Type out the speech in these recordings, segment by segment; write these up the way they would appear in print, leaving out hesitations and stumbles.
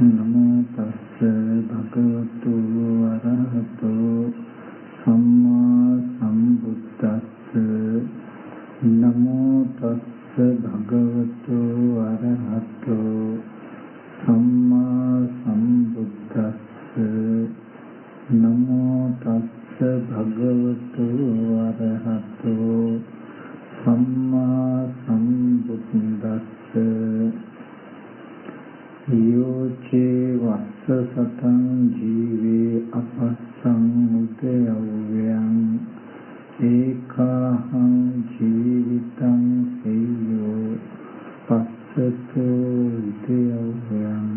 නමෝ තස්ස භගවතු වරහතෝ සම්මා සම්බුද්දස්ස නමෝ තස්ස භගවතු වරහතෝ සම්මා සම්බුද්දස්ස නමෝ තස්ස භගවතු වරහතෝ සම්මා සම්බුද්දස්ස යෝචේ වස්ස සතං ජීවේ අපස්සං උදයව්‍යං ඒකාහං ජීවිතං සේයෝ පස්සතෝ උදයව්‍යං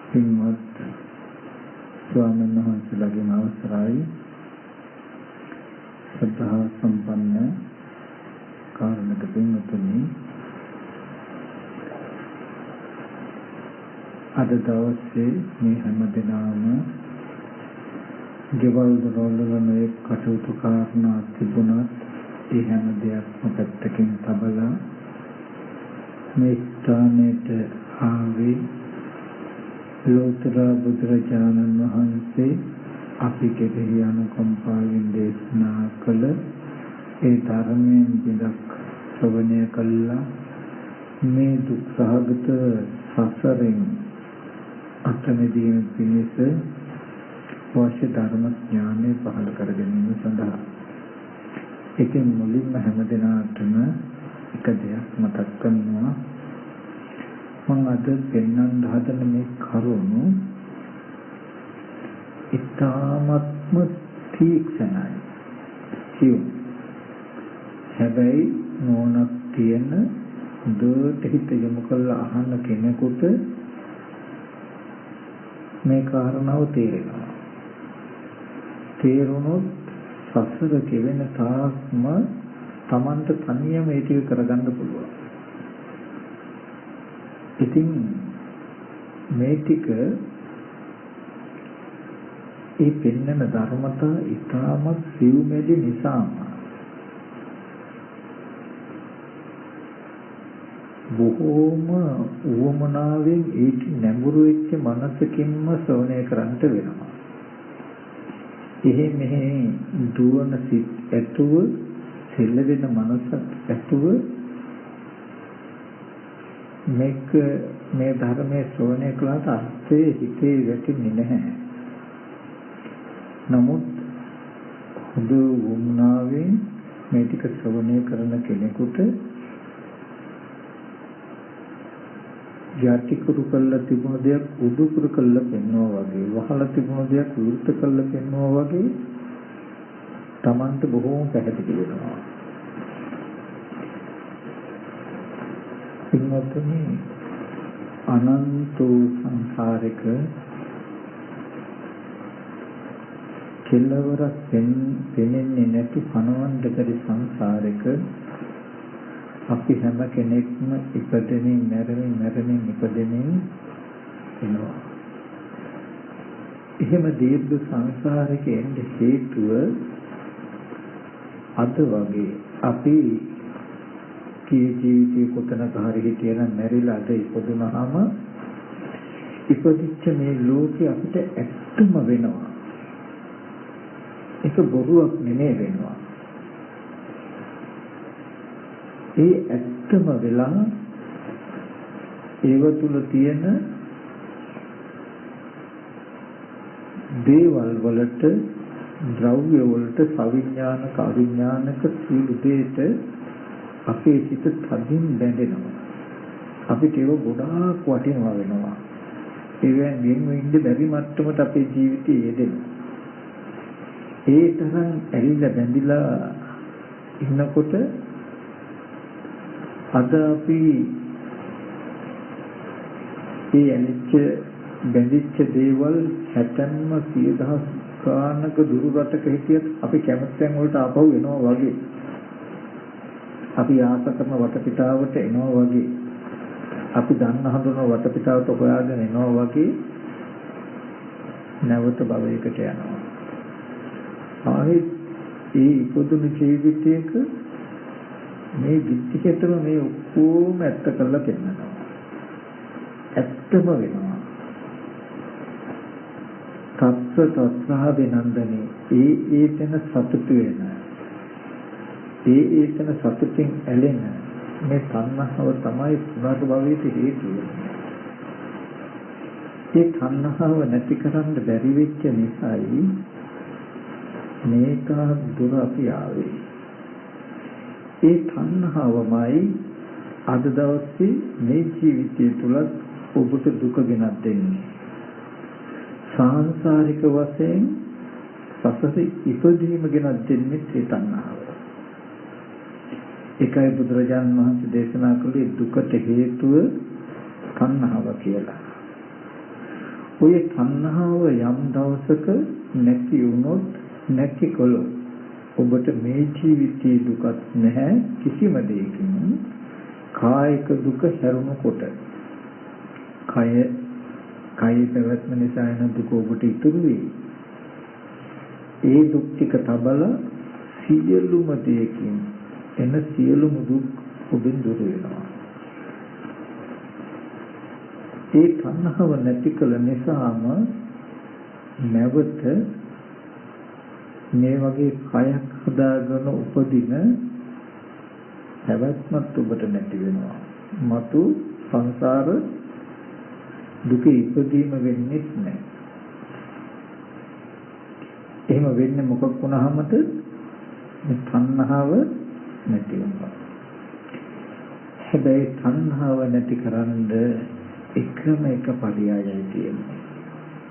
පින්වත් ස්වාමීන් වහන්සේලාගේ අවසරයි සද්ධා සම්පන්න කාරණක පින්වතුනි, අද දවසේ මේ හැම දිනම ගෙවල් දොරවල් වල කටයුතු කාරණා තිබුණත් ඒ හැම දෙයක්ම පැත්තකින් තබලා මේ ස්ථානයට ආවේ ලෝතර බුදුරජාණන් වහන්සේ අපි කෙරෙහි අනුකම්පාවෙන් දේශනා කළ ඒ ධර්මයෙන් බිඳක් ශ්‍රවණය කළා මේ දුක් සහගත සසරෙන් අත මිදීම පිණිස අවශ්‍ය ධර්ම ඥානය පහළ කර ගැනීම සඳහා. ඒකෙන් මුලින්ම හැමදෙනාටම එක දෙයක් මතක් කරනවා. මම අද පෙන්වන්න හදන මේ කරුණු ඉතාමත්ම තීක්ෂණයි. හැබැයි නෝනක් තියෙන දුරට හිත යොමු කරලා අහන්න කෙනෙකුට මේ කාරණාව තේරෙනවා. තේරුණොත් සසර කෙවෙන තාක්ම Tamanට තනියම ඒ ටික කරගන්න පුළුවන්. ඉතින් මේ ටික ඒ පෙන්වන ධර්මතා ඉතාමත් සිව්මැදි නිසාම බොහෝම උවමනාවෙන් ඒක නැඹුරු වෙච්ච මනසකින්ම ශ්‍රවණය කරන්නට වෙනවා. එහෙ මෙහෙ දුවන සිත් ඇතුව සෙල්ලෙන මනසක් ඇතුව මේ ධර්මයේ ශ්‍රවණය කළාට අර්ථයේ හිතේ වැටෙන්නේ නැහැ. නමුත් හොඳ වුණාවෙන් මේ ටික ශ්‍රවණය කරන කෙනෙකුට යටි කුරු කළ තිබුණ දෙයක් උඩු කුරු කළ පෙන්වනවා වගේ, වහලා තිබුණ දෙයක් විවෘත කළ පෙන්වනවා වගේ Tamanට බොහෝම පැහැදිලි වෙනවා. පින්වත්නි, අනන්ත සංසාරික කෙලවරක් පෙනෙන්නේ නැති පණවන්න බැරි සංසාරික අපි හැම කෙනෙක්ම ඉපදෙමින් මැරෙමින් ඉපදෙමින් එනවා. එහෙම දීර්ඝ සංසාරිකෙන් හේතුව අද වගේ අපි ජීවිතේ කොතනක හරි හිටියනම් මැරිලා අද ඉපදුනහම ඉපදිච්ච මේ ලෝකේ අපිට ඇත්තම වෙනවා. ඒක බොරුවක් නෙමෙයි වෙනවා. ඒ ඇත්තම වෙලා ඒව තුල තියෙන දේවල් වලට, ද්‍රව්‍ය වලට, සවිඥානික අවිඥානික සියලු දේට අපේ සිත තදින් බැඳෙනවා. අපිට ඒක ගොඩාක් වටිනවා වෙනවා. ඒවෙන් වෙන්න බැරි මට්ටමට අපේ ජීවිතය යෙදෙනවා. ඒ තරම් ඇලිලා බැඳිලා ඉන්නකොට අද අපි මේ ඇලිච්ච බැඳිච්ච දේවල් 60න්ම 100,000 ගානක දුරු රටක හිටියත් අපි කැමැත්තෙන් වලට ආපහු එනවා වගේ. අපි ආස කරන වටපිටාවට එනවා වගේ. අපි දන්න හඳුනන වටපිටාවට හොයාගෙන එනවා වගේ නැවත භවයකට යනවා. ආයේ ඒ ඉපදුණු ජීවිතයක මේ විත්තිකේතම මේ ඔක්කොම ඇත්ත කරලා පෙන්නනවා. ඇත්තම වෙනවා. තත්ස තත්සහ විනන්දනේ ඒ තැන සතුටු වෙන. ඒ තැන සතුටින් ඇලෙන මේ තණ්හාව තමයි පුනර්භවයට හේතුව. ඒ තණ්හාව නැති කරන්න බැරි වෙච්ච නිසායි මේක දුර අපි ආවේ. ඒ තණ්හාවමයි අද දවසේ මේ ජීවිතය තුල ඔබට දුක ගෙනත් දෙන්නේ. සාංශාරික වශයෙන් සසරේ ඉපදීම ගෙනත් දෙන්නේ ඒ තණ්හාව. ඒකයි බුදුරජාණන් වහන්සේ දේශනා කළේ දුකට හේතුව තණ්හාව කියලා. ඔය තණ්හාව යම් දවසක නැති වුණොත් නැති කළොත් ඔබට මේ ජීවිතයේ දුකක් නැහැ කිසිම දෙයකින්. කායික දුක හැරුණකොට කය පැවැත්ම නිසා එන දුක ඔබට ඉතුරු වෙයි. ඒ දුක් ටික තබල සියලුම දෙයකින් එන සියලුම දුක් ඔබෙන් දුර වෙනවා. ඒ තණ්හාව නැති කළ නිසාම නැවත මේ වගේ කයක් හදාගෙන උපදින පැවැත්මත් ඔබට නැති වෙනවා. මතු සංසාර දුක ඉපදීම වෙන්නේ නැහැ. එහෙම වෙන්නේ මොකක් වුණාමද? මේ තණ්හාව නැති වෙනවා. හැබැයි තණ්හාව නැති කරන්න එකම එක පරියායයි තියෙන්නේ.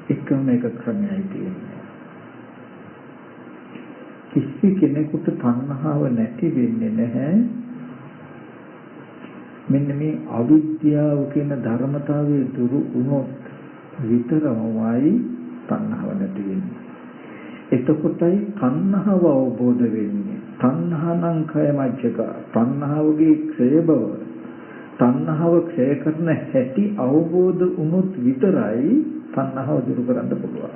එකම එක ක්‍රමයයි තියෙන්නේ. කිසි කෙනෙකුට තණ්හාව නැති වෙන්නේ නැහැ. මෙන්න මේ අවිද්‍යාව කියන ධර්මතාවයේ දුරු වුණොත් විතරමයි තණ්හාව නැති වෙන්නේ. එතකොටයි තණ්හාව අවබෝධ වෙන්නේ. තණ්හානම් කය මජ්ජක. තණ්හාවගේ ක්ෂය බව. තණ්හාව ක්ෂය කරන හැටි අවබෝධ වුණොත් විතරයි තණ්හාව දුරු කරන්න පුළුවන්.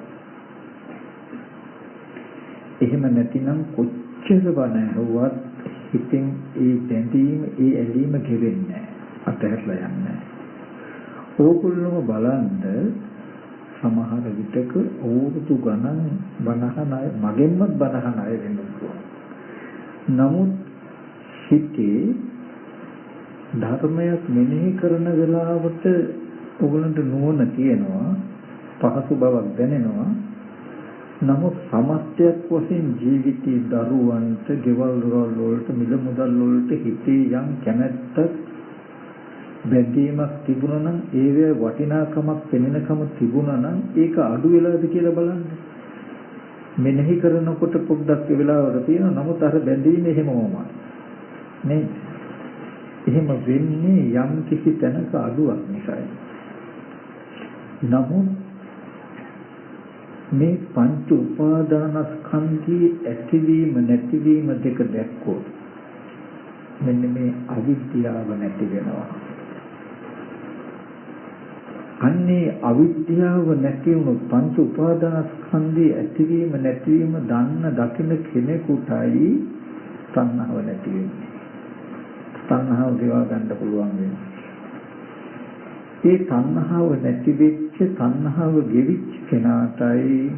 එහෙම නැතිනම් කොච්චර බණ ඇහුවත් හිතින් ඒ බැඳීම ඒ ඇලීම ගෙවෙන්නේ නැහැ. අතහැරලා යන්නේ නැහැ. ඕගොල්ලෝම බලන්න සමහර විටක ඕරුදු ගණන් බණහන අය මගෙන්වත් බණහන අය වෙන්න පුළුවන්. නමුත් හිතේ ධර්මයක් මෙනෙහි කරන වෙලාවට ඕගොල්ලන්ට නුවණ තියෙනවා, පහසු බවක් දැනෙනවා. නමුත් සමස්තයක් වශයෙන් ජීවිතේ දරුවන්ට, ගෙවල් දොරවල් වලට, මිල මුදල් වලට හිතේ යම් කැමැත්තක් බැඳීමක් තිබුණා නම්, ඒවේ වටිනාකමක් පෙනෙනකම තිබුණා නම් ඒක අඩු වෙලාද කියලා බලන්න. මෙනෙහි කරනකොට පොඩ්ඩක් ඒ වෙලාවට තියෙනවා. නමුත් අර බැඳීම එහෙමමයි. නේ? එහෙම වෙන්නේ යම් කිසි තැනක අඩුවක් නිසායි. නමුත් මේ පංච උපාදානස්කන්ධයේ ඇතිවීම නැතිවීම දෙක දැක්කොත් මෙන්න මේ අවිද්‍යාව නැති වෙනවා. අන්නේ අවිද්‍යාව නැති වුණොත් පංච උපාදානස්කන්ධයේ ඇතිවීම නැතිවීම දන්න දකින කෙනෙකුටයි තණ්හාව නැති වෙන්නේ. තණ්හාව ගෙවා ගන්න පුළුවන් වෙනවා. ඒ තණ්හාව නැති වෙච්ච තණ්හාව ගෙවිච්ච කෙනාටයි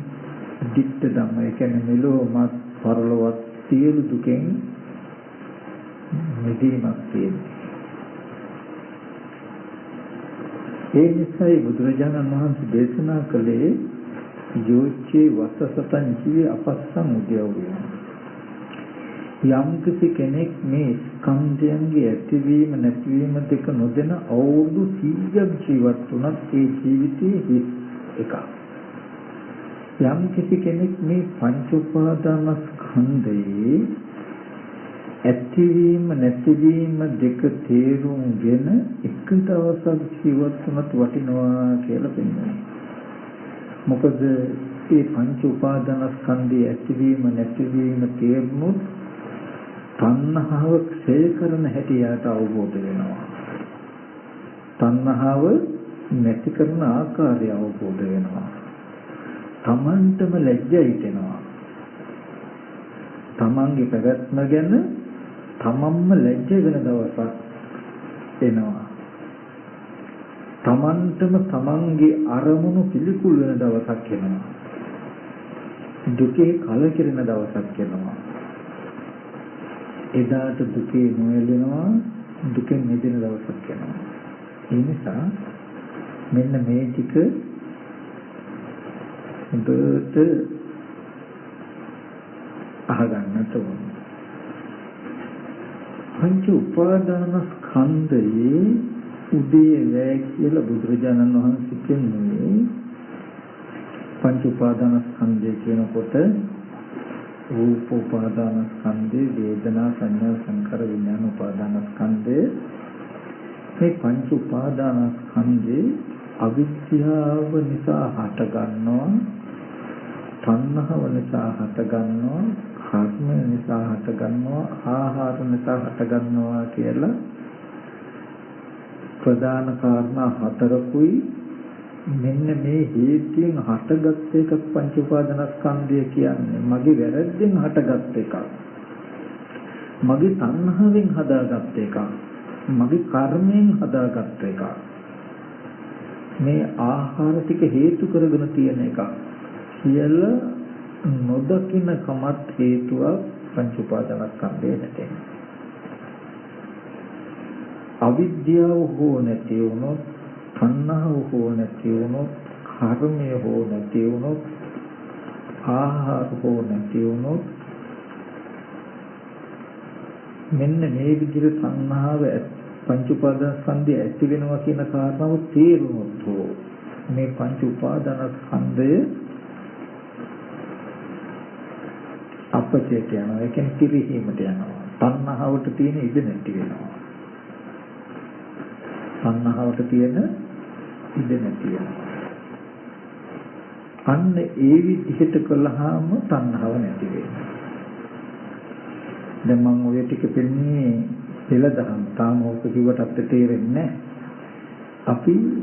ධිට්ඨ ධම්ම, ඒ කියන්නේ මෙලොවමත් පරලොවත් සියලු දුකෙන් මිදීමක් තියෙනවා. ඒ නිසායි බුදුරජාණන් වහන්සේ දේශනා කළේ යෝච්චේ වස්සසතං ජීවේ අපස්සං උද්‍යවය. යම් කිසි කෙනෙක් මේ ස්කන්ධයන්ගේ ඇතිවීම නැතිවීම දෙක නොදැන අවුරුදු 100ක් ජීවත් වුණත් ඒ ජීවිතයේ හිස් එකක්. යම් කිසි කෙනෙක් මේ පංච උපාදානස්කන්ධයේ ඇතිවීම නැතිවීම දෙක තේරුම්ගෙන එක දවසක් ජීවත් වුණත් වටිනවා කියලා පෙන්වනවා. මොකද මේ පංච උපාදානස්කන්ධයේ ඇතිවීම නැතිවීම තේරුනොත් තණ්හාව ක්ෂය කරන හැටි යාට අවබෝධ වෙනවා. තණ්හාව නැති කරන ආකාරය අවබෝධ වෙනවා. තමන්ටම ලැජ්ජා හිතෙනවා. තමන්ගේ පැවැත්ම ගැන තමන්ම ලැජ්ජ වෙන දවසක් එනවා. තමන්ටම තමන්ගේ අරමුණු පිළිකුල් වෙන දවසක් එනවා. දුකේ කලකිරෙන දවසක් එනවා. එදාට දුකේ නොයැලෙනවා, දුකෙන් මිදෙන දවසක් එනවා. ඒ නිසා මෙන්න මේ ටික හොඳට අහගන්නට ඕන. පංච උපාදානස්කන්ධයේ උදේ වැය කියලා බුදුරජාණන් වහන්සේ කියන්නේ පංච උපාදානස්කන්ධය කියනකොට රූප උපාදානස්කන්ධය, වේදනා, සංඥා, සංකාර, විඥාන උපාදානස්කන්ධය. මේ පංච උපාදානස්කන්ධේ අවිද්‍යාව නිසා හට ගන්නවා, තණ්හාව නිසා හට ගන්නවා, කර්ම නිසා හට ගන්නවා, ආහාර නිසා හට ගන්නවා කියලා ප්‍රධාන කාරණා හතරකුයි. මෙන්න මේ හේතුයෙන් හටගත් එක පංච උපාදානස්කන්ධය කියන්නේ. මගේ වැරද්දෙන් හටගත් එකක්, මගේ තණ්හාවෙන් හදාගත් එකක්, මගේ කර්මයෙන් හදාගත් එකක්. මේ ආහාර ටික හේතු කරගෙන තියෙන එකක් කියලා නොදකින්න කමත් හේතුවක් පංච උපාදානස්කන්ධය නැතේ. අවිද්‍යාව හෝ නැති වුණොත්, තණ්හාව හෝ නැති වුණොත්, කර්මය හෝ නැති වුණොත්, ආහාර හෝ නැති වුණොත්, මෙන්න මේ විදිහට තණ්හාව පංච උපාදානස්කන්ධය ඇති වෙනවා කියන කාරණාව තේරුනොත් මේ පංච උපාදානස්කන්ධය අපචේත යනවා. ඒ කියන්නේ පිරිහීමට යනවා. තණ්හාවට තියෙන ඉඩ නැති වෙනවා. තණ්හාවට තියෙන ඉඩ නැති වෙනවා. අන්න ඒ විදිහට කළාම තණ්හාව නැති වෙනවා. දැන් මම ඔය ටික පෙන්නේ පෙළදහම්. තාම ඕක කිව්වට අපිට තේරෙන්නේ නැහැ. අපි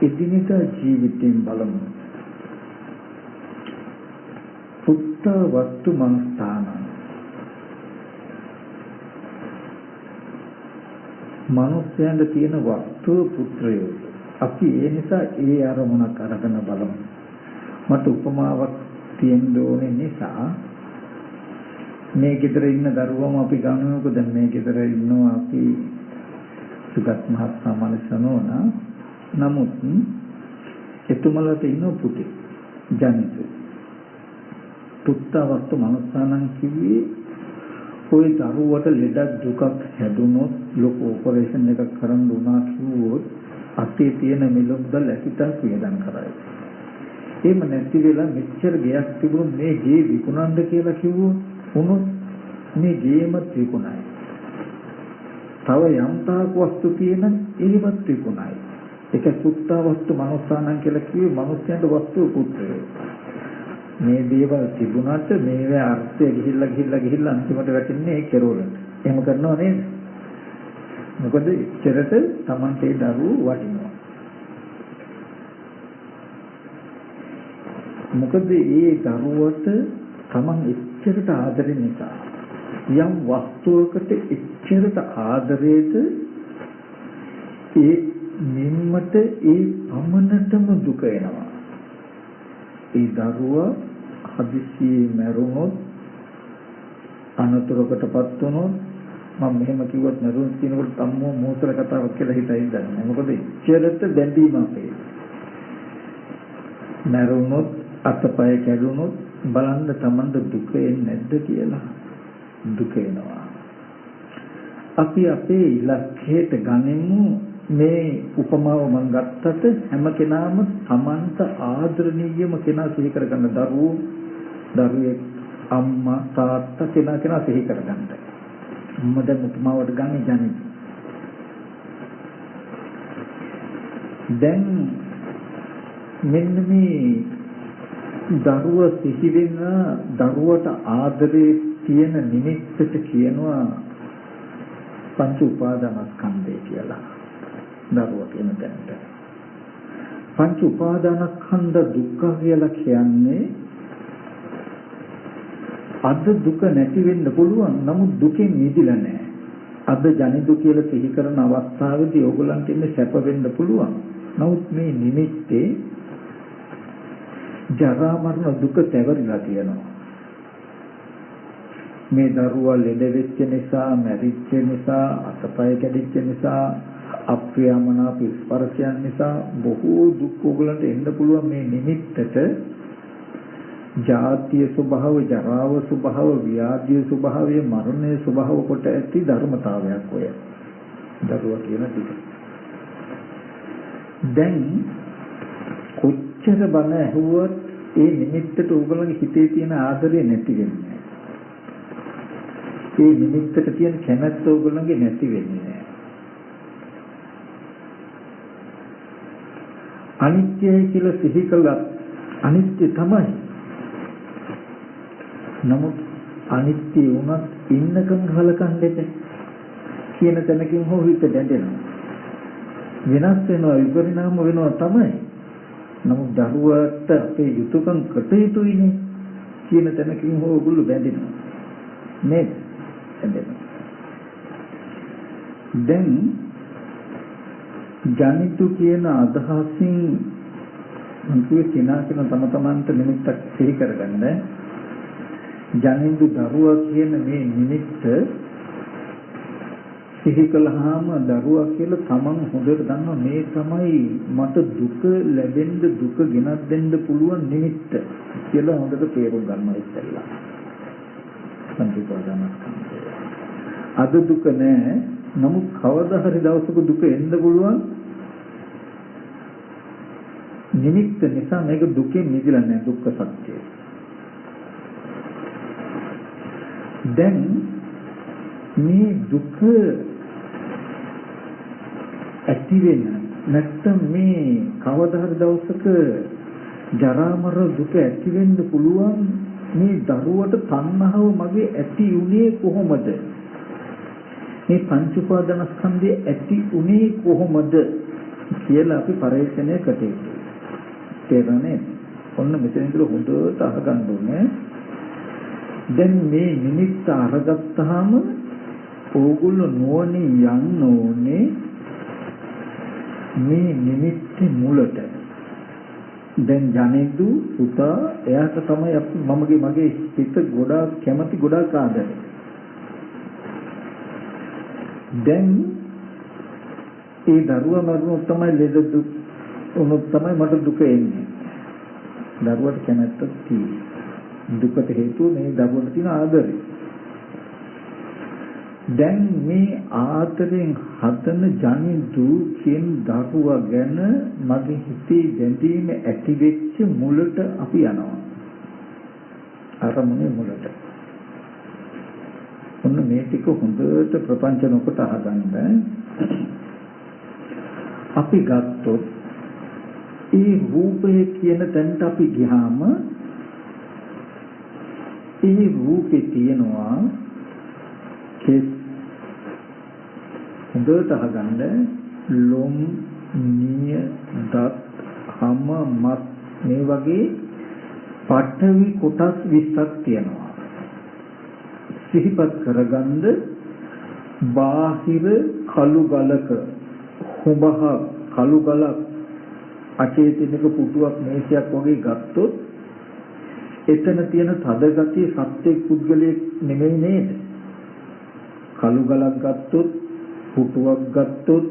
එදිනෙදා ජීවිතයෙන් බලමු. පුත්ත වස්තු මනස්ථාන. මනුස්සයන්ට තියෙන වස්තු පුත්‍රයෝ. අපි ඒ නිසා ඒ අරමුණක් අරගෙන බලමු. මට උපමාවක් තියෙන්න ඕනේ නිසා මේ ගෙදර ඉන්න දරුවම අපි ගන්නකො. දැන් මේ ගෙදර ඉන්නවා අපි සුගත් මහත්මයා මනසනෝනා. නමුත් එතුමලට ඉන්න පුතේ ජනිත පුත්තවස්තු මනසානං කිව්වේ ඔය දරුවට ලෙඩක් දුකක් හැදුනොත් ලොකු ඔපරේෂන් එකක් කරන්න උනා කිව්වොත් අතේ තියෙන මෙලොබ්දල් ඇතිතා වේදන් කරයි. එහෙම නැති වෙලා මෙච්චර ගයක් තිබුණොත් මේ ගේ විකුණන්න කියලා කිව්වොත් උනොත් මේ ගේම විකුණයි. තව යම් තාක් වස්තු තියෙන ඒවත් විකුණයි. ඒක පුත්තවස්තු මනසානං කියලා කිව්වේ මනුස්සයන්ට වස්තු පුත්‍රයෝ. මේ දේවල් තිබුණාට මේවේ අර්ථය ගිහිල්ලා අන්තිමට වැටෙන්නේ ඒ කෙරවලට. එහෙම කරනව නේද? මොකද ඉච්ඡරට Tamante දරුවෝ වටිනවා. මොකද ඒ දරුවට Taman ඉච්ඡරට ආදරේ නිසා යම් වස්තුවකට ඉච්ඡරට ආදරේද ඒ නිම්මට ඒ පමණටම දුක එනවා. ඒ දරුවා හදිසියේ මැරුණොත් අනතුරකටපත් වුණොත් මම මෙහෙම කිව්වොත් නරුන් කියනකොට අම්මෝ මොහොතර කතාවක් කියලා හිතයි දන්නේ. මොකද ඉච්ඡරට බැඳීම අපේ. මැරුණොත් අතපය කැඩුණොත් බලන්න Tamanට දුක එන්නේ නැද්ද කියලා. දුක එනවා. අපි අපේ ඉලක්කයට ගනිමු. මේ උපමාව මම ගත්තට හැම කෙනාම Tamanට ආදරණීයම කෙනා සිහි කරගන්න. දරුවෙක් අම්මා තාත්තා කෙනා සිහි කරගන්න. මොකද උපමාවට ගන්නේ ජනිත. දැන් මෙන්න මේ දරුව සිහි වෙන දරුවට ආදරේ තියෙන නිමිත්තට කියනවා පංච උපාදානස්කන්ධය කියලා. දරුව කියන තැනට පංච උපාදානස්කන්ධ දුක්ඛ කියලා කියන්නේ අද දුක නැති වෙන්න පුළුවන්. නමුත් දුකෙන් මිදිලා නැහැ. අද ජනිත කියලා සිහි කරන අවස්ථාවේදී ඕගොල්ලන්ට ඉන්නේ සැප වෙන්න පුළුවන්. නමුත් මේ නිමිත්තේ ජරා මරණ දුක තැවරිලා තියෙනවා. මේ දරුවා ලෙඩ වෙච්ච නිසා, මැරිච්ච නිසා, අතපය කැඩිච්ච නිසා, අප්‍රියමනාප ස්පර්ශයන් නිසා බොහෝ දුක් ඕගොල්ලන්ට එන්න පුළුවන්. මේ නිමිත්තට ජාතිය ස්වභාව, ජරාව ස්වභාව, ව්‍යාධිය ස්වභාවය, මරණය ස්වභාව කොට ඇති ධර්මතාවයක් ඔය දරුවා කියන ටික. දැන් කොච්චර බණ ඇහුවත් ඒ නිමිත්තට ඕගොල්ලන්ගේ හිතේ තියෙන ආදරය නැති වෙන්නේ. ඒ නිමිත්තට තියෙන කැමැත්ත ඕගොල්ලන්ගේ නැති වෙන්නේ නැහැ. අනිත්‍යයි කියලා සිහි කළා. අනිත්‍ය තමයි. නමුත් අනිත්‍ය වුණත් ඉන්නකම් හලකන් දෙත කියන තැනකින් හෝ හිත දැඬෙනවා. වෙනස් වෙනවා, විපරිණාම වෙනවා තමයි. නමුත් දරුවාට අපේ යුතුයකම් කටයුතුයිනේ කියන තැනකින් හෝ ඔගොල්ලෝ බැඳෙනවා. නේද? බැඳෙනවා. දැන් ජනිතු කියන අදහසින් මුකුවේ කෙනා කියන තම තමන්ට නිමිත්තක් සිහි කරගන්න. ජනින්දු දරුවා කියන මේ නිමිත්ත සිහි කළාම දරුවා කියලා තමන් හොඳට දන්නවා මේ තමයි මට දුක ලැබෙන්න දුක ගෙනත් දෙන්න පුළුවන් නිමිත්ත කියලා හොඳට තේරුම් ගන්නවා ඉස්සෙල්ලා. සංකීර්ණස්කන්ධය. අද දුක නෑ. නමුත් කවදා හරි දවසක දුක එන්න පුළුවන් නිමිත්ත නිසා මේක දුකෙන් මිදෙලා නෑ. දුක්ඛ සත්‍යය. දැන් මේ දුක ඇති වෙන නැත්නම් මේ කවදා හරි දවසක ජරා මරණ දුක ඇති වෙන්න පුළුවන් මේ දරුවට තණ්හාව මගේ ඇති උනේ කොහොමද? මේ පංච උපාදානස්කන්ධය ඇති උනේ කොහොමද කියලා අපි පරිශ්‍රණය කටයුතු තේරෙන්නේ. ඔන්න මෙතන ඉඳලා හොඳට අහගන්න ඕනේ. දැන් මේ නිමිත්ත අරගත්තාම ඕගොල්ලෝ නුවණින් යන්න ඕනේ මේ නිමිත්ත මුලට. දැන් ජනෙදු පුතා එයාට තමයි මගේ හිත ගොඩාක් කැමති, ගොඩාක් ආදරේ. දැන් ඒ දරුවා මරුණොත් තමයි ලෙඩ දුක් උනොත් තමයි මට දුක එන්නේ. දරුවට කැමැත්තක් තියෙනවා. දුකට හේතුව මේ දරුවට තියෙන ආදරය. දැන් මේ ආදරෙන් හදන ජනිදු කියන දරුවා ගැන මගේ හිතේ දැඳීම ඇති වෙච්ච මුලට අපි යනවා. අරමුණේ මුලට. ඔන්න මේ ටික හොඳට ප්‍රපංචන කොට අහගන්න. අපි ගත්තොත් ඒ රූපය කියන තැනට අපි ගියාම ඒ රූපේ තියෙනවා කෙස් හොඳට අහගන්න ලොම් නිය දත් හම මත් මේ වගේ පඨවි කොටස් 20ක් තියෙනවා. සිහිපත් කරගන්න බාහිර කළු ගලක හොබහ කළු ගලක් අචේතනික පුටුවක් මේසයක් වගේ ගත්තොත් එතන තියෙන තද ගතිය සත්‍ය පුද්ගලයෙක් නෙමෙයි නේද? කළු ගලක් ගත්තොත්, පුටුවක් ගත්තොත්,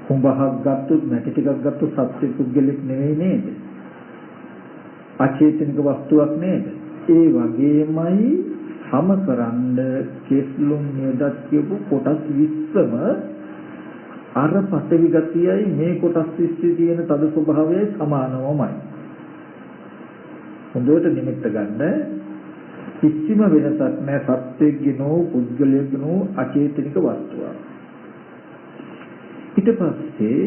හොඹහක් ගත්තොත්, නැටි ටිකක් ගත්තොත් සත්‍ය පුද්ගලයෙක් නෙමෙයි නේද? අචේතනික වස්තුවක් නේද? ඒ වගේමයි සමකරන්න කෙස්ලුම් නියදත් කියපු කොටස් 20ම අර පටවි ගතියයි මේ කොටස් 20 තියෙන තද ස්වභාවයයි සමානවමයි. හොඳට නිමිත්ත ගන්න. කිසිම වෙනසක් නැහැ. සත්‍යඥෝ පුද්ගලයන්ෝ අචේතනික වස්තුවක්. ඊට පස්සේ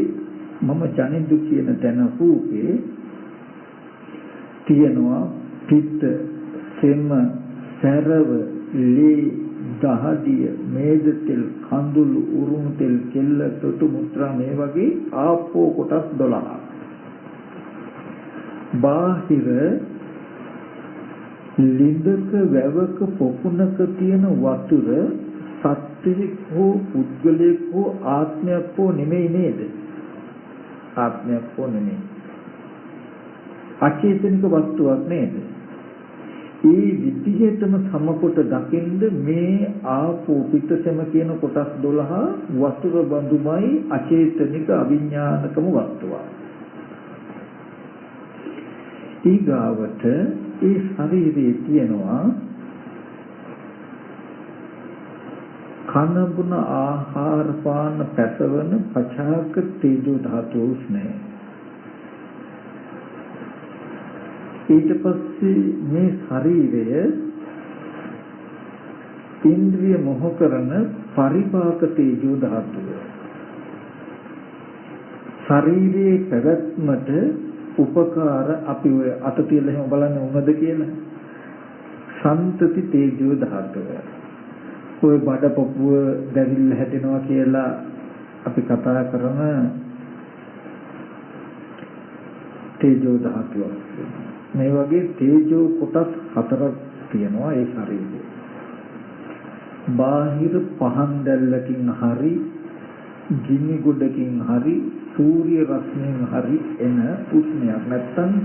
මම ජනිදු කියන තැන රූපේ තියෙනවා පිට සෙම සරව ලී දහදිය මේද තෙල් කඳුළු උරුණු තෙල් කෙල්ල තොටු මුත්‍රා මේ වගේ ආපෝ කොටස් 12ක්. බාහිර ලිඳක වැවක පොකුණක තියෙන වතුර සත්‍යෙක හෝ පුද්ගලයෙක් හෝ ආත්මයක් හෝ නෙමෙයි නේද? ආත්මයක් හෝ නෙමෙයි. අචේතනික වස්තුවක් නේද? ඒ විදිහටම සමකොට දකින්ද මේ ආපෝ පිටසම කියන කොටස් 12 වතුර බඳුමයි අචේතනික අවිඥානිකම වස්තුවක්. ඊගාවට ඒ ශරීරයේ තියෙනවා කන බුන ආහාර පාන පැසවන පචාක තේජෝ ධාතු උස්නේ. ඊට පස්සේ මේ ශරීරය ඉන්ද්‍රිය මොහ කරන පරිපාක තේජෝ ධාතුව. ශරීරයේ පැවැත්මට උපකාර අපි ඔය අත තියලා එහෙම බලන්නේ උනද කියලා. සන්තති තේජෝ ධාතුව. ඔය බඩ පොපුව දැවිල්ල හැදෙනවා කියලා අපි කතා කරන තේජෝ ධාතුව. මේ වගේ තේජෝ කොටස් 4ක් තියෙනවා ඒ ශරීරයේ. බාහිර පහන් දැල්ලකින් හරි ගිනි ගොඩකින් හරි සූර්ය රශ්මියෙන් හරි එන උෂ්ණයක් නැත්තම්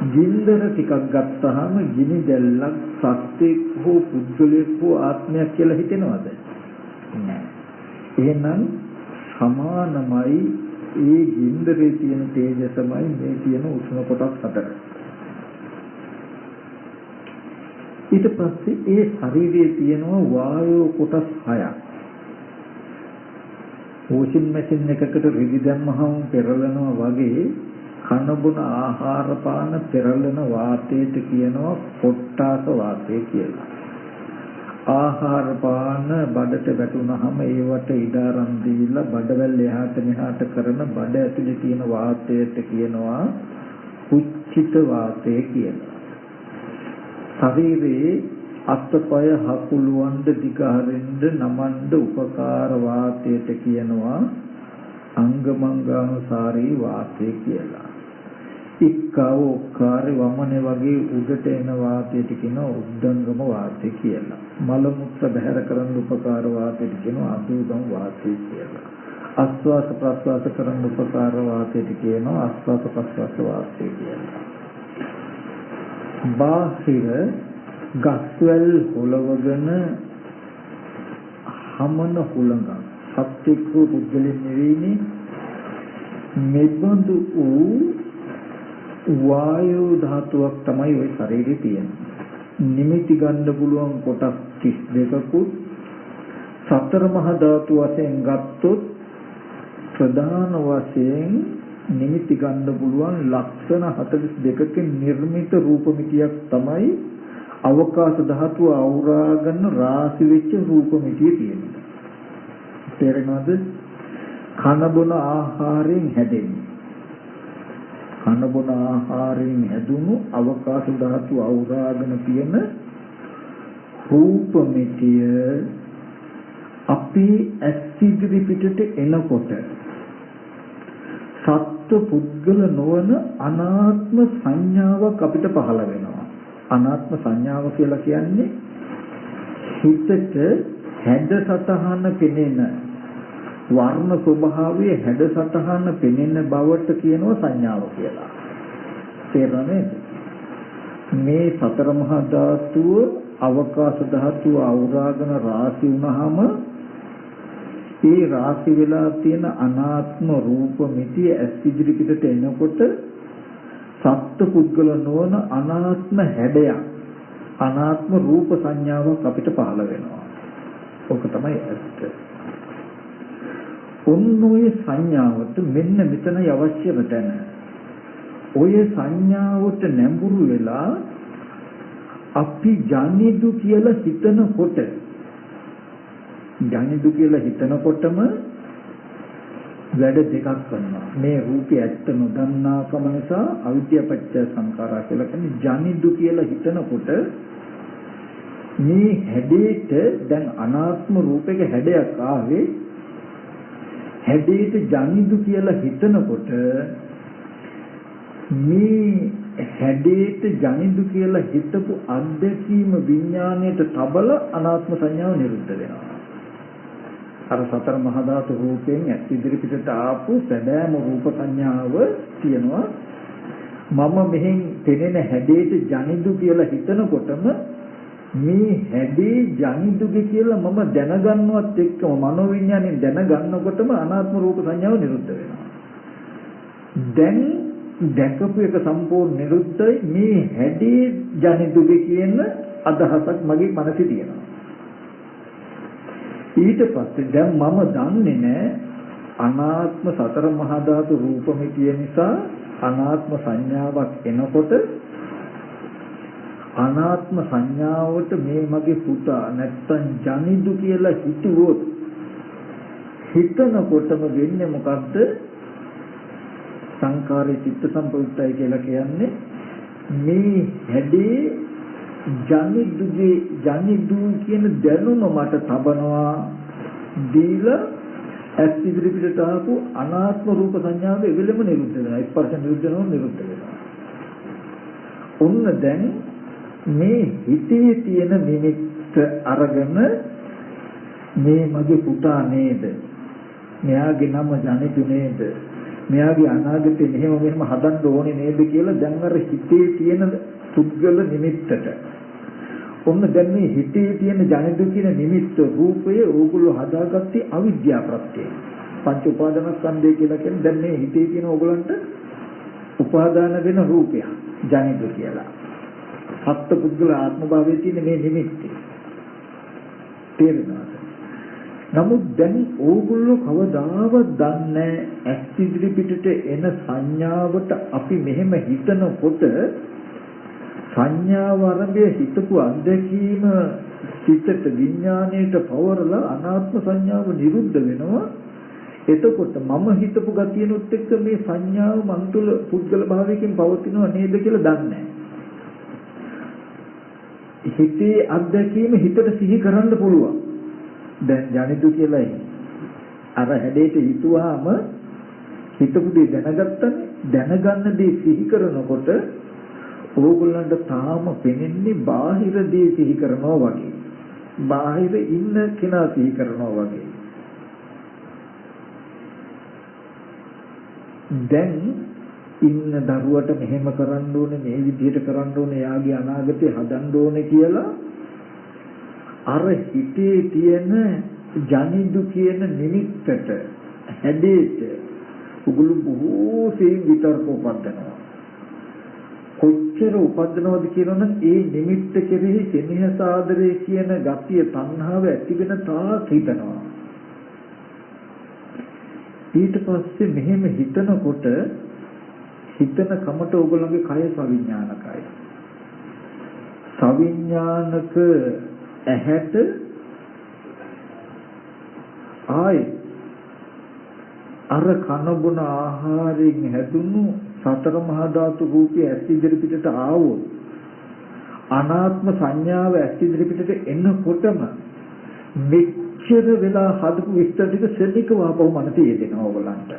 ගින්දර ටිකක් ගත්තාම ගිනි දැල්ලක් සත්‍යයක් හෝ පුද්ගලයෙක් හෝ ආත්මයක් කියලා හිතෙනවද? නෑ. එහෙනම් සමානමයි ඒ ගින්දරේ තියෙන තේජසමයි මේ තියෙන උෂ්ණ කොටස් 4. ඊට පස්සේ ඒ ශරීරයේ තියෙනවා වායෝ කොටස් 6ක්. වොෂින් මැෂින් එකකට රිදි දැම්මහම පෙරලනවා වගේ කන බොන ආහාර පාන පෙරලන වාතයට කියනවා පොට්ටාස වාතය කියලා. ආහාර පාන බඩට වැටුනහම ඒවට ඉඩාරම් දීලා බඩවැල් එහාට මෙහාට කරන බඩ ඇතුලේ තියෙන වාතයට කියනවා උච්චිත වාතය කියලා. ශරීරයේ අත්පය හකුලුවන්ද දිගහරින්ද නමන්ද උපකාර වාතයට කියනවා අංගමංගානුසාරී වාතය කියලා. ඉක්කව ඔක්කාරේ වමනේ වගේ උඩට එන වාතයට කියනවා උද්දංගම වාතය කියලා. මල මුත්‍ර බහැර කරන්න උපකාර වාතයට කියනවා අදුගම වාතය කියලා. ආස්වාස ප්‍රස්වාස කරන්න උපකාර වාතයට කියනවා ආස්වාස ප්‍රස්වාස වාතය කියලා. බාහිර ගස්වැල් හොලවගෙන හමන හුළඟ සත්‍යික පුද්ගලෙන් නෙවෙයිනේ. මෙබඳු වූ වායෝ ධාතුවක් තමයි ওই ශරීරේ තියෙන්නේ. නිමිති ගන්න පුළුවන් කොටස් 32කුත් සතර මහා ධාතු වශයෙන් ගත්තොත් ප්‍රධාන වශයෙන් නිමිති ගන්න පුළුවන් ලක්ෂණ 42කින් නිර්මිත රූපമിതിයක් තමයි අවකාශ ධාතුව අවුරාගෙන රාශි වෙච්ච රූපമിതിය තියෙනවා. තේරෙනවද? කන බොන ආහාරයෙන් හැදෙන්නේ. කන බොන ආහාරයෙන් හැදුණු අවකාශ ධාතුව අවුරාගෙන තියෙන රූපമിതിය අපේ ඇස් ඉදිරි පිටට එනකොට සත්ව පුද්ගල නොවන අනාත්ම සංඥාවක් අපිට පහළ වෙනවා. අනාත්ම සංඥාව කියලා කියන්නේ හිතට හැඩ සතහන පෙනෙන වර්ණ ස්වභාවයේ හැඩ සතහන පෙනෙන බවට කියනවා සංඥාව කියලා. තේරුණාද? මේ සතර මහා ධාතුව අවකාශ ධාතුව අවුරාගෙන රාශි වුණාම ඒ රාශි වෙලා තියෙන අනාත්ම රූප මිතිය ඇස් ඉදිරි පිටට එනකොට සත්ත්ව පුද්ගල නොවන අනාත්ම හැඩයක් අනාත්ම රූප සංඥාවක් අපිට පහළ වෙනවා. ඔක තමයි ඇත්ත. ඔන්නෝයේ සංඥාවට මෙන්න මෙතනයි අවශ්‍යම තැන. ඔය සංඥාවට නැඹුරු වෙලා අපි ජනිදු කියලා හිතනකොට ජනිදු කියලා හිතනකොටම වැඩ දෙකක් කරනවා. මේ රූපය ඇත්ත නොදන්නාකම නිසා අවිද්‍යාපච්ච සංඛාරා කියලා කියන්නේ ජනිදු කියලා හිතනකොට මේ හැඩේට දැන් අනාත්ම රූපයක හැඩයක් ආවේ හැඩේට ජනිදු කියලා හිතනකොට මේ හැඩේට ජනිදු කියලා හිතපු අත්දැකීම විඥාණයට තබල අනාත්ම සංඥාව නිරුද්ධ වෙනවා. අර සතර මහා ධාතු රූපයෙන් ඇස් ඉදිරි පිටට ආපු සැබෑම රූප සංඥාව තියෙනවා. මම මෙහෙන් පෙනෙන හැඩේට ජනිදු කියලා හිතනකොටම මේ හැඩේ ජනිදුගේ කියලා මම දැනගන්නවත් එක්කම මනෝවිඤ්ඤාණයෙන් දැනගන්නකොටම අනාත්ම රූප සංඥාව නිරුද්ධ වෙනවා. දැන් දැකපු එක සම්පූර්ණ නිරුද්ධයි. මේ හැඩේ ජනිදුගේ කියන අදහසක් මගේ මනසේ තියෙනවා. ඊට පස්සේ දැන් මම දන්නේ නැහැ අනාත්ම සතර මහා ධාතු රූපෙ තියෙන නිසා අනාත්ම සංඥාවක් එනකොට අනාත්ම සංඥාවට මේ මගේ පුතා නැත්තම් ජනිදු කියලා හිතුවොත් හිතනකොටම වෙන්නේ මොකද්ද? සංකාරේ චිත්ත සම්පයුක්තයි කියලා කියන්නේ මේ හැඩේ ජනිදු කියන දැනුම මට තබනවා දීලා ඇස් ඉදිරි පිටට ආපු අනාත්ම රූප සංඥාව එවෙලම නිරුද්ධ වෙනවා. ස්පර්ශ නිරුද්ධ වෙනවා නිරුද්ධ වෙනවා. ඔන්න දැන් මේ හිතේ තියෙන නිමිත්ත අරගෙන මේ මගේ පුතා නේද? මෙයාගේ නම ජනිදු නේද? මෙයාගේ අනාගතේ මෙහෙම හදන්න ඕනේ නේද කියලා දැන් අර හිතේ තියෙන පුද්ගල නිමිත්තට ඔන්න දැන් මේ හිතේ තියෙන ජනිදු කියන නිමිත්ත රූපය ඕගොල්ලෝ හදාගත්තේ අවිද්‍යාව ප්‍රත්‍යයෙන්. පංච උපාදානස්කන්ධය කියලා කියන්නේ දැන් මේ හිතේ තියෙන ඕගොල්ලන්ට උපාදාන වෙන රූපය ජනිදු කියලා. සත්ත්ව පුද්ගල ආත්ම භාවයේ තියෙන මේ නිමිත්ත. තේරෙනවද? නමුත් දැන් ඕගොල්ලෝ කවදාවත් දන්නේ ඇස් ඉදිරි පිටට එන සංඥාවට අපි මෙහෙම හිතනකොට සංඥාව ආරම්භය හිතපු අත්දැකීම සිතට විඥාණයට පවරලා අනාත්ම සංඥාව නිරුද්ධ වෙනවා. එතකොට මම හිතපු ගතියනොත් එක්ක මේ සංඥාව මන් තුළ පුද්ගල භාවයකින් පවතිනව නේද කියලා දන්නේ නැහැ. හිතේ අත්දැකීම හිතට සිහි කරන්න පුළුවන්. දැන් ජනිදු කියලා අර හැඩේට හිතුවාම හිතපු දේ දැනගත්තනේ. දැනගන්න දේ සිහි කරනකොට ඕගොල්ලන්ට තාම පෙනෙන්නේ බාහිර දේ සිහි කරනවා වගේ. බාහිර ඉන්න කෙනා සිහි කරනවා වගේ. දැන් ඉන්න දරුවට මෙහෙම කරන්න ඕනේ මේ විදිහට කරන්න ඕනේ යාගේ අනාගතේ හදන්න ඕනේ කියලා අර හිතේ තියෙන ජනිදු කියන නිමිත්තට හැදේට උගුළු බොහෝ සෙයින් විතරක උපදිනවා. කොච්චර උපදිනවද කියනවනම් ඒ නිමිත්ත කෙරෙහි සෙනෙහස ආදරේ කියන ගතිය තණ්හාව ඇති වෙන තාක් හිතනවා. ඊට පස්සේ මෙහෙම හිතනකොට හිතන කමට ඕගොල්ලෝගේ කය සවිඥානිකයි. සවිඥානික ඇහැට ආයි අර කන බොන ආහාරයෙන් හැදුණු සතර මහා ධාතු රූපය ඇස් ඉදිරි පිටට ආවොත් අනාත්ම සංඥාව ඇස් ඉදිරි පිටට එනකොටම මෙච්චර වෙලා හදපු විස්තර ටික සෙල්ලිකව ආපහු මනසේ යෙදෙනවා ඕගොල්ලන්ට.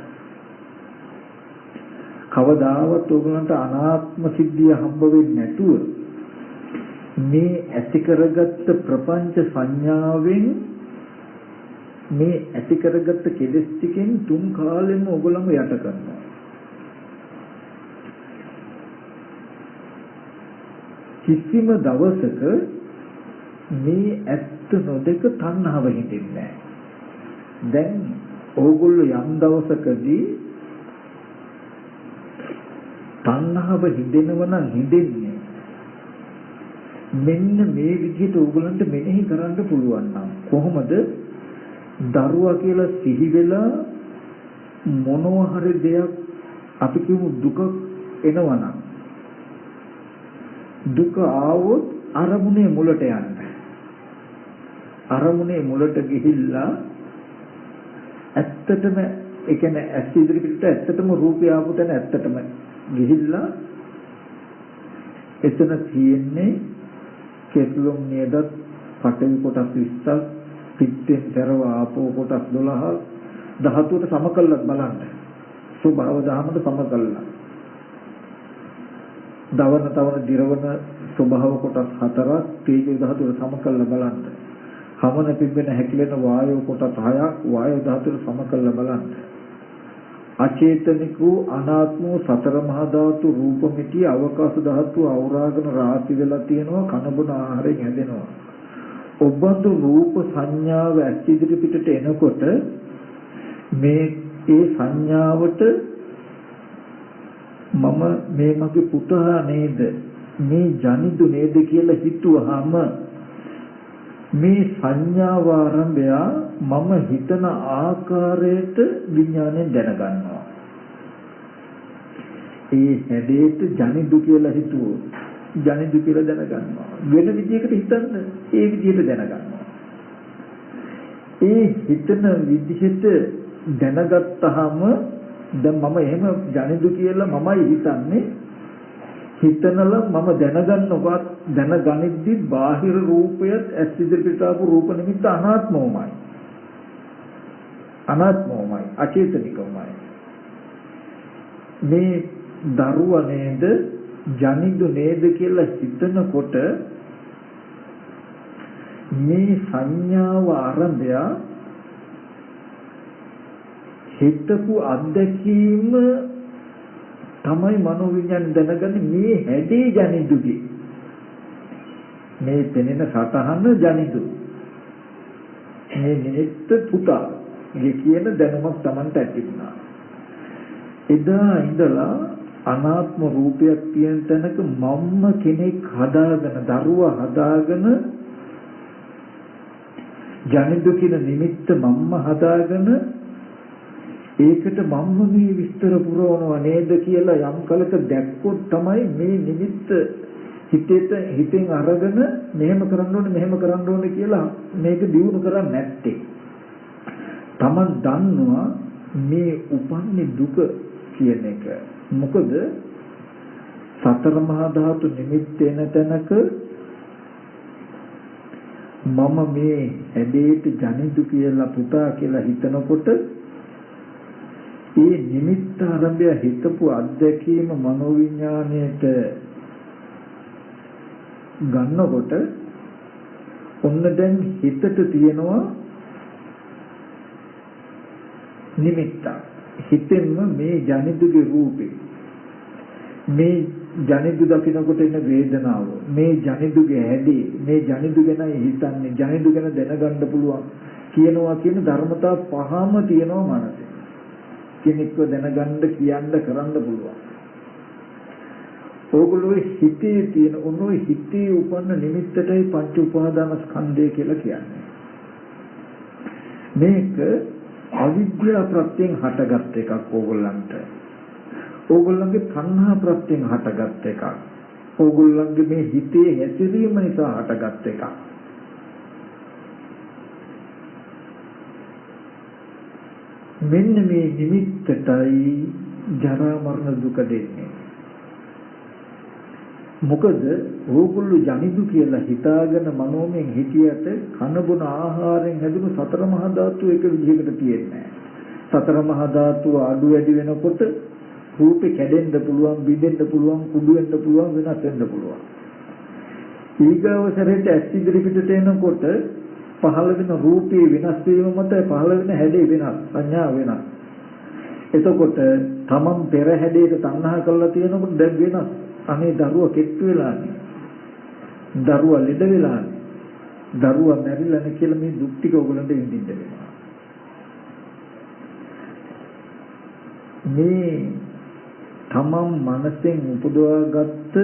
කවදාවත් ඕගොල්ලන්ට අනාත්ම සිද්ධිය හම්බ වෙන්නේ නැතුව මේ ඇති කරගත්ත ප්‍රපංච සංඥාවෙන් මේ ඇති කරගත්ත කෙලෙස් ටිකෙන් තුන් කාලෙම ඕගොල්ලන්ව යට කරනවා. කිසිම දවසක මේ ඇත්ත නොදක තණ්හාව හිතෙන්නේ නැහැ. දැන් ඕගොල්ලෝ යම් දවසකදී තණ්හාව හිතෙනවා නම් හිතෙන්නේ මෙන්න මේ විදිහට ඕගොල්ලන්ට මෙනෙහි කරන්න පුළුවන් නම් කොහොමද දරුවා කියලා සිහි වෙලා මොනවා හරි දෙයක් අපි කියමු දුක එනවනම් දුක ආවොත් අරමුණේ මුලට යන්න. අරමුණේ මුලට ගිහිල්ලා ඇත්තටම ඒ කියන්නේ ඇස් ඉදිරි පිටට ඇත්තටම රූපය ආපු තැන ඇත්තටම ගිහිල්ලා එතන තියෙන්නේ කෙස්ලොම් නේද පඨවි කොටස් 20ක් පිටෙන් දරව ආපෝ කොටස් 12 ධාතුවට සම කළත් බලන්න. ස්වභාව ධාමයට සම කළා. දවන තවන දිරවන ස්වභාව කොටස් 4ක් තේජෝ ධාතුව සම කරලා බලන්න. හමන පිම්බෙන හැකිලෙන වායෝ කොටස් 6ක් වායෝ ධාතුව සම කරලා බලන්න. අචේතනික වූ අනාත්ම වූ සතර මහා ධාතු රූපമിതി අවකාශ ධාතු අවරාගන රාශි වෙලා තියෙනවා කනබුන ආහාරයෙන් හැදෙනවා. ඔබඳු රූප සංඥාව ඇස් ඉදිරි පිටට එනකොට මේ ඒ සංඥාවට මම මේ මගේ පුතා නේද මේ ජනිදු නේද කියලා හිතුවාම මේ සංඥාව ආරම්භය මම හිතන ආකාරයට විඥාණයෙන් දැනගන්නවා. ඒ හැඩයට ජනිදු කියලා හිතුවොත් ජනිදු කියලා දැනගන්නවා. වෙන විදිහකට හිතන්න ඒ විදිහට දැනගන්නවා. ඒ හිතන විදිහට දැනගත්තාම දැන් මම එහෙම ජනිදු කියලා මමයි හිතන්නේ හිතනල මම දැනගන්නවත් දැනගනිද්දි බාහිර රූපයත් ඇස් ඉදිරියට ආපු රූප නිමිත්ත අනාත්මවමයි අචේතනිකවමයි මේ දරුවා නේද ජනිදු නේද කියලා හිතනකොට මේ සංඥාව ආරම්භය හිතපු අත්දැකීම තමයි මනෝවිඤ්ඤාණ දැනගන්නේ මේ හැඩේ ජනිදුගේ මේ පෙනෙන සතහන ජනිදු මේ නිමිත්ත පුතා මේ කියන දැනුමක් Tamanට ඇතිවෙනවා. එදා ඉඳලා අනාත්ම රූපයක් තියෙන තැනක මම්ම කෙනෙක් හදාගෙන දරුවා හදාගෙන ජනිදු කියන නිමිත්ත මම්ම හදාගෙන ඒකට මම්ම මේ විස්තර පුරවනවා නේද කියලා යම් කලක දැක්කොත් තමයි මේ නිමිත්ත හිතෙන් අරගෙන මෙහෙම කරන්න ඕනේ කියලා මේක දියුණු කරන්නේ නැත්තේ. Taman දන්නවා මේ උපන්නේ දුක කියන එක. මොකද සතර මහා ධාතු නිමිත්ත එන තැනක මම මේ හැඩේට ජනිදු කියලා පුතා කියලා හිතනකොට ඒ නිමිත්ත ආරම්භය හිතපු අත්දැකීම මනෝවිඤ්ඤාණයට ගන්නකොට ඔන්න දැන් හිතට තියෙනවා නිමිත්ත. හිතෙන්ම මේ ජනිදුගේ රූපේ මේ ජනිදු දකින්නකොට එන වේදනාව මේ ජනිදුගේ හැඩේ මේ ජනිදු ගැන හිතන්නේ ජනිදු ගැන දැනගන්න පුළුවන් කියනවා කියන ධර්මතා පහම තියෙනවා මනසේ. කෙනෙක්ව දැනගන්න කියන්න කරන්න පුළුවන්. ඕගොල්ලෝ හිතේ තියෙන ඔනෝයි හිතේ උපන්න නිමිත්තටයි පංච උපාදාන ස්කන්ධය කියලා කියන්නේ. මේක අවිද්‍යාව ප්‍රත්‍යයෙන් හටගත් එකක් ඕගොල්ලන්ට. ඕගොල්ලන්ගේ තණ්හා ප්‍රත්‍යයෙන් හටගත් එකක්. ඕගොල්ලන්ගේ මේ හිතේ හැසිරීම නිසා හටගත් එකක්. මෙන්න මේ නිමිත්තටයි ජරා මරණ දුක දෙන්නේ. මොකද ඕගොල්ලෝ ජනිදු කියලා හිතාගෙන මනෝමයෙන් හිතියට කන බොන ආහාරයෙන් හැදුණු සතර මහා ධාතු එක විදිහකට තියෙන්නේ නැහැ. සතර මහා ධාතු අඩු වැඩි වෙනකොට රූපේ කැඩෙන්න පුළුවන්, බිඳෙන්න පුළුවන්, කුඩු වෙන්න පුළුවන්, වෙනස් වෙන්න පුළුවන්. ඊගවසරේට ඇස් ඉදිරි පිටට එනකොට පහළ වෙන රූපේ වෙනස් වීම මත පහළ වෙන හැඩේ වෙනස්, සංඥා වෙනස්. එතකොට තමන් පෙර හැඩයට තණ්හා කරලා තියෙනකොට දැන් වෙනස්. අනේ දරුවා කෙට්ටු වෙලානේ. දරුවා ලෙඩ වෙලානේ. දරුවා මැරිලානේ කියලා මේ දුක් ටික ඔයගොල්ලන්ට විඳින්න වෙනවා. මේ තමන් මනසෙන් උපදවාගත්ත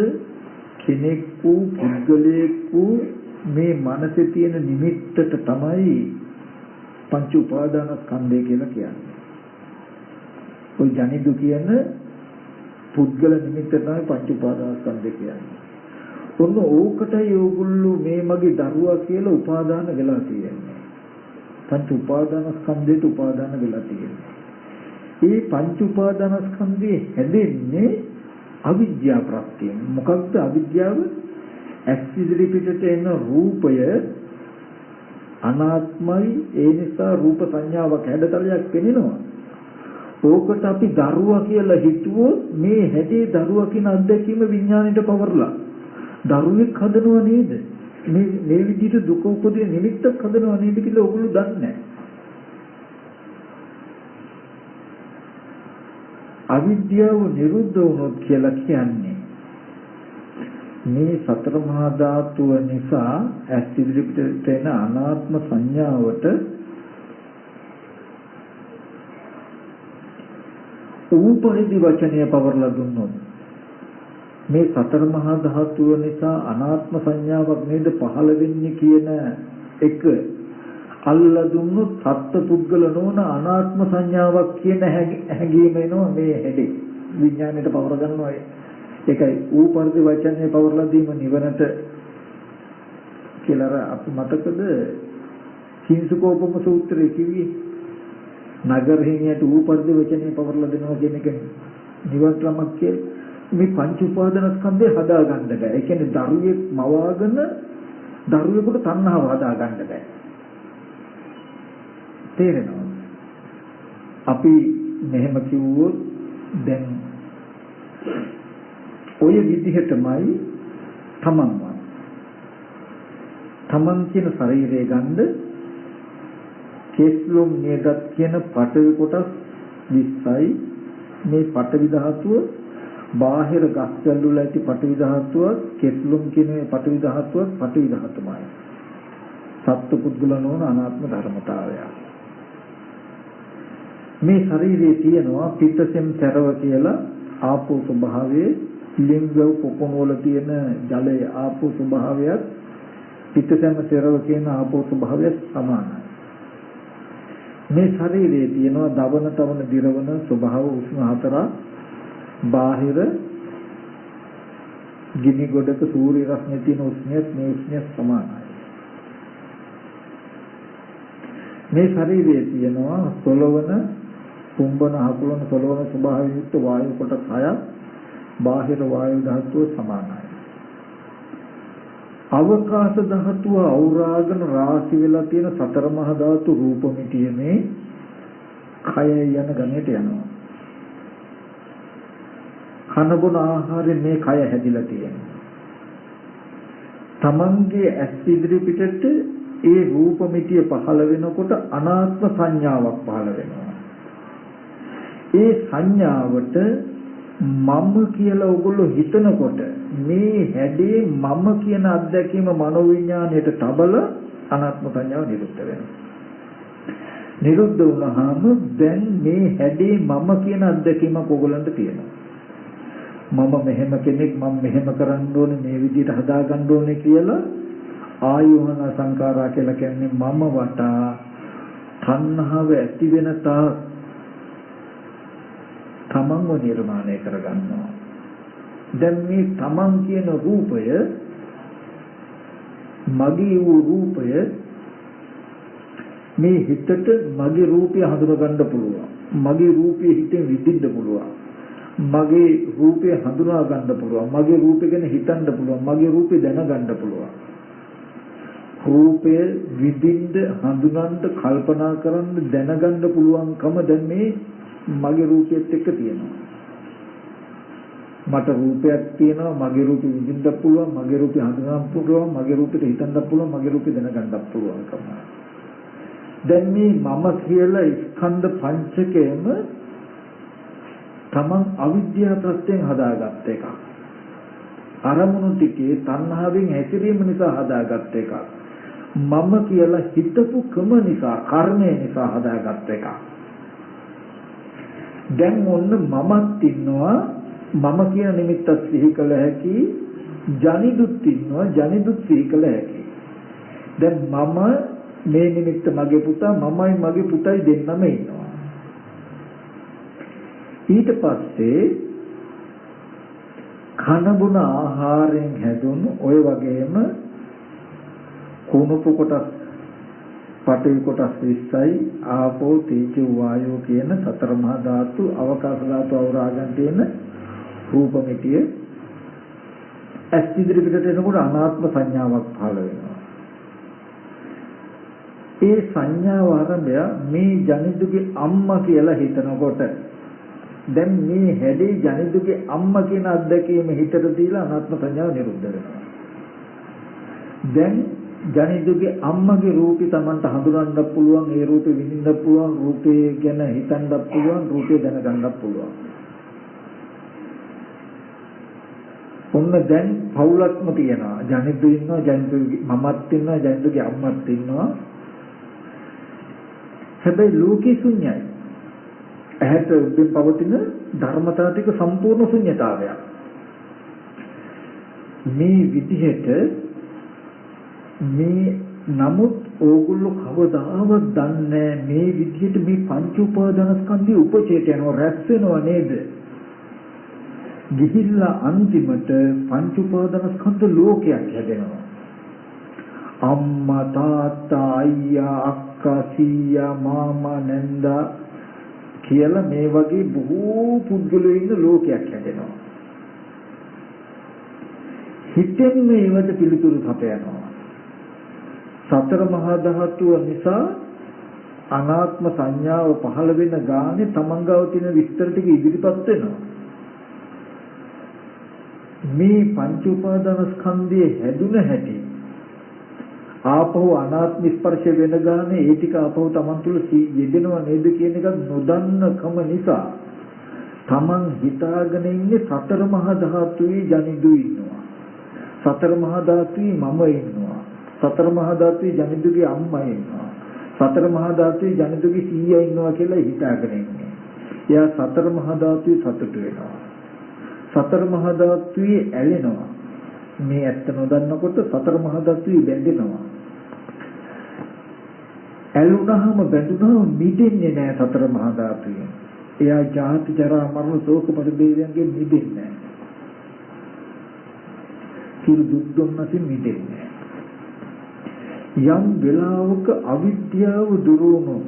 කෙනෙක් වූ පුද්ගලයෙක් වූ මේ මනසේ තියෙන නිමිත්තට තමයි පංච උපාදානස්කන්ධය කියලා කියන්නේ. ඔය ජනිදු කියන පුද්ගල නිමිත්ත තමයි පංච උපාදානස්කන්ධය කියන්නේ. ඔන්න ඕකටයි ඕගොල්ලෝ මේ මගේ දරුවා කියලා උපාදාන වෙලා තියෙන්නේ. පංච උපාදානස්කන්ධයට උපාදාන වෙලා තියෙන්නේ. මේ පංච උපාදානස්කන්ධය හැදෙන්නේ අවිද්‍යාව ප්‍රත්‍යයෙන්. මොකක්ද අවිද්‍යාව? ඇස් ඉදිරි පිටට එන රූපය අනාත්මයි. ඒ නිසා රූප සංඥාවක් හැඩතලයක් පෙනෙනවා. ඕකට අපි දරුවා කියලා හිතුවොත් මේ හැදී දරුවා කියන අත්දැකීම විඥාණයට පවර්ලා දරුවෙක් හදනව නේද? මේ විදිහට දුක උපදින නිමිත්තක් හදනව නේද කියලා ඔයගොල්ලෝ දන්නේ නැහැ. අවිද්‍යාව නිරුද්ධ වුණොත් කියලා කියන්නේ මේ සතර මහා ධාතුව නිසා ඇස් ඉදිරියට එන අනාත්ම සංඥාවට ඌපරිදි වචනය පවර්ලා දුන්නොත් මේ සතර මහා ධාතුව නිසා අනාත්ම සංඥාවක් නේද පහළ වෙන්නේ කියන එක අල්ලා දුන්නොත් සත්ත්ව පුද්ගල නොවන අනාත්ම සංඥාවක් කියන හැඟීම එනවා මේ හැඩේ විඥාණයට පවර ගන්නවා. ඒකයි ඌපරිදි වචනය පවර්ලා දීම නිවනට කියලා අපි මතකද කිංසුකෝපම සූත්‍රයේ කිව්වේ නගරහිමියට ඌපරිදි වචනය පවර්ලා දෙනවා කියන එක නිවන් ක්‍රමයක් කියලා. මේ පංච උපාදානස්කන්ධය හදා ගන්න බෑ. ඒ කියන්නේ දරුවෙක් මවාගෙන දරුවෙකුට තණ්හාව හදා ගන්න බෑ. තේරෙනවද? අපි මෙහෙම කිව්වොත් දැන් ඔය විදිහටමයි තමන් කියන ශරීරය ගන්න කෙස්ලොම් නේදත් කියන පඨවි කොටස් 20යි මේ පඨවි ධාතුව බාහිර ගස්වල වල ඇති පඨවි ධාතුව කෙස්ලොම් කියන මේ පඨවි ධාතුව පඨවි ධාතුමයි සත්ත්ව පුද්ගල නොවන අනාත්ම ධර්මතාවය. මේ ශරීරයේ තියෙනවා පිත්තසෙම් සරව කියලා ආපෝ ස්වභාවයේ ලිංගව පොකුණු වල තියෙන ජලය ආපෝ ස්වභාවයත් පිත්තසෙම් සරව කියන ආපෝ ස්වභාවයත් සමානයි. මේ ශරීරයේ තියෙනවා දවන තවන දිරවන ස්වභාව උෂ්ණ හතර බාහිර ගිනි ගොඩක සූර්ය රශ්මිය තියෙන උෂ්ණයත් මේ උෂ්ණයත් සමානයි. මේ ශරීරයේ තියෙනවා සොලවන කුම්බන අකුලන සොලවන ස්වභාවයෙන් යුක්ත වායු කොටස් 6ක් බාහිර වායු ධාතුව සමානයි. අවකාශ ධාතුව අවරාගෙන රාශි වෙලා තියෙන සතර මහා ධාතු රූපമിതിයේ කය යන ගණයට යනවා. කන බොන ආහාරයෙන් මේ කය හැදිලා තියෙනවා. තමන්ගේ ඇස් ඉදිරි පිටට ඒ රූපമിതിය පහළ වෙනකොට අනාත්ම සංඥාවක් පහළ වෙනවා. ඒ සංඥාවට මම කියලා ඔයගොල්ලෝ හිතනකොට මේ හැඩේ මම කියන අත්දැකීම මනෝවිඤ්ඤාණයට තබල අනාත්ම සංඥාව නිරුද්ධ වෙනවා. නිරුද්ධ වුණාම දැන් මේ හැඩේ මම කියන අත්දැකීමක් ඔයගොල්ලන්ට තියෙනවා. මම මෙහෙම කෙනෙක් මම මෙහෙම කරන්න ඕනේ මේ විදිහට හදා ගන්න ඕනේ කියලා ආයෝහන සංඛාරා කියලා කියන්නේ මම වටා තණ්හාව ඇති වෙන තාක් තමන්ව නිර්මාණය කරගන්නවා. දැන් මේ තමන් කියන රූපය මගේ වූ රූපය මේ හිතට මගේ රූපය හඳුනා ගන්න පුළුවන්. මගේ රූපය හිතෙන් විඳින්න පුළුවන්. මගේ රූපය හඳුනා ගන්න පුළුවන්. මගේ රූපය ගැන හිතන්න පුළුවන්. මගේ රූපය දැනගන්න පුළුවන්. රූපය විඳින්න හඳුනන්න කල්පනා කරන්න දැනගන්න පුළුවන්කම දැන් මේ මගේ රූපයත් එක්ක තියෙනවා. මට රූපයක් තියෙනවා මගේ රූපෙ විඳින්න පුළුවන් මගේ රූපෙ හඳුනන්න පුළුවන් මගේ රූපෙට හිතන්න පුළුවන් මගේ රූපෙ දැනගන්න පුළුවන්කම. දැන් මේ මම කියලා ස්කන්ධ පංචකයම තමන් අවිද්‍යාව ප්‍රත්‍යයෙන් හදාගත්ත එකක්. අරමුණු ටිකේ තණ්හාවෙන් හැසිරීම නිසා හදාගත්ත එකක්. මම කියලා හිතපු ක්‍රම නිසා කර්මය නිසා හදාගත්ත එකක්. දැන් ඔන්න මමත් ඉන්නවා මම කියන නිමිත්තත් සිහි කළ හැකි ජනිදුත් ඉන්නවා ජනිදුත් සිහි කළ හැකි. දැන් මම මේ නිමිත්ත මගේ පුතා මමයි මගේ පුතයි දෙන්නම ඉන්නවා. ඊට පස්සේ කන බොන ආහාරයෙන් හැදුණු ඔය වගේම කුණප කොටස් පඨවි කොටස් 20යි ආපෝ තේජෝ වායෝ කියන සතර මහා ධාතු අවකාශ ධාතු අවරාගන් තියෙන රූපമിതിය ඇස් ඉදිරි පිටට එනකොට අනාත්ම සංඥාවක් පහළ වෙනවා. ඒ සංඥාව ආරම්භය මේ ජනිදුගේ අම්මා කියලා හිතනකොට දැන් මේ හැඩේ ජනිදුගේ අම්මා කියන අත්දැකීම හිතට දීලා අනාත්ම සංඥාව නිරුද්ධ වෙනවා. දැන් ජනිදුගේ අම්මගේ රූපي Tamanට හඳුනන්න පුළුවන්, ඒ රූපේ විඳින්න පුළුවන්, රූපේ ගැන හිතන්න පුළුවන්, රූපේ දැනගන්න පුළුවන්. ඔන්න දැන් පවුලක්ම තියෙනවා. ජනිදු ඉන්නවා, ජනිදුගේ මමත් ඉන්නවා, ජනිදුගේ අම්මත් ඉන්නවා. හැබැයි ලෝකේ ශුන්‍යයි. ඇහැට උද්දෙන් පවතින ධර්මතාව ටික සම්පූර්ණ ශුන්‍යතාවයක්. මේ විදිහට මේ නමුත් ඕගොල්ලෝ කවදාවත් දන්නේ මේ විදිහට මේ පංච උපාදානස්කන්ධය උපචේත යනවා, රැස් වෙනව නේද? ගිහිල්ලා අන්තිමට පංච උපාදානස්කන්ධ ලෝකයක් හැදෙනවා. අම්මා තාත්තා අයියා අක්කා සීයා මාමා නැන්දා කියලා මේ වගේ බොහෝ පුද්ගලයෝ ඉන්න ලෝකයක් හැදෙනවා. හිතෙන් මේවට පිළිතුරු සපයනවා. සතර මහා ධාතුව නිසා අනාත්ම සංඥාව පහළ වෙන ගානේ තමන්ගාව තියෙන විස්තර ටික ඉදිරිපත් වෙනවා. මේ පංච උපාදාන ස්කන්ධයේ හැදුන හැටි ආපහු අනාත්ම ස්පර්ශ වෙන ගානේ ඒ ටික ආපහු තමන් තුළ යෙදෙනව නේද කියන එක නොදන්නකම නිසා තමන් හිතාගෙන ඉන්නේ සතර මහා ධාතුවේ ජනිදු ඉන්නවා. සතර මහා ධාතුවේ මම ඉන්නවා. සතර මහා ධාතුවේ ජනිදුගේ අම්මා ඉන්නවා. සතර මහා ධාතුවේ ජනිදුගේ සීයා ඉන්නවා කියලා හිතාගෙන ඉන්නේ. එයා සතර මහා ධාතුවේ සතුටු වෙනවා. සතර මහා ධාතුවේ ඇලෙනවා. මේ ඇත්ත නොදන්නකොට සතර මහා ධාතුවේ බැඳෙනවා. ඇලුනහම බැඳුනහම මිදෙන්නේ නැහැ සතර මහා ධාතුවේ. එයා ජාති ජරා මරණ ශෝක පරිදේවයන්ගෙන් මිදෙන්නේ නැහැ. සියලු දුක් දුන්නසින් මිදෙන්නේ නැහැ. යම් වෙලාවක අවිද්‍යාව දුරුවන,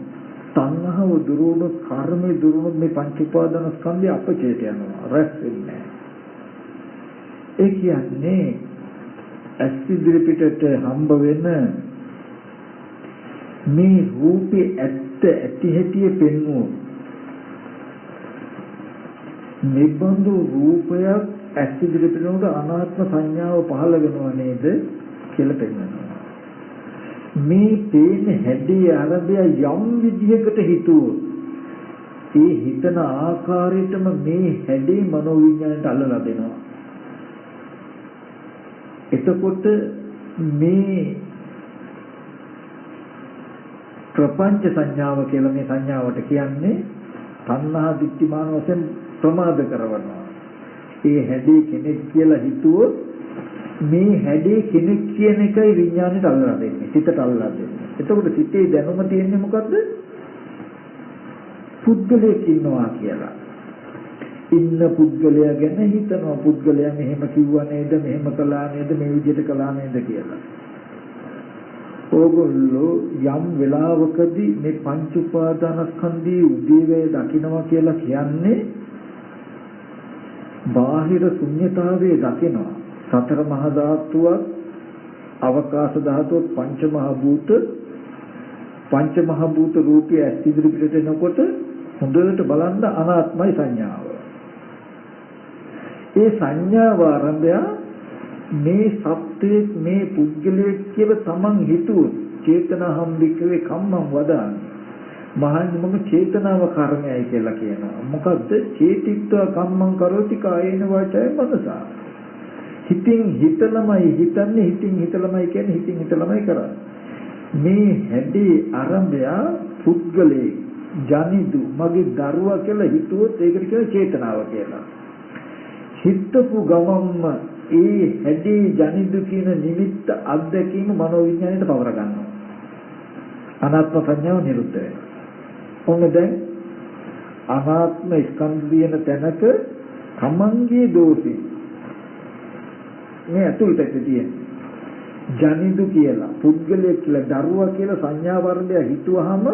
තණ්හාව දුරුවන, කර්මය දුරුවන මේ පංච උපාදාන ස්කන්ධය අපචේත යනවා, රැස් වෙන්නේ. ඒ කියන්නේ අස්තිදිරි පිටට හම්බ වෙන මේ රූපේ ඇත්ත ඇති හැටි පෙන්වුව නිබඳු රූපයක් අස්තිදිරි පිටනොට අනාත්ම සංඥාව පහළ වෙනව නේද කියලා පෙන්වනවා. මේ තේන හැදී අරබය යම් විදිහකට හිතුවොත් ඒ හිතන ආකාරයටම මේ හැදී මනෝවිඤ්ඤාණයට අල්ලලා දෙනවා. එතකොට මේ ප්‍රපංච සංඥාව කියලා මේ සංඥාවට කියන්නේ තණ්හා දිට්ඨිමාන වශයෙන් ප්‍රමාද කරවනවා. ඒ හැදී කෙනෙක් කියලා හිතුවොත් මේ හැඩේ කෙනෙක් කියන එකයි විඥාණයට අල්ලලා දෙන්නේ, සිතට අල්ලලා දෙන්නේ. එතකොට සිතේ දැනුම තියෙන්නේ මොකද්ද? පුද්ගලයෙක් ඉන්නවා කියලා. ඉන්න පුද්ගලයා ගැන හිතනවා, පුද්ගලයා මෙහෙම කිව්වා නේද, මෙහෙම කළා නේද, මේ විදිහට කළා නේද කියලා. ඕගොල්ලෝ යම් වෙලාවකදී මේ පංච උපාදානස්කන්ධයේ උදේවැය දකින්නවා කියලා කියන්නේ බාහිර ශුන්‍යතාවයේ දකිනවා. සතර මහා ධාතුවක්, අවකාශ ධාතුවක්, පංච මහා භූත රූපය ඇස් ඉදිරි පිටට එනකොට හොඳට බලන්න අනාත්මයි සංඥාව. ඒ සංඥාව ආරම්භය මේ සත්‍යයේ මේ පුද්ගලයේ කියලා තමන් හිතුවොත් චේතනාහම් වික්‍රේ කම්මං වදාන්නේ. මහන්නේ මම චේතනාව කර්මයයි කියලා කියනවා. මොකද්ද? චේතිත්ව කම්මං කරෝති කායේන වාචාය මනසා. හිතින් හිතලමයි හිතන්නේ, හිතින් හිතලමයි කියන්නේ, හිතින් හිතලමයි කරන්නේ. මේ හැදී ආරම්භය පුද්ගලයේ ජනිදු මගේ දරුවා කියලා හිතුවොත් ඒකට කියනවා චේතනාව කියලා. හිතපු ගමම්ම ඒ හැදී ජනිදු කියන නිමිත්ත අත්දැකීම මනෝවිඤ්ඤාණයට පවර ගන්නවා. අනාත්ම සංඥාව නිරුද්ධ වෙනවා. ඔන්න දැන් අනාත්ම ස්කන්ධයන තැනක තමන්ගේ දෝෂේ මේ අතුල්පැත්තේ තියෙන ජනිදු කියලා පුද්ගලයෙක් කියලා දරුවා කියලා සංඥා වර්ණය හිතුවහම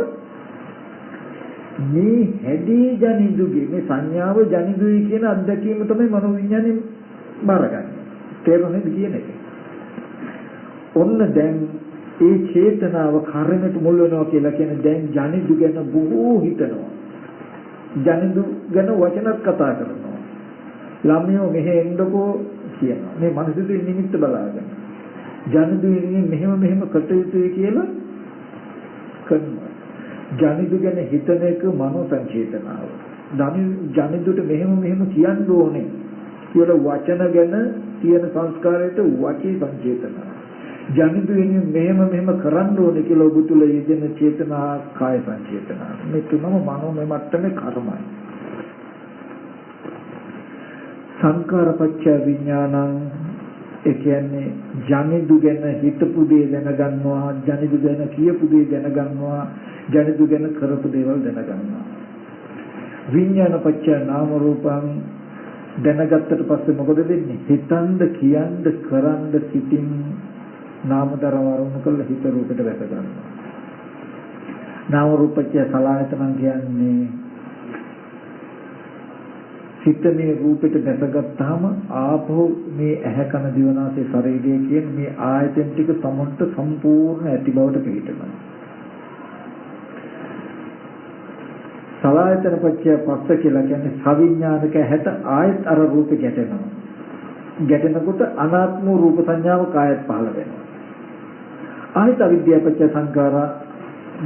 මේ හැදී ජනිදුගේ මේ සංඥාව ජනිදුයි කියන අත්දැකීම තමයි මනෝවිඤ්ඤාණයෙන් බාරගන්නේ. තේරුණේද කියන්නේ? ඔන්න දැන් ඒ චේතනාව කර්මයට මුල් වෙනවා කියලා කියන්නේ දැන් ජනිදු ගැන බොහෝ හිතනවා. ජනිදු ගැන වචනත් කතා කරනවා. ළමයෝ මෙහෙ එන්නකෝ කියනවා. මේ මනසිතේ නිමිත්ත බලාගෙන. ජනිදු ඉන්නේ මෙහෙම කටයුතුයි කියලා කරනවා. ජනිදු ගැන හිතන එක මනෝ සංචේතනාව. ජනිදුට මෙහෙම කියන්න ඕනේ කියලා වචන ගැන තියෙන සංස්කාරයට වචී සංචේතනාව. ජනිදු ඉන්නේ මෙහෙම කරන්න ඕනේ කියලා ඔබ තුල යෙදෙන චේතනා කාය සංචේතනාව. මේ තුනම මනෝමය මට්ටමේ කර්මයි. සංකාරපච්චය විඥානං ඒ කියන්නේ ජනිදු ගැන හිතපු දේ දැනගන්නවා, ජනිදු ගැන කියපු දේ දැනගන්නවා, ජනිදු ගැන කරපු දේවල් දැනගන්නවා. විඥානපච්චය නාම රූපං දැනගත්තට පස්සේ මොකද වෙන්නේ? හිතන්ද කියන්ද කරන්ද සිතින් නාම ධර්ම වරුණු කළ හිත රූපයට වැට ගන්නවා. නාම රූපච්චය සලආයතන කියන්නේ හිත මේ රූපෙට දැසගත්තාම ආපහු මේ ඇහැ කන දිව නාසය ශරීරය කියන මේ ආයතන ටික සමන්ත සම්පූර්ණ ඇති බවට පිළිටනවා. සලආයතන පත්‍ය පස්ස කියලා කියන්නේ සවිඥානික ඇහැට ආයත් අර රූපේ ගැටෙනවා. ගැටෙනකොට අනාත්ම රූප සංඥාව කායත් පහළ වෙනවා. ආයත අවිද්‍යාව පත්‍ය සංඛාරා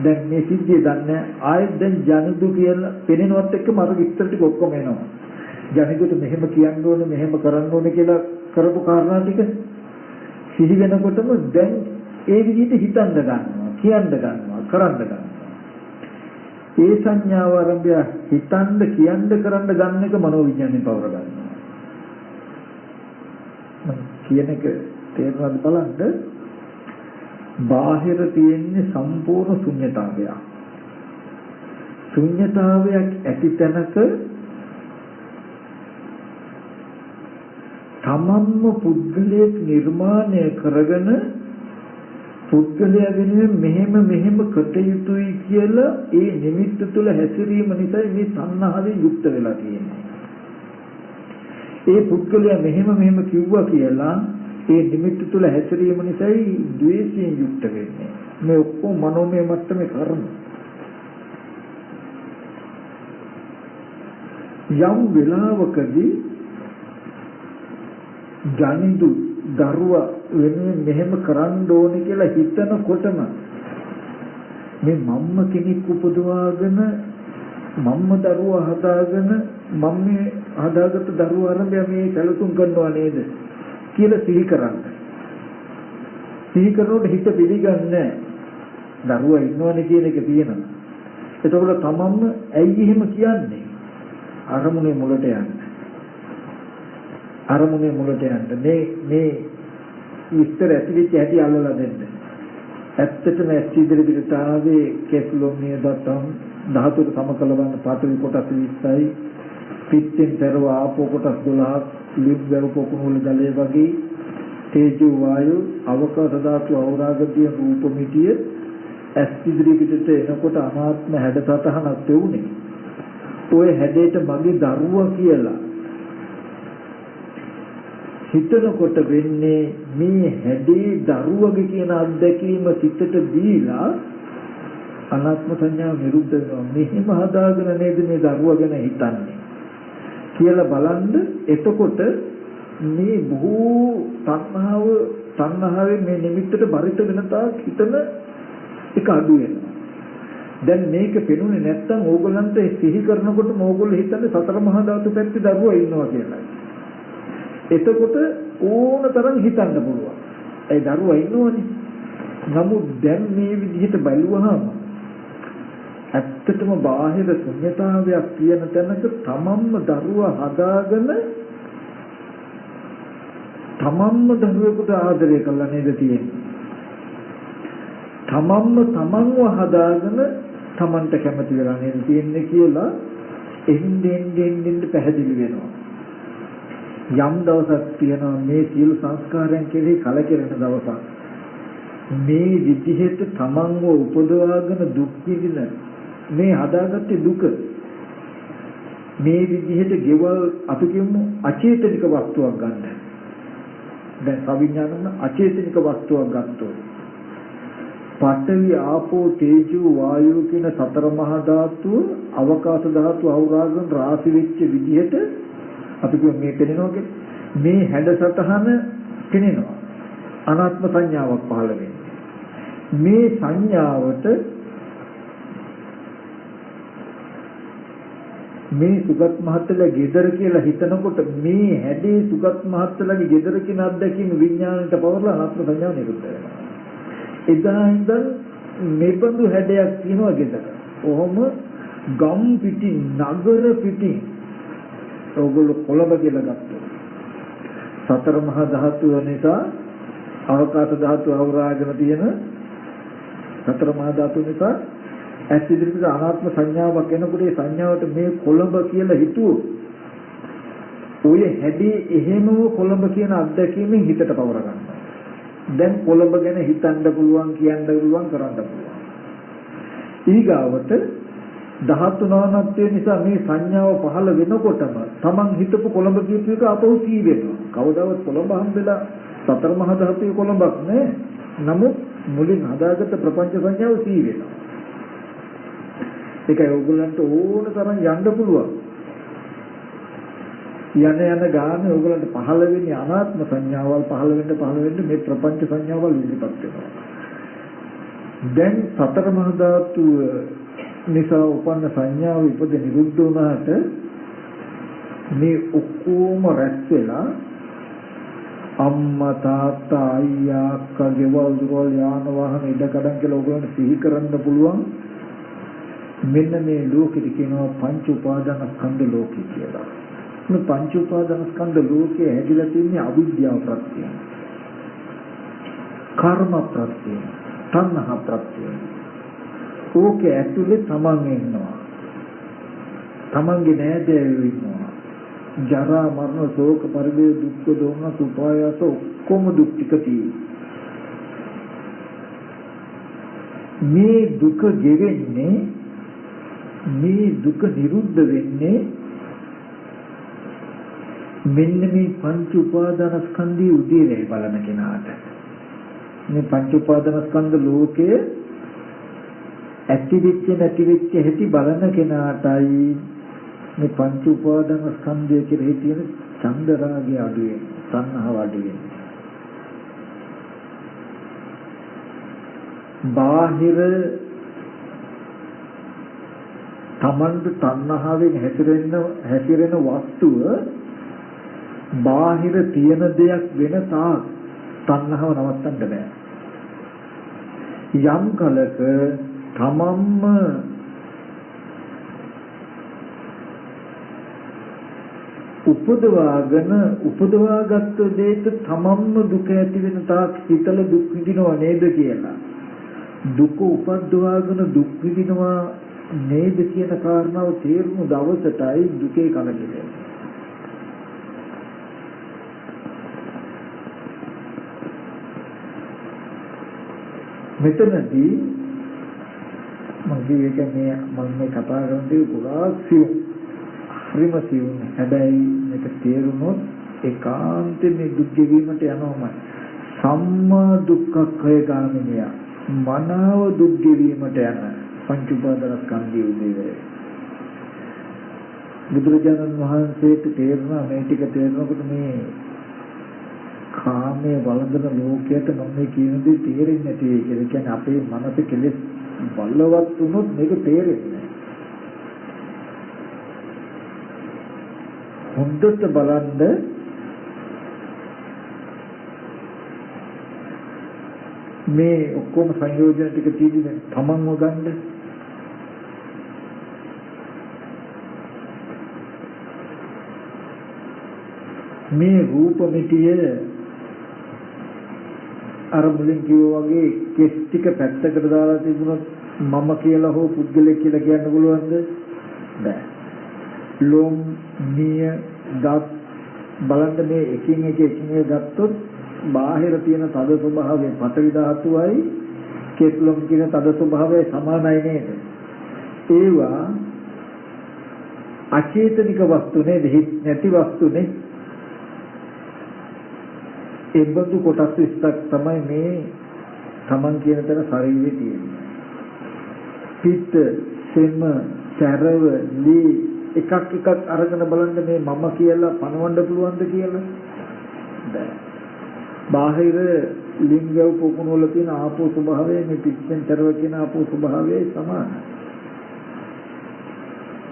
දැන් මේ සිද්ධිය දන්නේ ආයත් දැන් ජනිදු කියලා පෙනෙනවත් එක්කම අර විස්තර ටික ඔක්කොම එනවා. ජනිදුට මෙහෙම කියන්න ඕනේ මෙහෙම කරන්න ඕනේ කියලා කරපු කාරණා ටික සිහි වෙනකොටම දැන් ඒ විදිහට හිතන්න ගන්නවා, කියන්න ගන්නවා, කරන්න ගන්නවා. ඒ සංඥාව ආරම්භය හිතන්න, කියන්න, කරන්න ගන්න එක මනෝවිඥාණයෙන් පවර ගන්නවා. කියන එක තේරුණාද බලන්න. බාහිර තියෙන්නේ සම්පූර්ණ ශුන්‍යතාවයක්. ශුන්‍යතාවයක් ඇති තැනක තමන්ම පුද්ගලයෙක් නිර්මාණය කරගෙන පුද්ගලයා වෙනුවෙන් මෙහෙම කටයුතුයි කියලා ඒ නිමිත්ත තුළ හැසිරීම නිසා මේ සංහාවෙන් යුක්ත වෙලා තියෙන්නේ. ඒ පුද්ගලයා මෙහෙම කිව්වා කියලා ඒ නිමිත්ත තුළ හැසිරීම නිසායි ද්වේෂයෙන් යුක්ත වෙන්නේ. මේ ඔක්කොම මනෝමය මට්ටමේ කර්ම. යම් වෙලාවකදී ජනිදු දරුවා වෙනුවෙන් මෙහෙම කරන්න ඕනේ කියලා හිතනකොටම මේ මම්ම කෙනෙක් උපදවාගෙන මම්ම දරුවා හදාගෙන මම මේ හදාගත්ත දරුවා ආරම්භය මේ සැලසුම් කරනවා නේද කියලා සිහි කරන්න. සිහි කරනකොට හිත පිළිගන්නේ දරුවා ඉන්නවනේ කියන එක තියෙනවා. එතකොට තමන්ම ඇයි එහෙම කියන්නේ? අරමුණේ මුලට යන්න. අරමුණේ මුලට යන්න. මේ විස්තර ඇතිවෙච්ච හැටි අල්ලලා දෙන්න. ඇත්තටම ඇස් ඉදිරියට ආවේ කෙස්ලොම්නිය දත්තම් ධාතුට සමකල වන්න පඨවි කොටස් 20යි පිටින් පෙරව ආපෝ කොටස් 12ක් ලිබ්බව පොකුණුල ජලය වගේ තේජෝ වායු අවකාශ ධාතු අවරාගතිය රූප මිතිය ඇස් ඉදිරියට එනකොට අනාත්ම හැඩසටහනක් තෙවුනේ. ඔය හැඩයට මගේ දරුවා කියලා හිතනකොට වෙන්නේ මේ හැඩේ දරුවගේ කියන අත්දැකීම සිතට දීලා අනාත්ම සංඥාව නිරුද්ධ වෙනවා. මෙහෙම හදාගෙන නේද මේ දරුවා ගැන හිතන්නේ කියලා බලන්න. එතකොට මේ බොහෝ තණ්හාවෙන් මේ නිමිත්තට බරිත වෙන තාක් හිතන එක අඩු වෙනවා. දැන් මේක පෙනුනේ නැත්තම් ඕගොල්ලන්ට සිහි කරනකොට ඕගොල්ලෝ හිතන්නේ සතර මහා ධාතු පැත්තේ දරුවා ඉන්නවා කියලා. එතකොට ඕන තරම් හිතන්න පුළුවන්. ඒ දරුවා ඉන්නවනේ. නමුත් දැන් මේ විදිහට බලුවහම ඇත්තටම බාහිර ශුන්‍යතාවයක් තියෙන තැනක තමන්ම දරුවා හදාගෙන තමන්ම දරුවෙකුට ආදරය කළා නේද තියෙන්නේ. තමන්ව හදාගෙන තමන්ට කැමති වෙලා නේද තියෙන්නේ කියලා එන්නේ පැහැදිලි වෙනවා. යම් දවසක් තියෙනවා මේ සියලු සංස්කාරයන් කෙරෙහි කලකිරෙන දවසක්. මේ විදිහට තමන්ව උපදවාගෙන දුක් විඳින මේ හදාගත්තේ දුක මේ විදිහට ගෙවල් අපි කියමු අචේතනික වස්තුවක් ගන්න. දැන් සවිඥානන අචේතනික වස්තුවක් ගත්තොත් පඨවි ආපෝ තේජෝ වායෝ කියන සතර මහා ධාතුව අවකාශ ධාතු අවරාගන රාශි වෙච්ච විදිහට අපි කියමු මේ පෙනෙනවා කියලා. මේ හැඩසටහන පෙනෙනවා. අනාත්ම සංඥාවක් පහළ වෙන්නේ. මේ සංඥාවට මේ සුගත් මහත්තයලා ගෙදර කියලා හිතනකොට මේ හැඩේ සුගත් මහත්තයලාගේ ගෙදර කියන අත්දැකීම විඥාණයට පවරලා අනාත්ම සංඥාව නිරුද්ධ වෙනවා. එදා ඉඳන් මෙබඳු හැඩයක් තියෙනවා ගෙදර. ඔහොම ගම් පිටින් නගර පිටින් ඕගොල්ලෝ කොළඹ කියලා ගත්තා. සතර මහා ධාතුව නිසා අවකාශ ධාතුව අවරාගෙන තියෙන සතර මහා ධාතුව නිසා ඇස් ඉදිරියට අනාත්ම සංඥාවක් එනකොට ඒ සංඥාවට මේ කොළඹ කියලා හිතුවොත් ඔය හැදී එහෙමම කොළඹ කියන අත්දැකීමෙන් හිතට පවර ගන්නවා. දැන් කොළඹ ගැන හිතන්න පුළුවන් කියන්න පුළුවන් කරන්න පුළුවන්. ඊගාවට ධාතු නානත්වය නිසා මේ සංඥාව පහළ වෙනකොටම Taman හිතපු කොළඹ කියපු එක අපහු සී වෙනවා. කවදාවත් කොළඹ හම්බෙලා සතර මහා ධාතුවේ කොළඹක් නෑ. නමුත් මුලින් හදාගත්ත ප්‍රපංච සංඥාව සී වෙනවා. ඒකයි ඕගොල්ලන්ට ඕන තරම් යන්න පුළුවන්. යන ගානේ ඕගොල්ලන්ට පහළ වෙන්නේ අනාත්ම සංඥාවල් පහළ වෙන්න මේ ප්‍රපංච සංඥාවල් ඉදිරිපත් වෙනවා. දැන් සතර මහා ධාතුව නිසා උපන්න සංඥාව ඉපද නිරුද්ධ වුණාට මේ ඔක්කොම රැස් වෙලා අම්මා තාත්තා අයියා අක්කා ගෙවල් දොරවල් යාන වාහන ඉඩකඩම් කියලා ඕගොල්ලන්ට සිහි කරන්න පුළුවන්. මෙන්න මේ ලෝකෙට කියනවා පංච උපාදානස්කන්ධ ලෝකය කියලා. මේ පංච උපාදානස්කන්ධ ලෝකයේ හැදිලා තියෙන්නේ අවිද්‍යාව ප්‍රත්‍යයෙන්. කර්ම ප්‍රත්‍යයෙන්. තණ්හා ප්‍රත්‍යයෙන්. ඕකේ ඇතුලේ තමන් ඉන්නවා. තමන්ගේ නෑදෑයෝ ඉන්නවා. ජරා මරණ ශෝක පරිදේ දුක්ඛ දෝමන සුපායාස ඔක්කොම දුක් ටික තියෙන්නේ. මේ දුක ගෙවෙන්නේ මේ දුක නිරුද්ධ වෙන්නේ මෙන්න මේ පංච උපාදානස්කන්ධයේ උදේවැය බලන කෙනාට. මේ පංච උපාදානස්කන්ධ ලෝකයේ ඇති වෙච්ච නැති වෙච්ච හැටි බලන කෙනාටයි මේ පංච උපාදානස්කන්ධය කියලා තියෙන ඡන්ද රාගය අඩු වෙන, තණ්හාව අඩු වෙන. බාහිර තමන්ට තණ්හාවෙන් හැසිරෙන වස්තුව බාහිර තියෙන දෙයක් වෙන තාක් තණ්හාව නවත්තන්න බෑ. යම් කලක තමන්ම උපදවාගත්ත දෙයට තමන්ම දුක ඇති වෙන තාක් හිතල දුක් විඳිනව නේද කියලා. දුක උපද්දවාගෙන දුක් විඳිනවා නේද කියන කාරණාව තේරුණු දවසටයි දුකේ කලකිරෙන්නේ. මෙතනදී මගේ කියන්නේ මම මේ කතා කරන්නේ ගොඩාක් සියුම්, හරිම සියුම්. හැබැයි මේක තේරුනොත් ඒකාන්තයෙන් මේ දුක් ගෙවීමට යනවාමයි. සම්මා දුක්ඛය ගාමිනිය. මනාව දුක් ගෙවීමට යන පංච උපාදානස්කන්ධය උදේවැය. බුදුරජාණන් වහන්සේට තේරුණා මේ ටික තේරෙනකොට මේ කාමයේ වළඳන ලෝකයට මම මේ කියන දේ තේරෙන්නේ නැති ඒක. ඒ කියන්නේ අපේ මනස කෙලෙස් බලවත් වුණොත් මේක තේරෙන්නේ නැහැ. හොඳට බලන්න මේ ඔක්කොම සංයෝජන ටික තියෙන්නේ තමන්ව ගන්න. මේ රූප මිටිය අර මුලින් කිව්වා වගේ කෙස් ටික පැත්තකට දාලා තිබුණොත් මම කියලා හෝ පුද්ගලෙක් කියලා කියන්න පුළුවන්ද? බෑ. ලොම් නිය දත් බලන්න මේ එකින් එක ගත්තොත් බාහිර තියෙන තද ස්වභාවයෙන් පඨවි ධාතුවයි කෙස්ලොම් කියන තද ස්වභාවය සමානයි නේද? ඒවා අචේතනික වස්තු නේද? නැති වස්තුනේ. එබඳු කොටස් 20ක් තමයි මේ Taman කියන තර ශරීරයේ තියෙන්නේ. පිත්ත, සෙම, සැරවලි එකක් අරගෙන බලන්න මේ මම කියලා පනවන්න පුළුවන්ද කියලා. බෑ. බාහිර ලිංගව පොකුණු වල තියෙන ආපෝ ස්වභාවය මේ පිටෙන් තරව කියන ආපෝ ස්වභාවයයි සමානයි.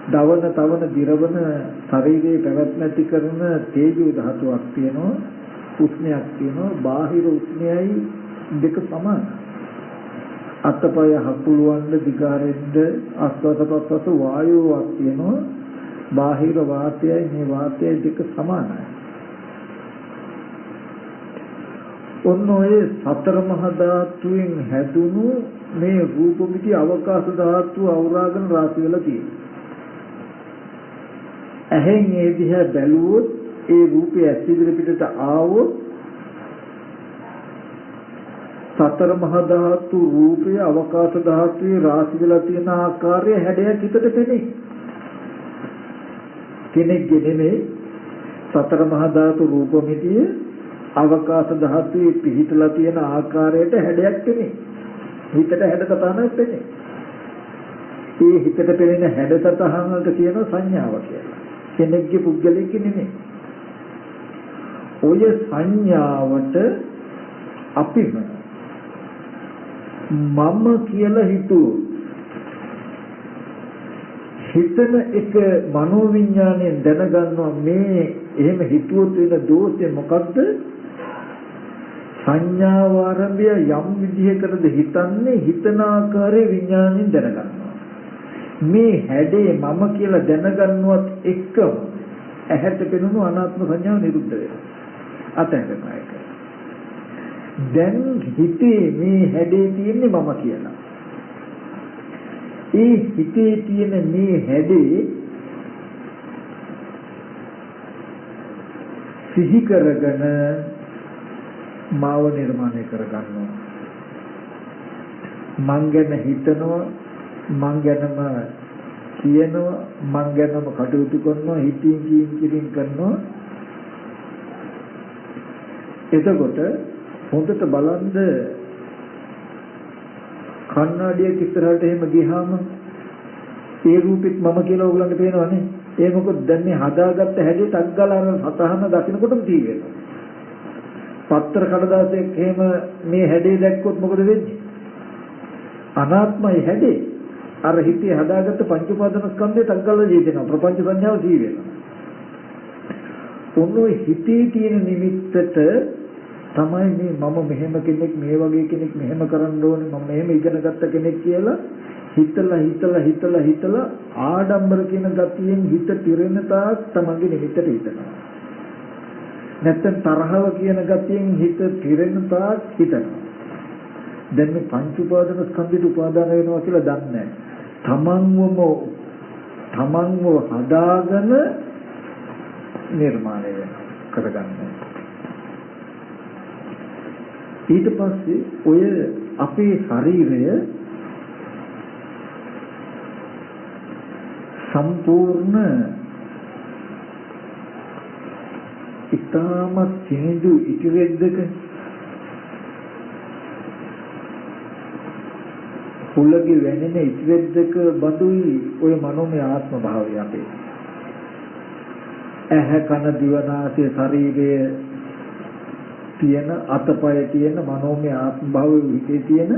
දවන තවන දිරවන ශරීරයේ පැවැත්ම ඇති කරන තේජෝ ධාතුවක් තියෙනවා, උෂ්ණයක් තියෙනවා. බාහිර උෂ්ණයයි දෙක සමානයි. අත්පය හකුලවන්න දිගාරෙන්න ආස්වාද ප්‍රස්වාස වායුවක් තියෙනවා. බාහිර වාතයයි මේ වාතයයි දෙක සමානයි. ඔන්න ඔය සතර මහා ධාතුන් හැදුණු මේ රූප මිති අවකාශ ධාතු අවරාගෙන රාශි වෙලා තියෙනවා. ඇහෙන් ඒ දිහා බැලුවොත් ඒ රූපය ඇස් ඉදිරි පිටට ආවොත් සතර මහා ධාතු රූපය අවකාශ ධාතුවේ රාශි වෙලා තියෙන ආකාරය හැඩයක් හිතට පෙනේ. කෙනෙක්ගේ නෙමෙයි සතර මහා ධාතු රූප මිතිය අවකාශ ධාතුවේ පිහිටලා තියෙන ආකාරයට හැඩයක් පෙනේ. හිතට හැඩතටහනක් පෙනේ. ඒ හිතට පෙනෙන හැඩතටහන වලට කියන සංඥාව කියලා. කෙනෙක්ගේ පුද්ගලයෙක්ගේ නෙමෙයි. ඔය සංඥාවට අපිම මම කියලා හිතන එක මනෝවිඤ්ඤාණයෙන් දැනගන්නවා. මේ එහෙම හිතුවොත් වෙන දෝෂය මොකද්ද? සංඥාව ආරම්භය යම් විදිහකටද හිතන්නේ හිතන ආකාරයේ විඥාණයෙන් දැනගන්නවා. මේ හැඩේ මම කියලා දැනගන්නවත් එක්කම ඇහැට පෙනුණු අනාත්ම සංඥාව නිරුද්ධ වෙනවා. අතහැරෙනවා ඒක. දැන් හිතේ මේ හැඩේ තියෙන්නේ මම කියලා. ඒ හිතේ තියෙන මේ හැඩේ සිහි කරගෙන මාව නිර්මාණය කරගන්නවා. මං ගැන හිතනවා, මං ගැනම කියනවා, මං ගැනම කටයුතු කරනවා, හිතින් කියින් කරනවා. එතකොට හොඳට බලන්න කන්නඩියක් ඉස්සරහට එහෙම ගියාම ඒ රූපෙත් මම කියලා ඕගලන්ට පේනවනේ. ඒ මොකද දැන් මේ හදාගත්ත හැටි ටක් ගාලා අර සතහන දකින්නකොටම තී වෙනවා. පත්‍ර කඩදාසියක් එහෙම මේ හැඩේ දැක්කොත් මොකද වෙන්නේ? අනාත්මයි හැඩේ. අර හිතේ හදාගත්ත පංච උපාදාන ස්කන්ධය ටක් ගාලා ජීදෙනවා. ප්‍රපංච සංඥාව තී වෙනවා. ඔන්න හිතේ තියෙන නිමිත්තට තමයි මේ මම මෙහෙම කෙනෙක්, මේ වගේ කෙනෙක්, මෙහෙම කරන්න ඕනේ, මම මෙහෙම ඉගෙන ගත්ත කෙනෙක් කියලා හිතලා ආඩම්බර කියන ගතියෙන් හිත පිරෙන තාක් තමන්ගේ නිමිත්තට හිතනවා. නැත්නම් තරහව කියන ගතියෙන් හිත පිරෙන තාක් හිතනවා. දැන් මේ පංච උපාදාන ස්කන්ධයට උපාදාන වෙනවා කියලා දන්නේ නැහැ. තමන්ව හදාගෙන නිර්මාණය කරගන්නවා. ඊට පස්සේ ඔය අපේ ශරීරය සම්පූර්ණ ඉතාමත් සිනිඳු ඉතිරෙද්දක පුළගේ වැනෙන ඉතිරෙද්දක බඳුයි ඔය මනෝමය ආත්ම භාවය අපේ. ඇහැ කන දිව නාසය ශරීරය තියෙන අතපය තියෙන මනෝමය ආත්ම භාවයේ හිතේ තියෙන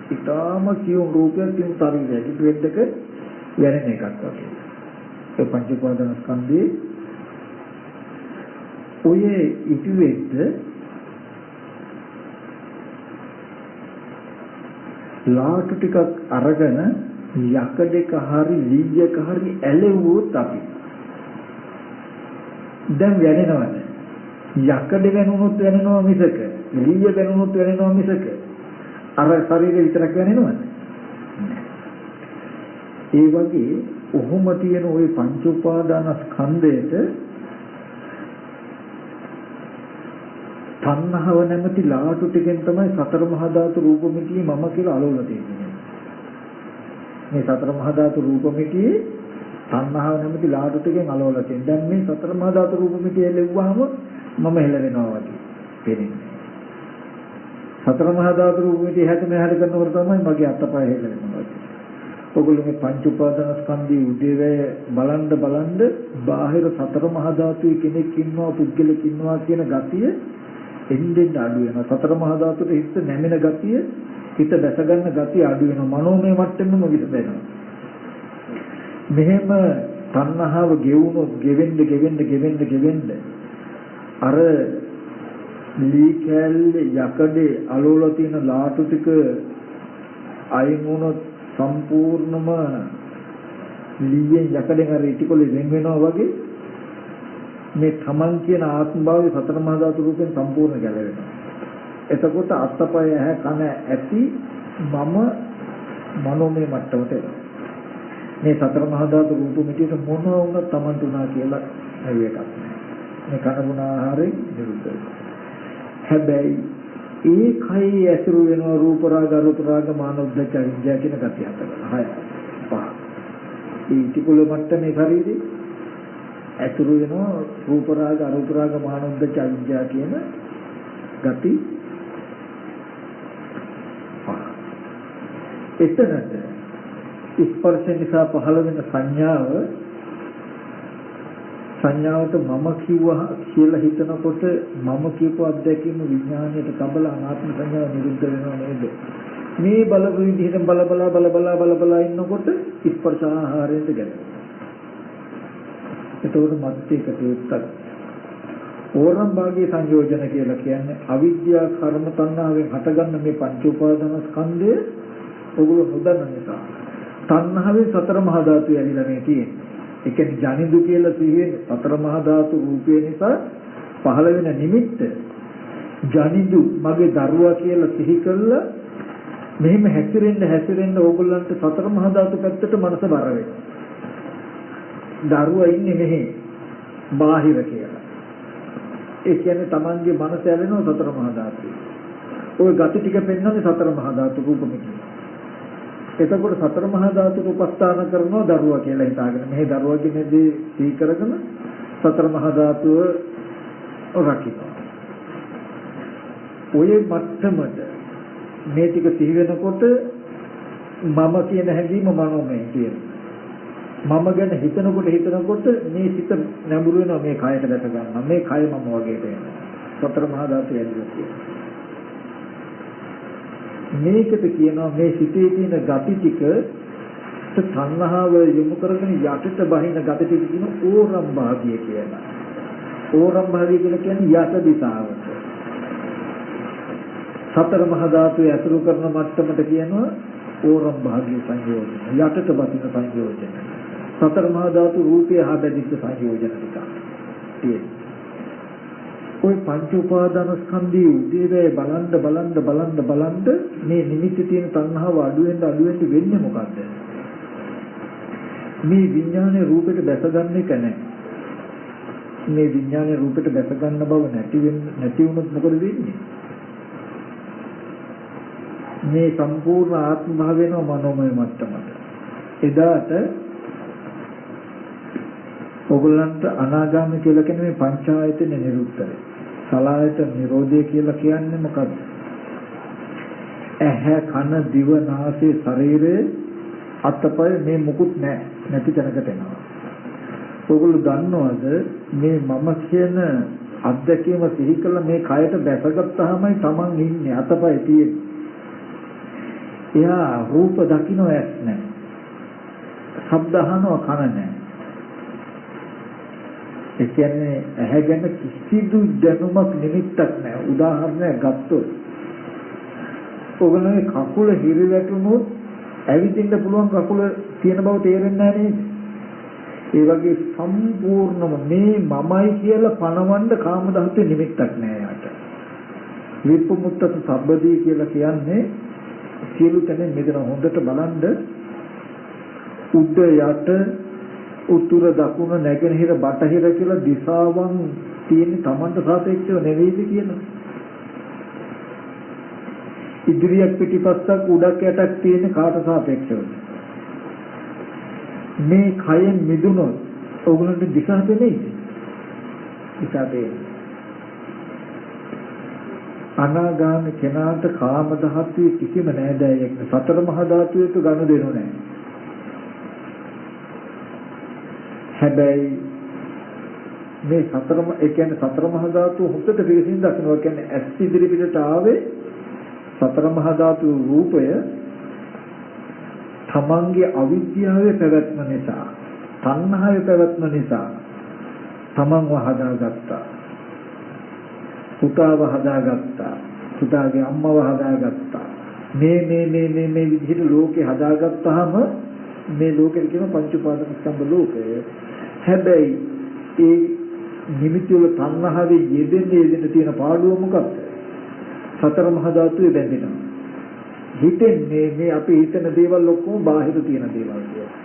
ඊටාම සියුම් රූපයක් තියෙන ශරීරයක ඉතිරෙද්දක වැනෙන එකක් වගේ. ඒ පංච උපාදාන ස්කන්ධයේ ඔය ඉතිරෙද්ද ලාටු ටිකක් අරගෙන යකඩක හරි ලීයක හරි ඇලෙව්වොත් අපි දැන් වැනෙනවද? යකඩ වෙනුනොත් වෙනනවා මිසක ලීය වෙනුනොත් වෙනනවා මිසක අර ශරීරය විතරක් වෙනනවද? ඒ වගේ ඔහොම තියෙන ওই පංච උපාදාන ස්කන්ධයට තණ්හාව නැමැති ලාටු ටිකෙන් තමයි සතර මහා ධාතු රූපമിതിයේ මම කියලා අලවලා තියෙන්නේ. මේ සතර මහා ධාතු රූපമിതിයේ තණ්හාව නැමැති ලාටු ටිකෙන් අලවලා තියෙනවා. දැන් මේ සතර මහා ධාතු රූපമിതിය ලැබුවාම මම හෙලවෙනවා වගේ පේන්නේ. සතර මහා ධාතු රූපෙටි හැට මෙහාට කරනකොට තමයි මගේ අතපය හෙලවෙනවා. ඔගොල්ලෝගේ පංච උපාදානස්කන්ධයේ උදේවැය බලන්න බාහිර සතර මහා ධාතුවේ කෙනෙක් ඉන්නවා පුද්ගලෙක් ඉන්නවා කියන ගතිය එන්නෙන් අඩු වෙනවා. සතර මහා ධාතුවේ හිත නැමෙන ගතිය, හිත දැස ගන්න ගතිය අඩු වෙනවා. මනෝමය මට්ටමෙම විසදෙනවා. මෙහෙම තණ්හාව ගෙවුනොත් ගෙවෙන්න අර ලී කැලේ යකඩේ අලෝල තියෙන ලාටු ටික අයින් වුණොත් සම්පූර්ණම ලීයෙන් යකඩෙන් අර ඉටිකොලේ වෙන වෙනවා වගේ මේ තමන් කියන ආත්ම භාවය සතර මහා ධාතු රූපෙන් සම්පූර්ණ ගැලවෙනවා. එතකොට අත්පය ඇහැ කන ඇති මම මනෝමය මට්ටමට එනවා. මේ සතර මහා ධාතු රූප මිටියට මොන වුණත් තමන්ට උනා කියලා හැවි එකක් නෑ. මේ කන බොන ආහාරයෙන් නිරුද්ධ වෙනවා. හැබැයි ඒ කයි ඇසුරු වෙනවා රූප රාග අරූප රාග මානෝද්දච්ච අවිජ්ජා කියන ගතිය හතරයි. හය පහ. ඒ ටිකුල මට්ටමේ ශරීරේ ඇසුරු වෙනවා රූප රාග අරූප රාග මානෝද්දච්ච අවිජ්ජා කියන ගති පහ. එතනට ස්පර්ශ නිසා පහළ වෙන සංඥාවට මම කිව්වා කියලා හිතනකොට මම කියපු අත්දැකීම විඥාණයට කබල අනාත්ම සංඥාව නිරුද්ධ වෙනව නේද? මේ බලපු විදිහට බල ඉන්නකොට ස්පර්ශ ආහාරයට ගැලවෙනවා. ඒතකොට මත්‍යක තේත්තක් ඕරම් භාගයේ සංයෝජන කියලා කියන්නේ අවිද්‍යා කර්ම තණ්හාවෙන් හටගන්න මේ පංච උපාදාන ස්කන්ධය ඔගොල්ලෝ නොදන්න නිසා තණ්හාවේ සතර මහා ධාතු ඇලිලා මේ තියෙන්නේ. ඒ කියන්නේ ජනිදු කියලා සිහියෙන් සතර මහා ධාතු රූපේ නිසා පහළ වෙන නිමිත්ත ජනිදු මගේ දරුවා කියලා සිහි කළා මෙහෙම හැසිරෙන්න ඕගොල්ලන්ට සතර මහා ධාතු පැත්තට මනස බර වෙනවා. දරුවා ඉන්නේ මෙහි බාහිර කියලා. ඒ කියන්නේ Tamanගේ මනස ඇලෙනවා සතර මහා ධාතුවේ. ওই ගති ටික පෙන්වන්නේ සතර මහා ධාතු රූපෙකින්. එතකොට සතර මහා ධාතුක උපස්ථාන කරනවා දරුවා කියලා හිතාගෙන මේ දරුවා කියන්නේ දී කරගෙන සතර මහා ධාතුව රකින්න. ඔය මට්ටමට මේ ටික සිහි වෙනකොට මම කියන හැඟීම මනෝමය කියනවා. මම ගැන හිතනකොට මේ සිත නැඹුරු වෙනවා මේ කයට දැක ගන්නවා. මේ කය මම වගේ වෙනවා. සතර මහා ධාතු ඇතුළත. මේකට කියනවා මේ සිතේ තියෙන gati ටික තණ්හාව යොමු කරගෙන යටට බහින gati ටික කියන ඕරම් භාගය කියලා. ඕරම් භාගය කියලා කියන්නේ යට දිශාවට. සතර මහා ධාතුවේ අතුරු කරන මට්ටමට කියනවා ඕරම් භාගය සංයෝජන. යටට බහින සංයෝජන. සතර මහා ධාතු රූපය හා බැඳිච්ච සංයෝජන ටික. ඔය පංච උපාදාන ස්කන්ධයේ උදේවැය බලන්න මේ නිමිති තියෙන තණ්හාව අඩු වෙන්න වෙන්නේ මොකද්ද? මේ විඥානයේ රූපෙට දැසගන්න එක නැහැ. මේ විඥානයේ රූපෙට දැසගන්න බව නැති වුණොත් මොකද වෙන්නේ? මේ සම්පූර්ණ ආත්ම භාව වෙනවා මනෝමය මට්ටමට. එදාට ඔයගලන්ට අනාගාමී කියලා කියන්නේ මේ පංචායතන නිරුද්ධය. සලායතන නිරෝධය කියලා කියන්නේ මොකද්ද? ඇහැ කන දිව නාසය ශරීරය අත්පය මේ මුකුත් නැති තැනකට එනවා. ඔයගොල්ලෝ දන්නවද මේ මම කියන අත්දැකීම සිහි කළා මේ කයට දැසගත්තාමයි Taman ඉන්නේ අත්පය තියෙන්නේ. එයා රූප දකින්න ඇස් නැහැ. ශබ්ද අහනවා කන නැහැ. ඒ කියන්නේ ඇහැ ගැන කිසිදු දැනුමක් නිමිත්තක් නැහැ. උදාහරණයක් ගත්තොත් ඔයගොල්ලෝගේ කකුල හිරි වැටුනොත් ඇවිදින්න පුළුවන් කකුල තියෙන බව තේරෙන්නේ නැහැ නේද? ඒ වගේ සම්පූර්ණම මේ මමයි කියලා පණවන්න කාම ධාතුවේ නිමිත්තක් නැහැ යාට. විපමුක්ත සබ්බදී කියලා කියන්නේ සියලු තැන මෙතන හොඳට බලන්න උඩ යට උතුර දකුණ නැගෙනහිර බටහිර කියලා දිශාවන් තියෙන තමන්ට සාපේක්ෂව නෙවෙයිද කියලා. ඉදිරියක් පිටිපස්සක් උඩක් යටක් තියෙන කාට සාපේක්ෂවද? මේ කයෙන් මිදුනොත් ඔයගොල්ලන්ට දිශා දෙන්නේ. දිශා දෙන්නේ. අනාගාමී කෙනාට කාම ධාතුවේ කිසිම නෑදෑයෙක් සතර මහා ධාතුවේක ගනුදෙනු නැහැ. හැබැයි මේ සතරම ඒ කියන්නේ සතර මහා ධාතු හොද්දට පිළිසින් දකින්නවා කියන්නේ ඇස් ඉදිරි පිටට ආවේ සතර මහා ධාතු රූපය තමන්ගේ අවිද්‍යාවේ පැවැත්ම නිසා තණ්හාවේ පැවැත්ම නිසා තමන්ව හදාගත්තා පුතාව හදාගත්තා පුතාගේ අම්මව හදාගත්තා මේ විදිහට ලෝකේ හදාගත්තාම මේ ලෝකෙට කියන පංච උපාදාන ස්කන්ධ ලෝකය හැබැයි ඒ නිමිති වල තණ්හාවේ යෙදෙන්න තියෙන පාඩුව මොකක්ද සතර මහා ධාතුවේ බැඳෙනවා හිතෙන්නේ මේ අපි හිතන දේවල් ඔක්කොම බාහිර තියෙන දේවල් කියලා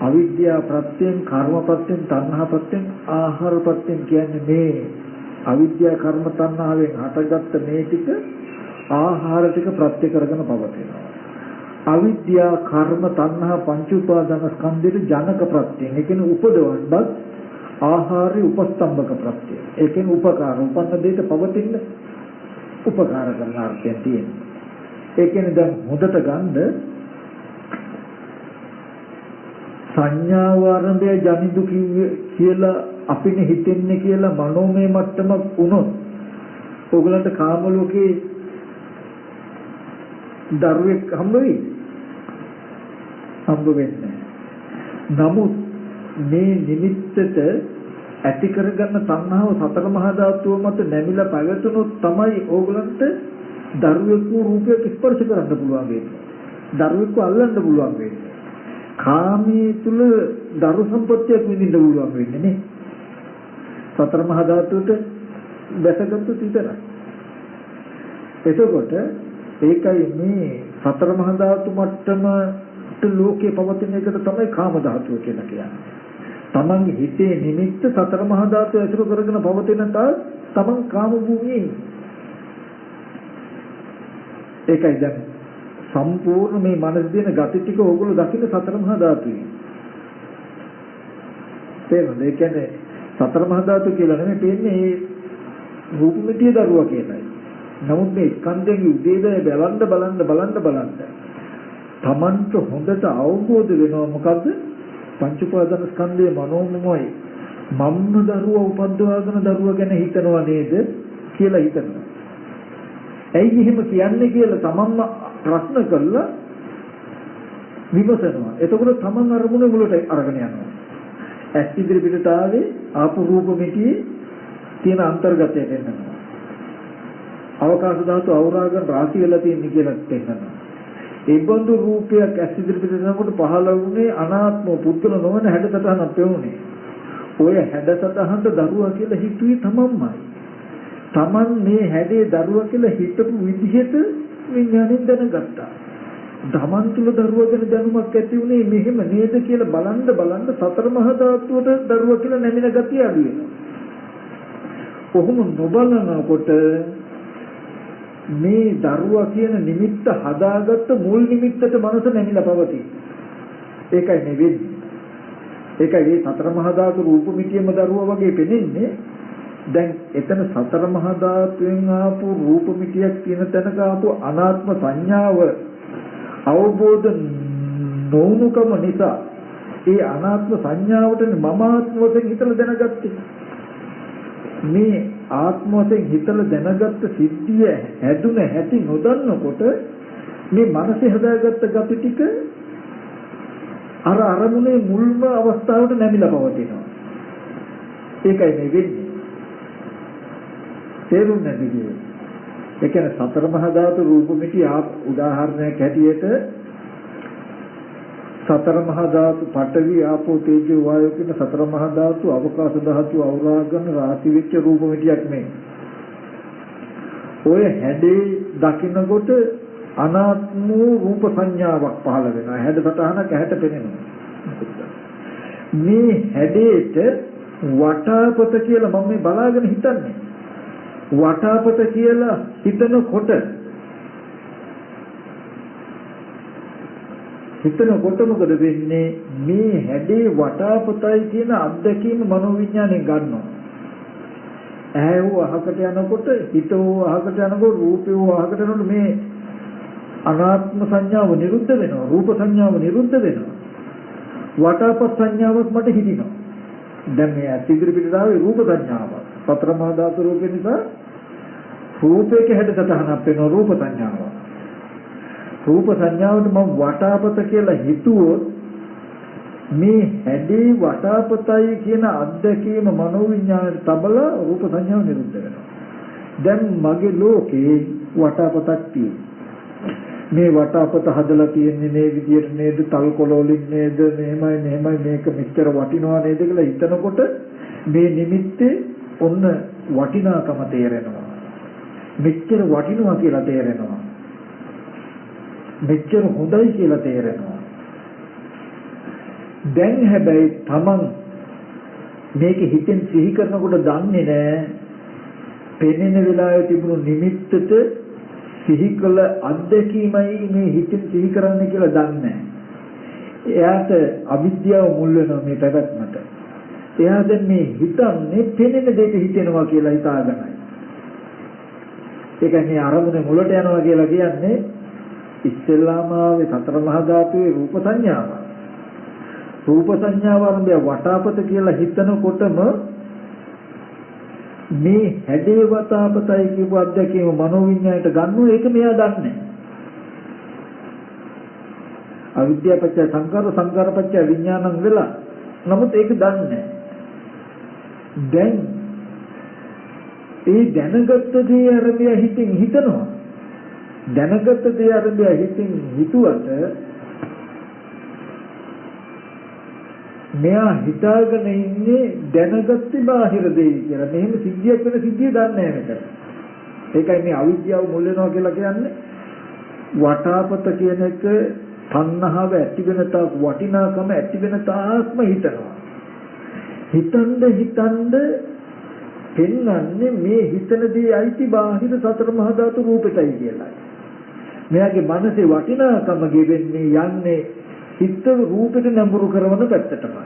අවිද්‍යා ප්‍රත්‍යයෙන් කර්ම ප්‍රත්‍යයෙන් තණ්හා ප්‍රත්‍යයෙන් ආහාර ප්‍රත්‍යයෙන් කියන්නේ මේ අවිද්‍යා කර්ම තණ්හාවෙන් හටගත්ත මේ ටික ආහාර ටික ප්‍රත්‍ය කරගෙන පවතිනවා අවිද්‍යා කර්ම තණ්හා පංච උපාදාන ස්කන්ධයේ ජනක ප්‍රත්‍යයෙන් ඒ කියන්නේ උපදවන්නත් ආහාරي උපස්තම්භක ප්‍රත්‍යය ඒ කියන්නේ උපකාර උපන්න දෙයට පවතින උපකාර කරන අර්ථයෙන් තියෙනවා ඒ කියන්නේ දැන් හොඳට ගන්න සංඥාව ආරම්භය ජනිදු කියලා අපිට හිතෙන්නේ කියලා මනෝමය මට්ටමක් වුණොත් ඕගලන්ට කාම ලෝකේ දරුවෙක් හම්බ වෙයි හම්බ වෙන්නේ නමුත් මේ නිමිත්තට ඇති කරගන්න තණ්හාව සතර මහා ධාතුව මත නැමිලා පැවතුනොත් තමයි ඕගලන්ට දරුවෙකු රූපයක් ස්පර්ශ කරන්න පුළුවන් වෙන්නේ දරුවෙකු අල්ලන්න පුළුවන් වෙන්නේ කාමයේ තුල දරු සම්පත්තියක් විඳින්න පුළුවන් වෙන්නේ නේ සතර මහා ධාතුවට දැසගත්තු විතරයි එතකොට ඒකයි මේ සතර මහා ධාතු මට්ටමට ලෝකේ පවතින එකට තමයි කාම ධාතුව කියලා කියන්නේ තමන්ගේ හිතේ නිමිත්ත සතර මහා ධාතුව ඇසුරු කරගෙන පවතින තාක් තමන් කාම භූමියේ ඒකයි දැන් සම්පූර්ණ මේ මනස දින gati ටික ඕගොල්ලෝ දකින්න සතර මහා ධාතුවේ තේරුණාද ඒ කියන්නේ සතර මහා ධාතු කියලා නෙමෙයි පේන්නේ මේ රූප මිත්‍ය දරුවා කියලායි නමුත් මේ ස්කන්ධයේ උදේදය බලන්න තමන්ට හොඳට අවබෝධ වෙනවා මොකද්ද පංච උපාදාන ස්කන්ධයේ මනෝමයයි මම්ම දරුවා උපද්දවාගෙන දරුවා ගැන හිතනවා නේද කියලා හිතනවා. ඇයි එහෙම කියන්නේ කියලා තමන්ම ප්‍රශ්න කළා විමසනවා. එතකොට තමන් අරමුණ මුලට අරගෙන යනවා. ඇස් ඉදිරි පිටට ආවේ ආපු රූප මිටියේ තියෙන අන්තර්ගතය වෙනවා. අවකාශ ධාතු අවරාගන රාශි වෙලා තියෙන කියලා තේරෙනවා. ඒ බඳු රූපයක් ඇස් ඉදිරි පිටට යනකොට පහළ වුණේ අනාත්ම පුද්ගල නොවන හැඩසටහනක් පෙවුනේ. ඔය හැඩසටහනට දරුවා කියලා හිතුවේ තමන්මයි. තමන් මේ හැඩේ දරුවා කියලා හිතපු විදිහට විඥාණයෙන් දැනගත්තා. තමන් තුල දරුවා ගැන දැනුමක් ඇති වුණේ මෙහෙම නේද කියලා බලන්න සතර මහා ධාතුවට දරුවා කියලා නැමින ගතිය අඩු වෙනවා. කොහොම නොබලනකොට මේ දරුවා කියන නිමිත්ත හදාගත්ත මුල් නිමිත්තට මනස නැමිලා පවතී. ඒකයි මේ වෙන්නේ. ඒකයි මේ සතර මහා ධාතු රූප මිතියම දරුවා වගේ පෙනෙන්නේ. දැන් එතන සතර මහා ධාතුවෙන් ආපු රූප මිතියක් තියෙන තැනක ආපු අනාත්ම සංඥාව අවබෝධ නොවුනකම නිසා ඒ අනාත්ම සංඥාවට මම ආත්ම වශයෙන් හිතලා දැනගත්තේ. මේ ආත්ම වශයෙන් හිතලා දැනගත්ත සිද්ධිය හැදුන හැටි නොදන්නකොට මේ මනසේ හදාගත්ත gati ටික අර අරමුණේ මුල්ම අවස්ථාවට නැමිලා පවතිනවා. ඒකයි මේ වෙන්නේ. තේරුම් නැති කියන්නේ. ඒ කියන්නේ සතර මහා ධාතු රූප මිටි උදාහරණයක් හැටියට සතර මහා ධාතු පඨවි ආපෝ තේජෝ වායෝ කියන සතර මහා ධාතු අවකාශ ධාතු අවරාගන රාශි වෙච්ච රූප මිටියක් මේ. ඔය හැඩේ දකින්නකොට අනාත්ම රූප සංඥාවක් පහළ වෙනවා. හැඩ සටහනක් ඇහැට පෙනෙනවා. මේ හැඩේට වටාපත කියලා මම මේ බලාගෙන හිතන්නේ. වටාපත කියලා හිතනකොට මොකද වෙන්නේ? මේ හැඩේ වටාපතයි කියන අත්දැකීම මනෝවිඥාණයෙන් ගන්නවා. ඇහැව අහකට යනකොට, හිතව අහකට යනකොට, රූපයව අහකට යනකොට මේ අනාත්ම සංඥාව නිරුද්ධ වෙනවා. රූප සංඥාව නිරුද්ධ වෙනවා. වටාපත් සංඥාවක් මට හිතිනවා. දැන් මේ අතිගිරි පිටට ආවේ රූප සංඥාව. සතර මහා ධාතු රූපේ නිසා රූපයක හැඩසටහනක් වෙනවා රූප සංඥාව. රූප සංඥාවට මම වටාපත කියලා හිතුවොත් මේ හැඩේ වටාපතයි කියන අත්දැකීම මනෝවිඤ්ඤාණයට තබලා රූප සංඥාව නිරුද්ධ වෙනවා. දැන් මගේ ලෝකේ වටාපතක් තියෙනවා. මේ වටාපත හදලා තියෙන්නේ මේ විදියට නේද? තල්කොළ වලින් නේද? මෙහෙමයි මේක මෙච්චර වටිනවා නේද කියලා හිතනකොට මේ නිමිත්තේ ඔන්න වටිනාකම තේරෙනවා. මෙච්චර වටිනවා කියලා තේරෙනවා. මෙච්චර හොඳයි කියලා තේරෙනවා. දැන් හැබැයි Taman මේක හිතෙන් සිහි කරනකොට දන්නේ නැහැ පෙනෙන වෙලාවේ තිබුණු නිමිත්තට සිහි කළ අත්දැකීමයි මේ හිතෙන් සිහි කරන්නේ කියලා දන්නේ නැහැ. එයාට අවිද්‍යාව මුල් වෙනවා මේ පැවැත්මට. එයා දැන් මේ හිතන්නේ පෙනෙන දෙයක හිතෙනවා කියලා හිතාගන්නයි. ඒ කියන්නේ අරමුණේ මුලට යනවා කියලා කියන්නේ ඉස්සෙල්ලාම ආවේ සතර මහා ධාතුවේ රූප සංඥාව. රූප සංඥාව ආරම්භය වටාපත කියලා හිතනකොටම මේ හැඩේ වටාපතයි කියපු අධ්‍යක්ෂකව මනෝවිඤ්ඤාණයට ගන්නවා ඒක මෙයා දන්නේ. අවිද්‍යාව පත්‍ය සංකාර පත්‍ය විඥානං වෙලා. නමුත් ඒක දන්නේ. දැන් ඒ දැනගත්ත දේ ආරම්භය හිතින් හිතනවා. දැනගත්ත දේ ආරම්භය හිතින් හිතුවට මෙයා හිතාගෙන ඉන්නේ දැනගත්තේ බාහිර දෙයි කියලා. මෙහෙම සිද්ධියක් වෙන සිද්ධිය දන්නේ නැහැ මෙතන. ඒකයි මේ අවිද්‍යාව මුල් වෙනවා කියලා කියන්නේ. වටාපත කියන එක තණ්හාව ඇති වෙන තාක් වටිනාකම ඇති වෙන තාක්ම හිතනවා. හිතනද පෙන්වන්නේ මේ හිතන දේ අයිති බාහිර සතර මහා ධාතු රූපෙටයි කියලා. මෙයාගේ මනසේ වටිනාකම ගෙවෙන්නේ යන්නේ හිත රූපෙට නඹුරු කරන පැත්තටමයි.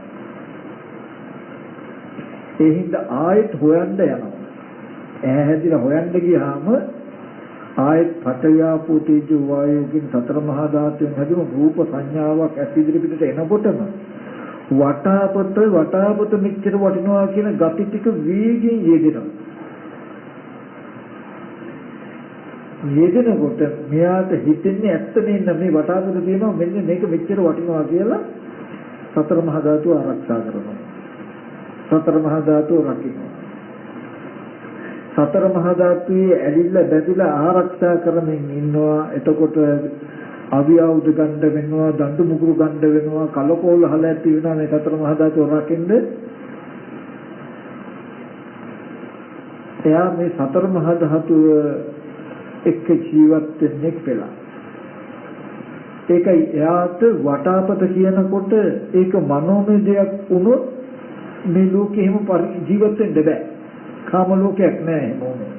ඒ හින්දා ආයෙත් හොයන්න යනවා. ඈ හැදිලා හොයන්න ගියාම ආයෙත් පඨයාපෝ තේජෝ වායෝ කියන සතර මහා ධාතුන් හැදුණු රූප සංඥාවක් ඇස් ඉදිරි පිටට එනකොටම වටාපත මෙච්චර වටිනවා කියන gati ටික වේගෙන් යෙදෙනවා. යෙදෙනකොට මෙයාට හිතෙන්නේ ඇත්ත මෙන්න මේ වටාපත තියෙනවා මෙන්න මේක මෙච්චර වටිනවා කියලා සතර මහා ධාතුව ආරක්ෂා කරනවා. සතර මහා ධාතුව රකින්නවා. සතර මහා ධාතුවේ ඇලිලා බැඳිලා ආරක්ෂා කරමින් ඉන්නවා. එතකොට අවියවුද ගන්න වෙනවා, දඬු මුගුරු ගන්න වෙනවා, කලකෝල හල ඇති වෙනවා මේ සතර මහා ධාතුව රකින්න. එයා මේ සතර මහා ධාතුව එක්ක ජීවත් වෙන්නේ කියලා. ඒකයි එයාට වටාපත කියනකොට ඒක මනෝමය දෙයක් වුණොත් මේ ලෝකෙ හැම ජීවත් වෙන්න බෑ. කාම ලෝකයක් නෑ මොනේ.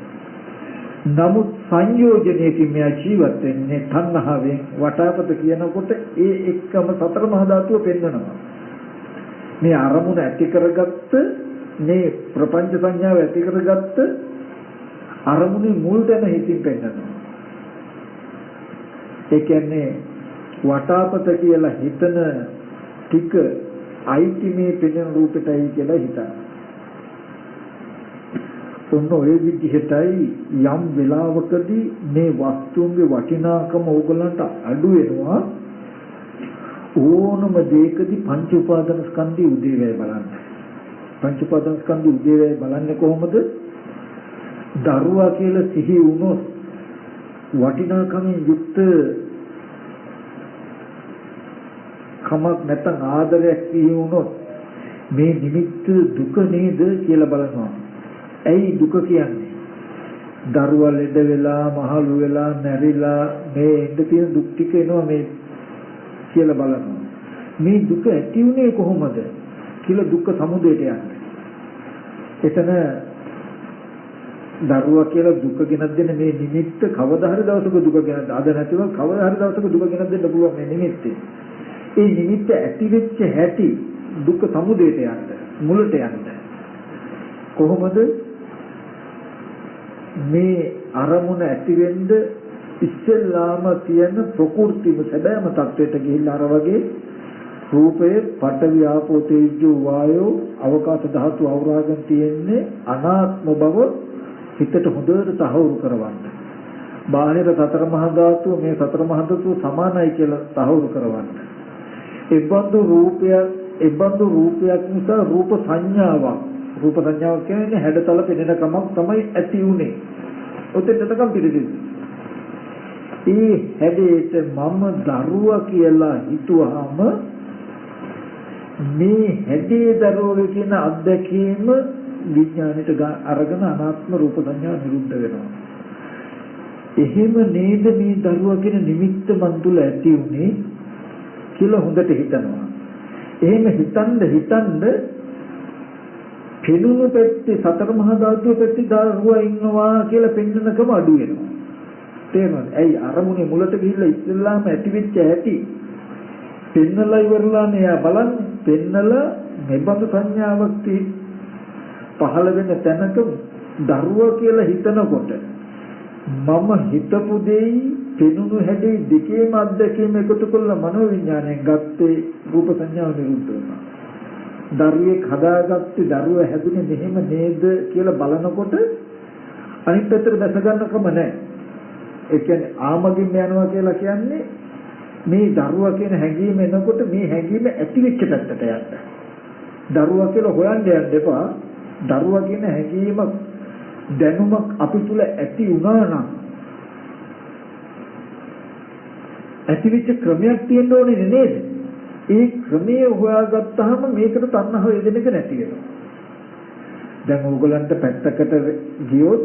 නමුත් සංයෝජනයකින් මෙයා ජීවත් වෙන්නේ තණ්හාවෙන්. වටාපත කියනකොට ඒ එක්කම සතර මහා ධාතුව පෙන්වනවා. මේ අරමුණ ඇති කරගත්ත මේ ප්‍රපංච සංඥාව ඇති කරගත්ත අරමුණේ මුල් දැන හිතින් පෙන්නනවා. ඒ කියන්නේ වටාපත කියලා හිතන ටික අයිති මේ පෙනෙන රූපෙටයි කියලා හිතනවා. ඔන්න ඔය විදිහටයි යම් වෙලාවකදී මේ වස්තුන්ගේ වටිනාකම ඕගලන්ට අඩු වෙනවා. ඕනම දෙයකදී පංච උපාදාන ස්කන්ධي උදේවැය බලන්න. පංච උපාදාන ස්කන්ධي උදේවැය බලන්නේ කොහොමද? දරුවා කියලා සිහි වුණොත් වටිනාකමින් යුක්ත කමක් නැත්නම් ආදරයක් සිහි වුණොත් මේ නිමිත්ත දුක නේද කියලා බලනවා. ඇයි දුක කියන්නේ? දරුවා ලෙඩ වෙලා, මහලු වෙලා, නැරිලා මේ ඉඳ තියෙන දුක් ටික එනවා මේ කියලා බලනවා. මේ දුක ඇති උනේ කොහොමද කියලා දුක්ඛ සමුදයට යන්නේ. එතන දරුවා කියලා දුක ගෙනත් දෙන මේ නිමිත්ත කවදා හරි දවසක දුක ගෙනත් අද නැතිව කවදා හරි දවසක දුක ගෙනත් දෙන්න පුළුවන් මේ නිමිත්තේ. ඒ නිමිත්ත ඇති වෙච්ච හැටි දුක්ඛ සමුදයට යන්න, මුලට යන්න. කොහොමද? මේ අරමුණ ඇති වෙන්න ඉස්සෙල්ලාම තියෙන ප්‍රകൃතිම සැබෑම තත්වයට ගිහිල්ලා අර වගේ රූපේ පඨවි ආපෝ තේජෝ වායෝ අවකාශ ධාතු අවරාගන් තියෙන්නේ අනාත්ම බව හිතට හොඳට තහවුරු කරවන්න. බාහිර සතර මහා ධාතු මේ සතර මහා ධාතු සමානයි කියලා තහවුරු කරවන්න. ඒබඳු රූපයක් නිසා රූප සංඥාවක්. රූප සංඥාවක් කියන්නේ හැඩතල පෙනෙන කමක් තමයි ඇති උනේ. ඔතෙන්ටකම් පිළිදෙන්නේ. ඒ හැඩයට මම දරුවා කියලා හිතුවාම මේ හැඩේ දරුවෝ කියන අත්දැකීම විඥාණයට අරගෙන අනාත්ම රූප සංඥා නිරුද්ධ වෙනවා. එහෙම නේද මේ දරුවා කියන නිමිත්ත මන් තුල ඇති උනේ කියලා හොඳට හිතනවා. එහෙම හිතන්න පෙනුණු පැත්තේ සතර මහා ධාතුවේ පැත්තේ දරුවා ඉන්නවා කියලා පෙන්නනකම අඩු වෙනවා. තේරෙනවද? ඇයි අරමුණේ මුලට ගිහිල්ලා ඉස්සෙල්ලාම ඇතිවෙච්ච ඇති පෙන්නලා ඉවරලා නේ බලන්නේ. පෙන්නලා මෙබඳු සංඥාවක් පහළ වෙන තැනක දරුවා කියලා හිතනකොට මම හිතපු දෙයි පෙනුණු හැඩේ දෙකේම අත්දැකීම එකතු කරලා මනෝවිඥාණයෙන් ගත්තේ රූප සංඥාව නිරුද්ධ වෙනවා. දරුවෙක් හදාගත්තේ දරුවා හැදුනේ මෙහෙම නේද කියලා බලනකොට අනිත් පැත්තට දැස ගන්නකම නැහැ. ඒ කියන්නේ ආමගින් යනවා කියලා කියන්නේ මේ දරුවා කියන හැඟීම එනකොට මේ හැඟීම ඇති වෙච්ච පැත්තට යන්න. දරුවා කියලා හොයන්න යන්න එපා. දරුවා කියන හැඟීම දැනුමක් අපි තුල ඇති වුණා නම් ඇතිවෙච්ච ක්‍රමයක් තියෙන්න ඕනේ නේද? ඒ ක්‍රමය හොයාගත්තාම මේකට තණ්හාව යෙදෙන එක නැති වෙනවා. දැන් ඕගලන්ට පැත්තකට ගියොත්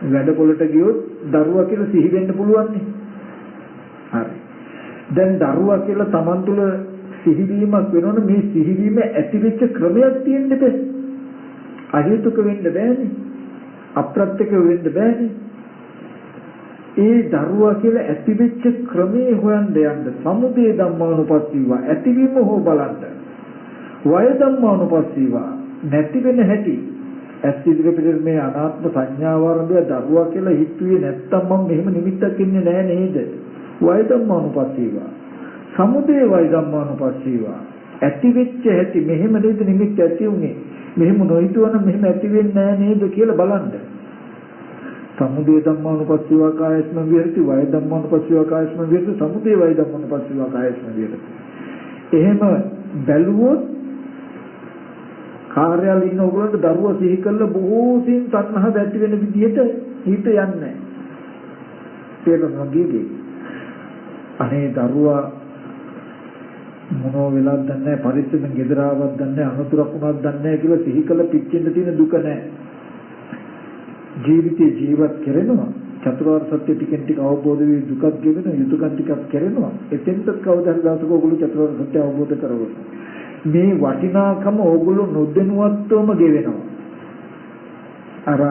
වැඩපොළට ගියොත් දරුවා කියලා සිහි වෙන්න පුළුවන් නේ. හරි. දැන් දරුවා කියලා Taman තුල සිහිවීමක් වෙනවනේ මේ සිහිවීම ඇතිවෙච්ච ක්‍රමයක් තියෙන්න බෑ. අහේතුක වෙන්න බෑනේ. අප්‍රත්‍යක වෙන්න බෑනේ. ඒ දරුවා කියලා ඇතිවෙච්ච ක්‍රමේ හොයන්න යන්න සමුදේ ධම්මානුපස්සීවා ඇතිවීම හෝ බලන්න. වය ධම්මානුපස්සීවා නැති වෙන හැටි ඇස් ඉදිරියට මේ අනාත්ම සංඥාව වර්ධය දරුවා කියලා හිතුවේ නැත්තම් මම මෙහෙම නිමිත්තක් ඉන්නේ නෑ නේද? වය ධම්මානුපස්සීවා සමුදේ වය ධම්මානුපස්සීවා ඇතිවෙච්ච හැටි මෙහෙම නේද නිමිත්ත ඇති උනේ. මෙහෙම නොහිතුවනම් මෙහෙම ඇති වෙන්නේ නෑ නේද කියලා බලන්න. සමුදේ ධම්මානුපස්සීවා කායස්ම විහෙරති වය ධම්මානුපස්සීවා කායස්ම විහෙරති සමුදේ වය ධම්මානුපස්සීවා කායස්ම විහෙරති. එහෙම බැලුවොත් කාර්යාල ඉන්න ඕගොල්ලන්ට දරුවා සිහි කළ බොහෝ සීන් තණ්හාව ඇති වෙන විදිහට හිත යන්නේ නැහැ. තේරුණා නේද? අනේ දරුවා මොනෝ වෙලාවක් දන්නේ නැහැ පරිස්සමෙන් ගෙදර ආවත් දන්නේ නැහැ අනුතරක් වුණාත් දන්නේ නැහැ කියලා සිහි කළ පිච්චෙන්න තියෙන දුක නැහැ. ජීවිතේ ජීවත් කරනවා චතුරාර්ය සත්‍ය ටිකෙන් ටික අවබෝධ වෙවි දුකක් ගෙවෙන යුතුයකම් ටිකක් කරනවා එතෙන්ට කවදා හරි දවසක ඔයගොල්ලෝ චතුරාර්ය සත්‍ය අවබෝධ කරගන්න. මේ වටිනාකම ඕගොල්ලෝ නොදැනුවත්වම ගෙවෙනවා. අර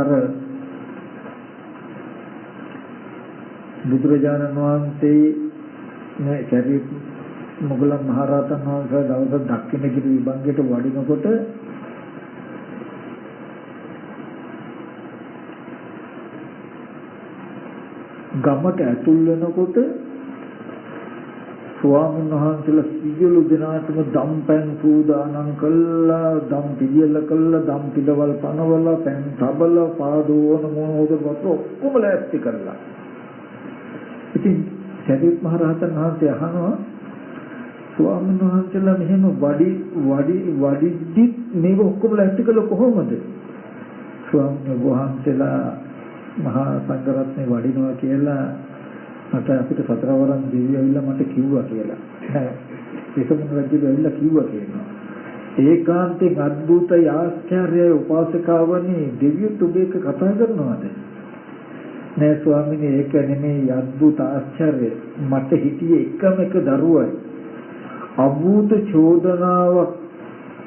බුදුරජාණන් වහන්සේ මේ කැරිත් මොගලන් මහරහතන් වහන්සේ දවසක් දක්ෂිණගිරි විභංගයට වඩිනකොට ගමට ඇතුල් වෙනකොට ස්වාමීන් වහන්සේලා සියලු දෙනාටම දම්පැන් සූදානම් කළා, දම් පිළියෙල කළා, දම් පිළවල් පනවලා, පෑන් තබලා, පාදෝන මොනෝද වතු ඔක්කොම ලෑස්ති කළා. ඉතින් සරියුත් මහ රහතන් වහන්සේ අහනවා ස්වාමීන් වහන්සේලා මෙහෙම වඩිද්දි මේක ඔක්කොම ලෑස්ති කළා කොහොමද? ස්වාමීන් වහන්සේලා මහා සංඝරත්නේ වඩිනවා කියලා මට අපිට සතරවරන් දෙවියෝ ඇවිල්ලා මට කිව්වා කියලා. ඒකම රජුගේ ඇවිල්ලා කිව්වා කියනවා. ඒකාන්තයෙන් අද්භූතයි ආශ්චර්යයි උපාසකාවනි දෙවියෝ තුබේක කතා කරනවාද? නෑ ස්වාමීනි ඒක නෙමෙයි අද්භූත ආශ්චර්ය. මට හිටියේ එකම එක දරුවයි. අභූත චෝදනාවක්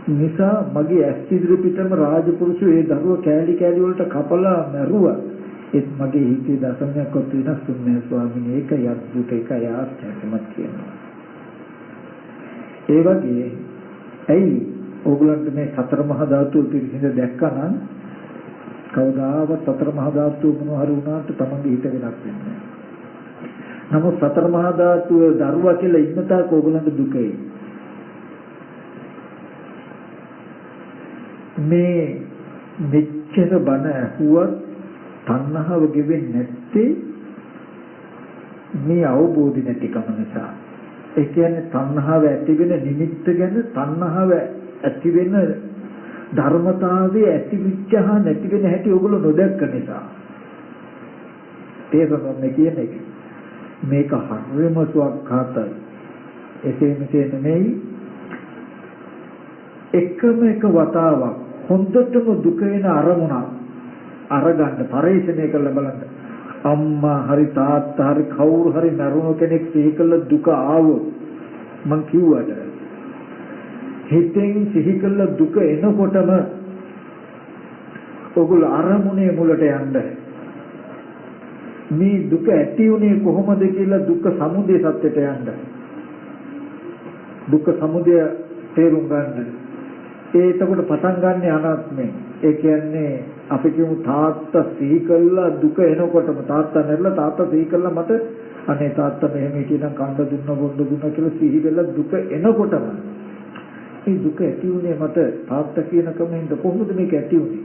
නිසා මගේ ඇස් ඉදිරි පිටම රාජපුරුෂය ඒ දරුවා කෑලි කෑලි වලට කපලා මැරුවා. ඒත් මගේ හිතේ දසමයක්වත් වෙනස් වුණේ නැහැ ස්වාමීනි. ඒක යද්දුට ඒක ආශ්චර්යමත් කියනවා. ඒ වගේ ඇයි ඕගලන්ට මේ සතර මහා ධාතු පිළිසිඳ දැක්කනම් කවදාවත් සතර මහා ධාතු මොනවා හරි වුණාට තමන්ගේ හිත වෙනස් වෙන්නේ නැහැ. නමුත් සතර මහා ධාතුව දරුවා කියලා ඉන්න තාක් ඕගලන්ට දුකයි. මේ මෙච්චර බණ ඇහුවත් තණ්හාව ගෙවෙන්නේ නැත්තේ මේ අවබෝධය නැතිකම නිසා. ඒ කියන්නේ තණ්හාව ඇති වෙන නිමිත්ත ගැන තණ්හාව ඇති වෙන ධර්මතාවයේ ඇති විච්ඡහා නැති වෙන හැටි ඔයගොල්ලෝ නොදැක්ක නිසා. තේරුම් කියන එක. මේක හරියම සුවක්ඛාතයි. එසේ මෙසේ නෙමෙයි. එකම එක වතාවක් හොඳටම දුක වෙන අරමුණක් අරගන්න පරිශ්‍රණය කරලා බලන්න. අම්මා හරි තාත්තා හරි කවුරු හරි මරුණු කෙනෙක් සිහි කළ දුක ආවොත් මං කිව්වට හිතෙන් සිහි කළ දුක එනකොටම ඔගොල්ලෝ අරමුණේ මුලට යන්න. මේ දුක ඇති උනේ කොහොමද කියලා දුක්ඛ සමුදය සත්‍යයට යන්න. දුක්ඛ සමුදය තේරුම් ගන්න. එතකොට පටන් ගන්න අනාත්මයෙන්. ඒ කියන්නේ අපි කියමු තාත්තා සිහි කළා දුක එනකොටම තාත්තා නැරලා තාත්තා සිහි කළා මට අනේ තාත්තා මෙහෙම හිටියනම් කන්න දුන්න බොන්න දුන්න කියලා සිහි කළා දුක එනකොටම මේ දුක ඇති උනේ මට තාත්තා කියන කමෙන්ද කොහොමද මේක ඇති උනේ?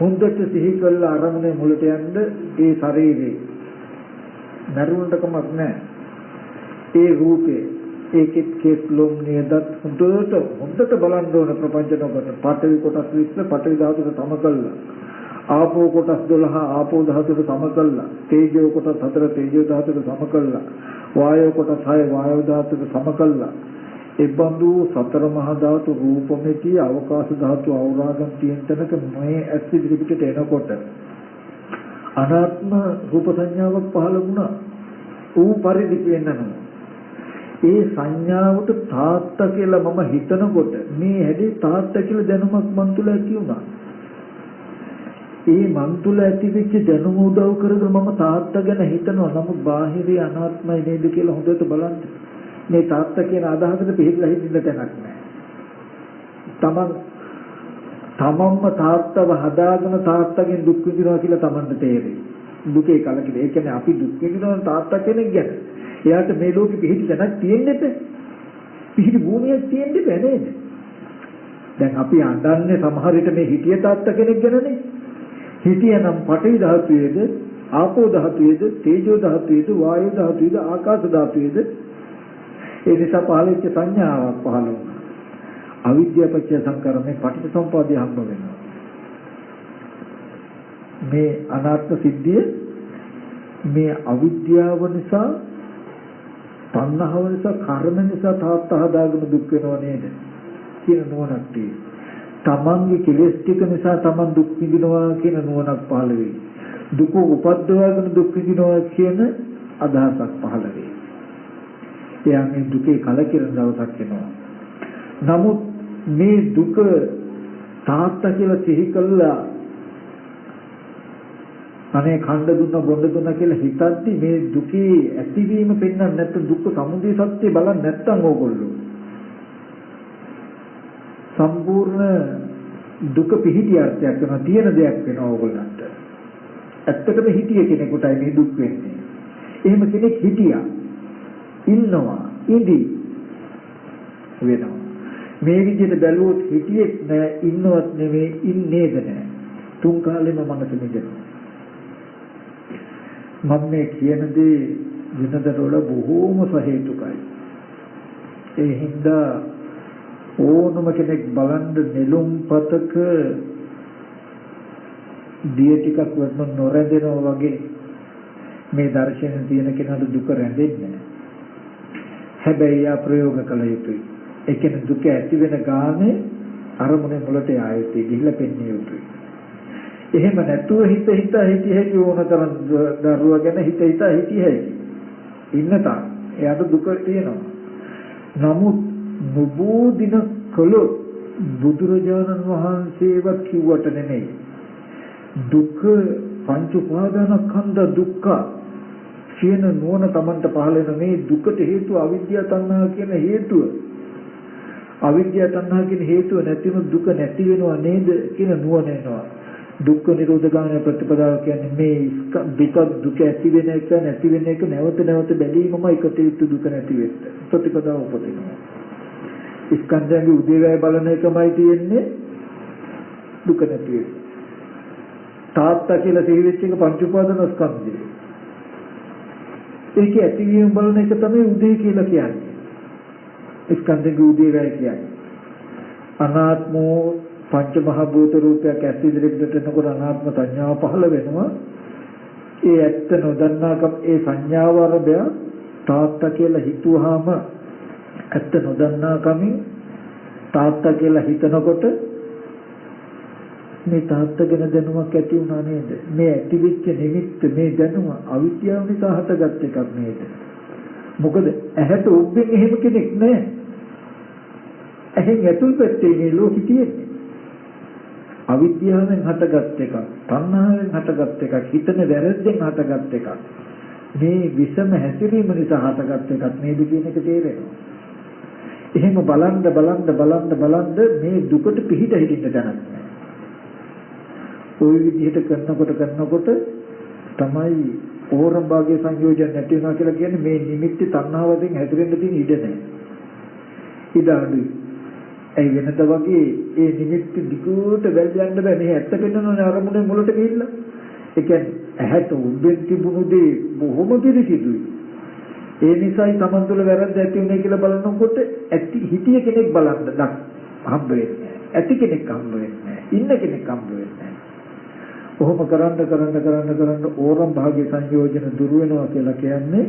හොඳට සිහි කළා අරමුණේ මුලට යන්න ඒ ශරීරේ නරුණට කමක් නැහැ. ඒ රූපේ ඒකෙත් කෙස්ලොම් නේදත් හොඳට බලන්න ඕන ප්‍රපංචනකට පඨවි කොටස් 20 පඨවි ධාතුවට සම කළා. ආපෝ කොටස් 12 ආපෝ ධාතුවට සම කළා. තේජෝ කොටස් 4 තේජෝ ධාතුවට සම කළා. වායෝ කොටස් 6 වායෝ ධාතුවට සම කළා. ඒ බඳු සතර මහා ධාතු රූපෙති අවකාශ ධාතු අවරාගම් තියෙන තැනක මේ ඇස් ඉදිරිපිටට එනකොට අනාත්ම රූප සංඥාවක් පහළ වුණා. ඌ පරිදි කියනවා. ඒ සංඥාවට තාත්තා කියලා මම හිතනකොට මේ හැදී තාත්තා කියලා දැනුමක් මන් තුල ඇති වුණා. ඒ මන් තුල ඇතිවෙච්ච දැනුම උදව් කරගෙන මම තාත්තා ගැන හිතනවා. නමුත් බාහිරේ අනාත්මයි නේද කියලා හොඳට බලන්න. මේ තාත්තා කියන අදහසට පිළිහිලා හිටින්න තැනක් නැහැ. තමන්ම තාත්තව හදාගෙන තාත්තගෙන් දුක් විඳිනවා කියලා තමන්ට තේරෙයි. දුකේ කලකිරීම. ඒ කියන්නේ අපි දුක් විඳිනවා තාත්තා කෙනෙක් ගැන. එයාට මේ ලෝකෙ පිහිටි තැනක් තියෙන්නේ නැහැ. පිහිටි භූමියක් තියෙන්නේ නැහැ නේද? දැන් අපි අඬන්නේ සමහර විට මේ හිටිය තාත්තා කෙනෙක් ගැනනේ. හිටියනම් පඨවි ධාතුවේද, ආපෝ ධාතුවේද, තේජෝ ධාතුවේද, වායෝ ධාතුවේද, ආකාශ ධාතුවේද ඒ නිසා පහළච්ච සංඥාවක් පහළ වුණා. අවිද්‍යාව පත්‍ය සංකරණේ පටිච්චසමුප්පාදය හම්බ වෙනවා. මේ අනාත්ම සිද්ධිය මේ අවිද්‍යාව නිසා තණ්හාව නිසා කර්ම නිසා තාත්තා හදාගෙන දුක් වෙනව නේද කියන නුවණක් තියෙනවා. තමන්ගේ කෙලෙස් ටික නිසා තමන් දුක් විඳිනවා කියන නුවණක් පහළ වෙයි. දුක උපද්දවාගෙන දුක් විඳිනවා කියන අදහසක් පහළ වෙයි. එයා මේ දුකේ කලකිරෙන දවසක් එනවා. නමුත් මේ දුක තාත්තා කියලා සිහි කළා අනේ කණ්ඩ දුන්න බොණ්ඩ දුන්න කියලා හිතද්දි මේ දුකේ ඇතිවීම පෙන්වන්න නැත්නම් දුක්ඛ සමුදය සත්‍ය බලන්න නැත්නම් ඕගොල්ලෝ සම්පූර්ණ දුක පිහිටි අර්ථයක් වෙනවා තියෙන දෙයක් වෙනවා ඕගොල්ලන්ට. ඇත්තටම හිතිය කෙනෙකුටයි මේ දුක් වෙන්නේ. එහෙම කෙනෙක් හිටියා ඉන්නවා ඉදි වෙනවා. මේ විදිහට බැලුවොත් හිතියෙත් නෑ ඉන්නවත් නෙමෙයි ඉන්නේද නෑ. තුන් කාලෙම මනස මිදෙනවා. මම මේ කියන දේ වෙනදට වඩා බොහෝම සහේතුකයි. ඒ හින්දා ඕනම කෙනෙක් බලන්න නෙළුම් පතක දිය ටිකක් වතුන නොරැඳෙනවා වගේ මේ දර්ශන තියෙන කෙනාට දුක රැඳෙන්නේ නැහැ. හැබැයි යා ප්‍රයෝග කළ යුතුයි. ඒ කියන්නේ දුක ඇති වෙන ගානේ අරමුණේ මුලට ආයෙත් ගිහිල්ලා පෙන්නිය යුතුයි. එහෙම නැතුව හිත හිත ඕනතරම් දරුවා ගැන හිත හිතියයි ඉන්න තා එයාට දුක තියෙනවා. නමුත් නුබෝ දින කළොත් බුදුරජාණන් වහන්සේවත් කිව්වට නෙමෙයි දුක පංච උපාදානස්කන්ධ දුක්ඛ කියන නෝන Tamanට පහළ වෙන මේ දුකට හේතුව අවිද්‍යාව තණ්හා කියන හේතුව. අවිද්‍යාව තණ්හා කියන හේතුව නැතිව දුක නැති වෙනව නේද කියන නුවණ එනවා. දුක්ඛ නිරෝධ ගාමී ප්‍රතිපදාව කියන්නේ මේ දුක ඇති වෙන එක නැති වෙන එක නැවත නැවත බැලීමමයි කටයුතු දුක නැති වෙන්න ප්‍රතිපදාව උපදිනවා. ස්කන්ධයන්ගේ උදේවැය බලන එකමයි තියෙන්නේ දුක නැති වෙයි. තාත්තා කියලා සිහි වෙච්ච එක පංච උපාදාන ස්කන්ධය. ඒක ඇතිවීම බලන එක තමයි උදේ කියලා කියන්නේ. ස්කන්ධේ උදේ වෙයි කියන්නේ. අනාත්මෝ පංච මහ භූත රූපයක් ඇස් ඉදිරියට එනකොට අනාත්ම සංඥාව පහළ වෙනවා. ඒ ඇත්ත නොදන්නාකම ඒ සංඥාව වරබය තාත්තා කියලා හිතුවාම ඇත්ත නොදන්නාකමින් තාත්තා කියලා හිතනකොට මේ තාත්තා ගැන දැනුමක් ඇති වුණා නේද? මේ ඇතිවෙච්ච නිමිත්ත මේ දැනුම අවිද්‍යාව නිසා හටගත් එකක් නේද? මොකද ඇහැට උබ්බෙන් එහෙම කෙනෙක් නැහැ. ඇහෙන් ඇතුල් පැත්තේ මේ ලෝකෙ තියෙන්නේ. අවිද්‍යාවෙන් හටගත් එකක්, තණ්හාවෙන් හටගත් එකක්, හිතන වැරද්දෙන් හටගත් එකක්. මේ විසම හැසිරීම නිසා හටගත් එකක් නේද කියන එක තේරෙනවා. එහෙම බලන්න මේ දුකට පිහිට හිටින්න දැනක් නැහැ. ওই විදිහට කරනකොට තමයි ඕරම් භාගයේ සංයෝජන නැති වෙනවා කියලා කියන්නේ මේ නිමිති තණ්හාවෙන් හැදිරෙන්න තියෙන ඉඩ නැහැ. ඉඩ අඩුයි. ඒ වෙනත වගේ ඒ නිමිති දිගට වැල් යන්න බෑ. මේ ඇත්ත පෙන්වන අරමුණේ මුලට ගිහිල්ලා. ඒ කියන්නේ ඇහැට උඹෙන් තිබුණු දේ බොහොම පිළිසිදුයි. ඒ නිසායි Taman තුළ වැරද්ද ඇති උනේ කියලා බලනකොට ඇති හිතිය කෙනෙක් බලන්න හම්බ වෙන්නේ. ඇති කෙනෙක් හම්බ වෙන්නේ. ඉන්න කෙනෙක් හම්බ වෙන්නේ. කොහොම කරන්න ඕරම් භාගයේ සංයෝජන දුර වෙනවා කියලා කියන්නේ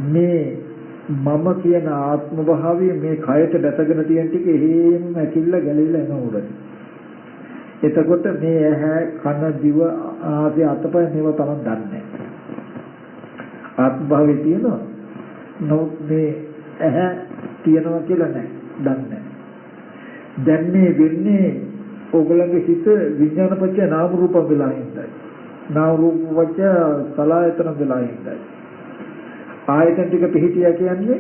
මේ මම කියන ආත්ම භාවයේ මේ කයට දැසගෙන තියෙන ටික එහෙම ඇකිල්ල ගැලිලා යන උඩට. එතකොට මේ ඇහැ කන දිව ආදී අතපය මේවා තමයි දන්නේ. ආත්ම භාවයේ තියෙනවා. නමුත් මේ ඇහැ තියෙනවා කියලා නැහැ. දන්නේ. දැන් මේ වෙන්නේ ඕගොල්ලන්ගේ හිත විඥානපච්චය නාම රූප වෙලා ඉඳයි. නාම රූප පච්චය සලආයතන වෙලා ඉඳයි. ආයතන ටික පිහිටියා කියන්නේ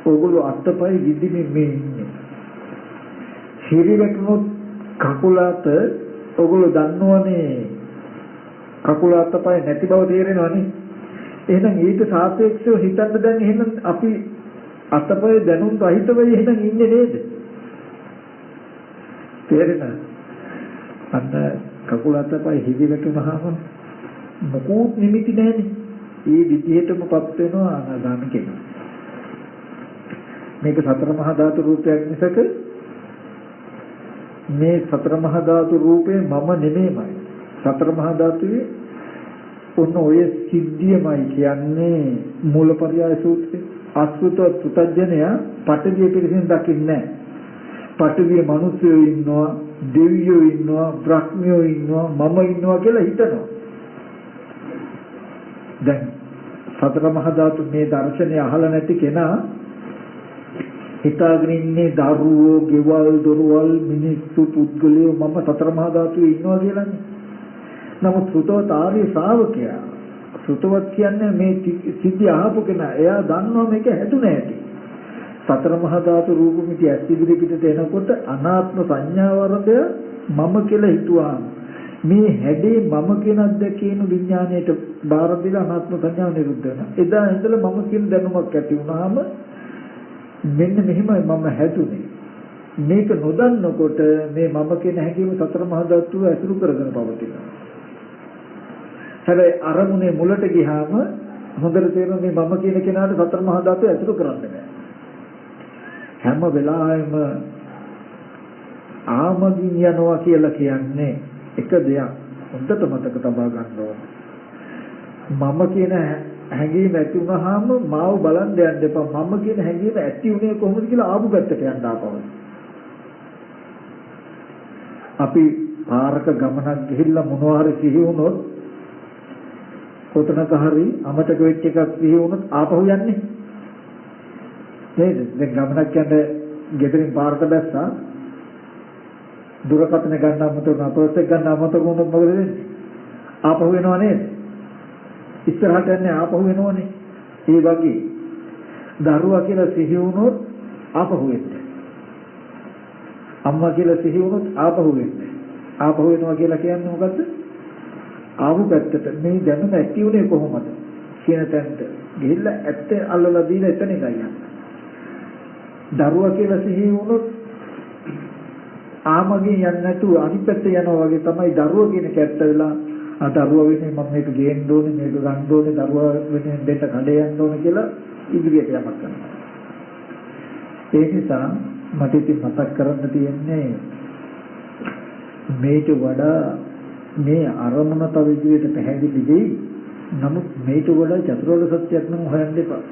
ඕගොල්ලෝ අත්පය විදිමින් මේ ඉන්නේ. හිරිවැටුනොත් කකුලට ඕගොල්ලෝ දන්නවනේ කකුල අත්පය නැති බව තේරෙනවනේ. එහෙනම් ඊට සාපේක්ෂව හිතන්න දැන් එහෙනම් අපි අත්පය දැනුම් රහිතව එහෙනම් ඉන්නේ නේද? තේරෙනවද? අන්න කකුල අතපය හිවි වැටුනහම මොකුත් නිමිති නැහැනේ. ඒ විදිහටමපත් වෙනවා අනාගාමී කෙනෙක්. මේක සතර මහා ධාතු රූපයක් මිසක මේ සතර මහා ධාතු රූපේ මම නෙමෙයිමයි. සතර මහා ධාතුවේ ඔන්න ඔය සිද්ධියමයි කියන්නේ මූලපරියාය සූත්‍රයේ. අසුත පුතඥය පටවිය පිළිසින් දකින්නේ නැහැ. පටවිය මිනිස්සුයෝ ඉන්නවා, දෙවියෝ ඉන්නවා, බ්‍රහ්මියෝ ඉන්නවා, මම ඉන්නවා කියලා හිතනවා. දැන් සතර මහා ධාතු මේ දර්ශනය අහලා නැති කෙනා හිතාගෙන ඉන්නේ දරුවෝ, ගෙවල්, දොරවල්, මිනිස්සු, පුද්ගලයෝ මම සතර මහා ධාතුවේ ඉන්නවා කියලානේ. නමුත් සුතවත් ආර්ය ශ්‍රාවකයා සුතවත් කියන්නේ මේ සිද්ධි අහපු කෙනා. එයා දන්නවා මේක හැදුනේ නැති. සතර මහා ධාතු රූපമിതി ඇස් ඉදිරි පිටට එනකොට අනාත්ම සංඥාව වරදය මම කියලා හිතුවා. මේ හැඩේ මම කියන අත්දැකීම විඥාණයට බාර දීලා අනාත්ම සංඥාව නිරුද්ධ වෙනවා. එදා ඉඳලා මම කියන දැනුමක් ඇති වුණාම මෙන්න මෙහිමයි මම හැදුනේ. මේක නොදන්නකොට මේ මම කියන හැඟීම සතර මහා ධාතුව ඇසුරු කරගෙන පවතිනවා. හැබැයි අරමුණේ මුලට ගියාම හොඳට තේරෙනවා මේ මම කියන කෙනාට සතර මහා ධාතුව ඇසුරු කරන්න බෑ. හැම වෙලාවෙම ආමගින් යනවා කියලා කියන්නේ එක දෙයක්. හොඳට මතක තබා ගන්න ඕන. මම කියන හැඟීම ඇති වුණාම මාව බලන්න යන්න එපා. මම කියන හැඟීම ඇති උනේ කොහොමද කියලා ආපු පැත්තට යන්න ආපහු. අපි පාරක ගමනක් ගිහිල්ලා මොනවා හරි සිහි වුණොත් කොතනක හරි අමතක වෙච්ච එකක් සිහි වුණොත් ආපහු යන්නේ. නේද? දැන් ගමනක් යන ගෙදරින් පාරට බැස්සා දුරකථන ගන්න අමතක වුණා, පර්ස් එක ගන්න අමතක වුණොත් මොකද වෙන්නේ? ආපහු එනව නේද? ඉස්සරහට යන්නේ ආපහු එනවනේ. ඒ වගේ දරුවා කියලා සිහි වුණොත් ආපහු එන්නේ. අම්මා කියලා සිහි වුණොත් ආපහු එන්නේ. ආපහු එනවා කියලා කියන්නේ මොකද්ද? ආපහු පැත්තට මේ දැනුම ඇති උනේ කොහොමද කියන තැනට ගිහිල්ලා ඇත්ත අල්ලලා දීලා එතන ඉඳලා යන්න. දරුවා කියලා සිහි වුණොත් ආමගේ යන්නේ නැතුව අනිත් පැත්තේ යනවා වගේ තමයි දරුවා කියන කැත්ත වෙලා දරුවා වෙන්නේ මම මේක ගේන්න ඕනේ මේක ගන්න ඕනේ දරුවා වෙන්නේ දෙන්න කඩේ යන්න ඕනේ කියලා ඉදිරියට යමක් කරනවා. ඒ නිසා මට ඉතින් මතක් කරන්න තියෙන්නේ මේට වඩා මේ අරමුණ තව ඉදිරියට පැහැදිලි වෙයි. නමුත් මේට වඩා චතුරාර්ය සත්‍යයක් නම් හොයන්න එපා.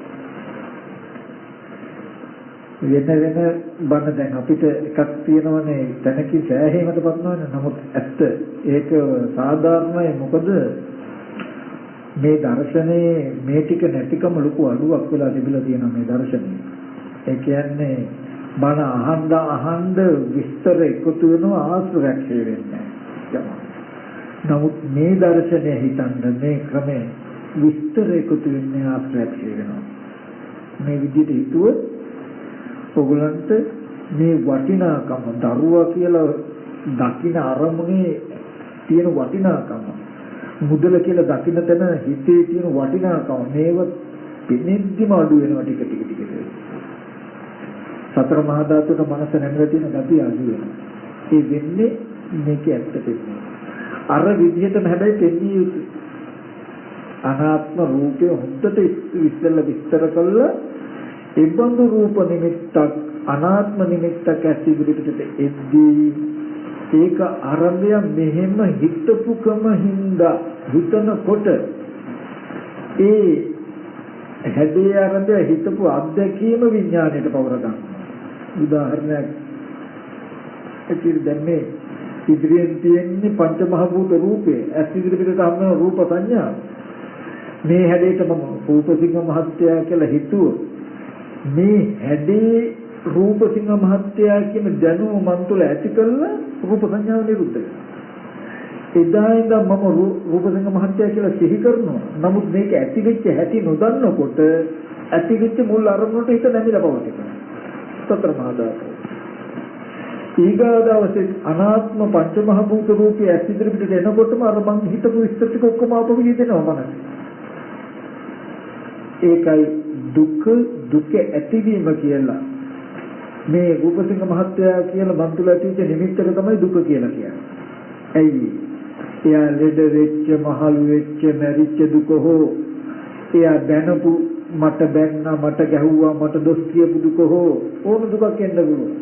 වෙන බන්න දැන් අපිට එකක් තියෙනවනේ තැනකින් සෑහීමකටපත් නොවන නමුත් ඇත්ත ඒක සාධාරණයි මොකද මේ දර්ශනේ මේ ටික නැතිකම ලොකු අඩුවක් වෙලා තිබිලා තියෙනවා මේ දර්ශනේ. ඒ කියන්නේ බණ අහන්න විස්තර එකතු වෙනවා ආශ්‍රයක් වෙන්නේ නැහැ. නමුත් මේ දර්ශනය හිතන්න මේ ක්‍රමේ විස්තර එකතු වෙන්නේ ආශ්‍රයක් වෙනවා. මේ විදිහට හිතුවොත් ඔයගලන්ට මේ වටිනාකම දරුවා කියලා දකින්න අරමුණේ තියෙන වටිනාකම මුදල කියලා දකින්න තැන හිතේ තියෙන වටිනාකම මේව පිනෙද්දිම අඩු වෙනවා ටික ටික. සතර මහා ධාතුක මනස නැමෙලා තියෙන gati අඩු වෙනවා. ඒ වෙන්නේ මේකේ ඇත්ත දෙන්නේ. අර විදිහටම හැබැයි දෙන්නේ යුතු. අනාත්ම රූපය හොද්දට විස්තර කළා එබඳු රූප නිමිත්තක් අනාත්ම නිමිත්තක් ඇස් ඉදිරියට එද්දී ඒක ආරම්භය මෙහෙම හිතපුකම හින්දා හිතනකොට ඒ හැදේ ආරම්භය හිතපු අත්දැකීම විඥාණයට පවර ගන්නවා. උදාහරණයක් දැන් මේ ඉදිරියෙන් තියෙන්නේ පංච මහ භූත රූපේ ඇස් ඉදිරියට හම්බ වෙන රූප සංඥා මේ හැඩයට මම රූපසිංහ මහත්තයා කියලා හිතුවොත් මේ හැඩේ රූපසිංහ මහත්තයා කියන දැනුම මන් තුළ ඇති කරලා රූප සංඥාව නිරුද්ධ වෙනවා. එදා ඉඳන් මම රූපසිංහ මහත්තයා කියලා සිහි කරනවා. නමුත් මේක ඇති වෙච්ච හැටි නොදන්නකොට ඇති වෙච්ච මුල් අරමුණට හිත නැමිලා පවතිනවා. සතර මහා ධාතු. ඊගාදවසේ අනාත්ම පංචමහ භූත රූපය ඇස් ඉදිරියට එනකොටම අර මං හිතපු විස්තර ටික ඔක්කොම ආපහු හිතෙනවා මනස. ඒකයි දුක ඇතිවීම කියලා මේ රූපසිංහ මහත්තයා කියලා මන් තුළ ඇතිවෙච්ච නිමිත්තක තමයි දුක කියලා කියන්නේ. ඇයි? එයා ලෙඩ වෙච්ච, මහලු වෙච්ච, මැරිච්ච දුක හෝ එයා බැනපු මට බැන්නා, මට ගැහුවා, මට දොස් කියපු දුක හෝ ඕන දුකක් එන්න පුළුවන්.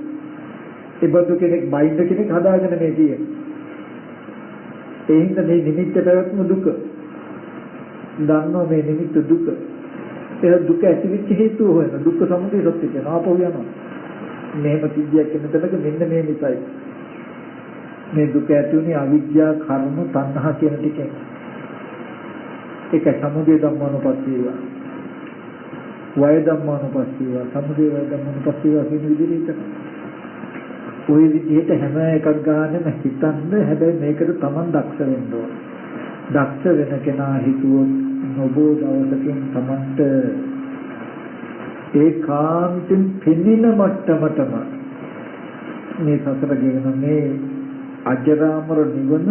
ඒ බඳු කෙනෙක් බයින්ද කෙනෙක් හදාගෙන මේ තියෙන්නේ. ඒ හින්දා මේ නිමිත්ත පැවැත්ම දුක. දන්නවා මේ නිමිත්ත දුක. ඒ දුක ඇතිවෙච්ච හේතුව හොයන දුක්ඛ සමුදය සත්‍ය කියන ආපහු යනවා. මෙහෙම සිද්ධියක් වෙන තැනක මෙන්න මේ නිසයි. මේ දුක ඇති වුණේ අවිද්‍යාව, කර්ම, තණ්හා කියන ටිකෙන්. ඒක සමුදය ධම්මානුපස්සීව. වය ධම්මානුපස්සීව, සමුදය වය ධම්මානුපස්සීව කියන විදිහට. ওই විදිහට හැම එකක් ගන්නෙම හිතන්න හැබැයි මේකට Taman දක්ෂ වෙන්න ඕන. දක්ෂ වෙන කෙනා හිතුවොත් නොබෝ දවසකින් Tamanට ඒකාන්තයෙන් පිළින මට්ටමටම මේ සසර ගෙවන මේ අජරාමර නිවන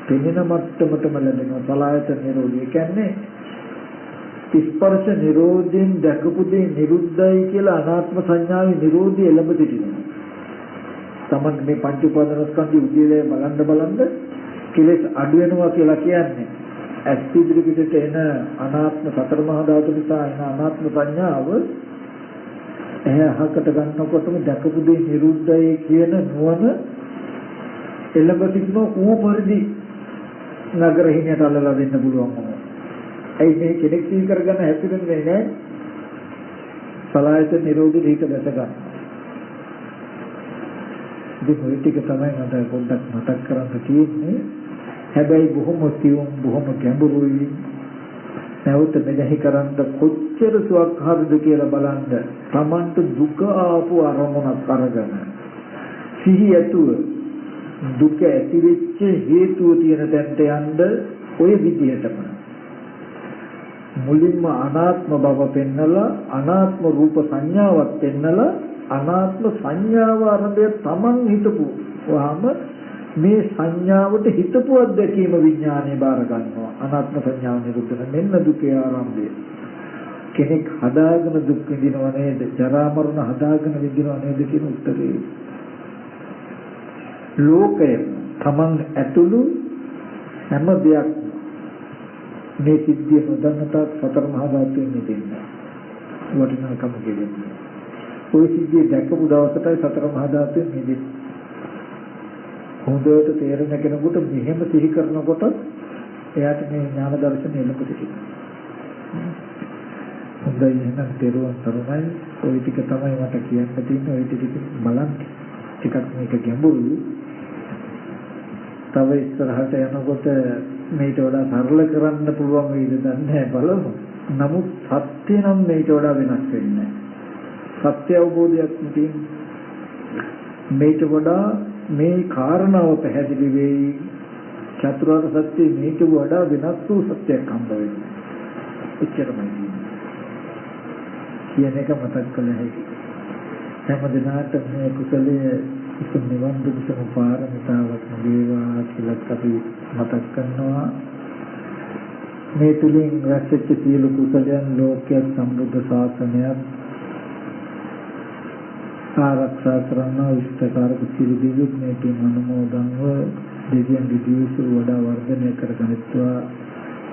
පිළින මට්ටමටම ලැබෙනවා. සලආයතන නිරෝධය කියන්නේ ස්පර්ශ නිරෝධයෙන් දැකපු දේ නිරුද්ධයි කියලා අනාත්ම සංඥාවේ නිරෝධය එළඹ සිටිනවා. Taman මේ පංච උපාදානස්කන්ධය උදේලේ බලන්න කෙලෙස් අඩු වෙනවා කියලා කියන්නේ ඇස් ඉදිරියට එන අනාත්ම සතර මහා ධාතු නිසා එන අනාත්ම සංඥාව එහකට ගන්නකොටම දැකපු දේ නිරුද්ධයි කියන නුවණ එළඹ සිටින ඌ පරිදි නගර හිණයට අල්ලලා දෙන්න පුළුවන් මොනවා. ඇයි මේ කෙනෙක් සී කරගන්න හැපිරෙන්නේ නැහැ. සලආයතන නිරෝධී දීක දැස ගන්න. ඉතින් ඔය ටික තමයි මට පොඩ්ඩක් මතක් කරන්න තියෙන්නේ. හැබැයි බොහොම සියුම් බොහොම ගැඹුරුයි. නැවත මෙනෙහි කරන්න කොච්චර සුවක්හරිද කියලා බලන්න. Tamanට දුක ආපු අරමුණක් අරගෙන සිහි ඇතුව දුක ඇති වෙච්ච හේතුව තියෙන තැනට යන්න ඔය විදිහටම මුලින්ම අනාත්ම බව පෙන්නලා අනාත්ම රූප සංඥාවක් පෙන්නලා අනාත්ම සංඥාව ආරම්භය Taman හිතපු වහම මේ සංඥාවට හිතපු අත්දැකීම විඥානය බාර ගන්නවා. අනාත්ම සංඥාව නිරුද්ධ වෙන මෙන්න දුකේ ආරම්භය. කෙනෙක් හදාගෙන දුක් විඳිනව නේද? ජරා මරණ හදාගෙන විඳිනව නේද කියන උත්තරේ. ලෝකය තමන් ඇතුළු හැම දෙයක් මේ සිද්ධිය නොදන්නතා සතර මහා ධාතුන් මෙතෙන්නේ වටිනාකම කියන්නේ. ওই සිද්ධිය දැකපු දවසටයි සතර මහා ධාතුන් මෙදෙන්නේ. හොඳට තේරෙන කෙනෙකුට මෙහෙම සිහි කරනකොට එයාට මේ ඥාන දර්ශනය එළඹ සිටිනවා. හොඳයි එහෙනම් දරුවන් තරමයි ওই ටික තමයි මට කියන්න තියෙන්නේ. ওই ටික බලන්න ටිකක් මේක ගැඹුරුයි. තව ඉස්සරහට යනකොට මේට වඩා සරල කරන්න පුළුවන් වේද දන්නේ බලමු. නමුත් සත්‍ය නම් මේට වඩා වෙනස් වෙන්නේ නැහැ. සත්‍ය අවබෝධයක් තියෙන මේට වඩා මේ කාරණාව පැහැදිලි වෙයි. චතුරාර්ය සත්‍ය මේට වඩා වෙනස් වූ සත්‍යයක් හම්බ වෙනවා. එච්චරමයි කියන එක මතක් කළ හැකි. හැම දිනකට මේ කුසලයේ නිවන් දුකම පාරමිතාවක් වේවා කියලා අපි මතක් කරනවා. මේ තුලින් රැස්වෙච්ච සියලු කුසලයන් ලෝකයේ සම්බුද්ධ ශාසනයත් ආරක්ෂා කරන ඉෂ්ඨකාරක සියලු දෙවියන් මේ තුන් අනුමෝදන්ව දෙවියන් දිවිසු වඩා වර්ධනය කරගනිත්වා.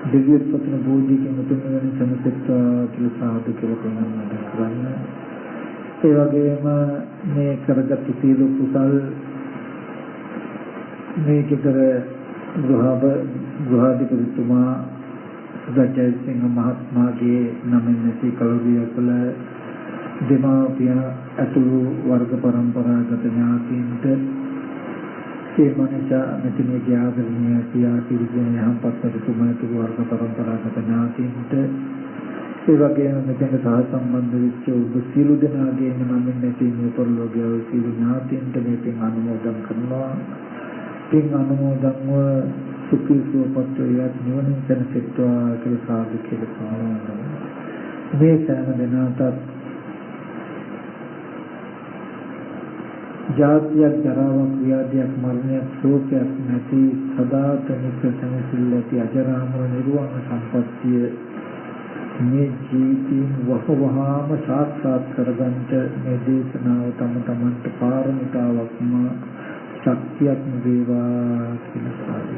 දෙවියන් පතන බෝධියකින් උතුම් වෙන සම්පත්තා කියලා සාදු කියලා ප්‍රාර්ථනා කරන්න. ඒ වගේම මේ කරගත් සියලු කුසල් මේ කිතර ගෘහාධිපතිතුමා සුදජයසිංහ මහත්මයාගේ නමින් නැති කලුරිය කළ දෙමාපිය අතුළු වර්ග පරම්පරාගත ඥාතීන්ට ඒ මනසා මෙතනගේ ආදරණීය පියා සිරිගෙන යහපත් තුමා අතුළු වර්ග පරම්පරාගත ඥාතීන්ට ඒ වගේම මෙතන සහ සම්බන්ධ වෙච්ච ඔබ සියලු දෙනාගේ නමින් නැති මේ පරිලෝකීය සියලු ඥාතීන්ට මේ පින් අනුමෝදන් කරනවා. පින් අනුමෝදන්ව සුඛී සුවපත් වේත් නිවනින් සැනසෙත්වා කියලා සාදු කියලා පාරායන. මේ සෑම දිනකටත් ජාතියක් ජරාවක් ව්‍යාධියක් මරණයක් ශෝකයක් නැති සදාතනික සැනසෙල්ල ඇති අජරාමර නිර්වාණ සම්පත්තිය මේ ජීවිතයෙන් වහවහාම සාක්ෂාත් කරගන්නට මේ දේශනාව තම තමන්ට පාරමිතාවක්ම ශක්තියක් වේවා කියලා සාදු.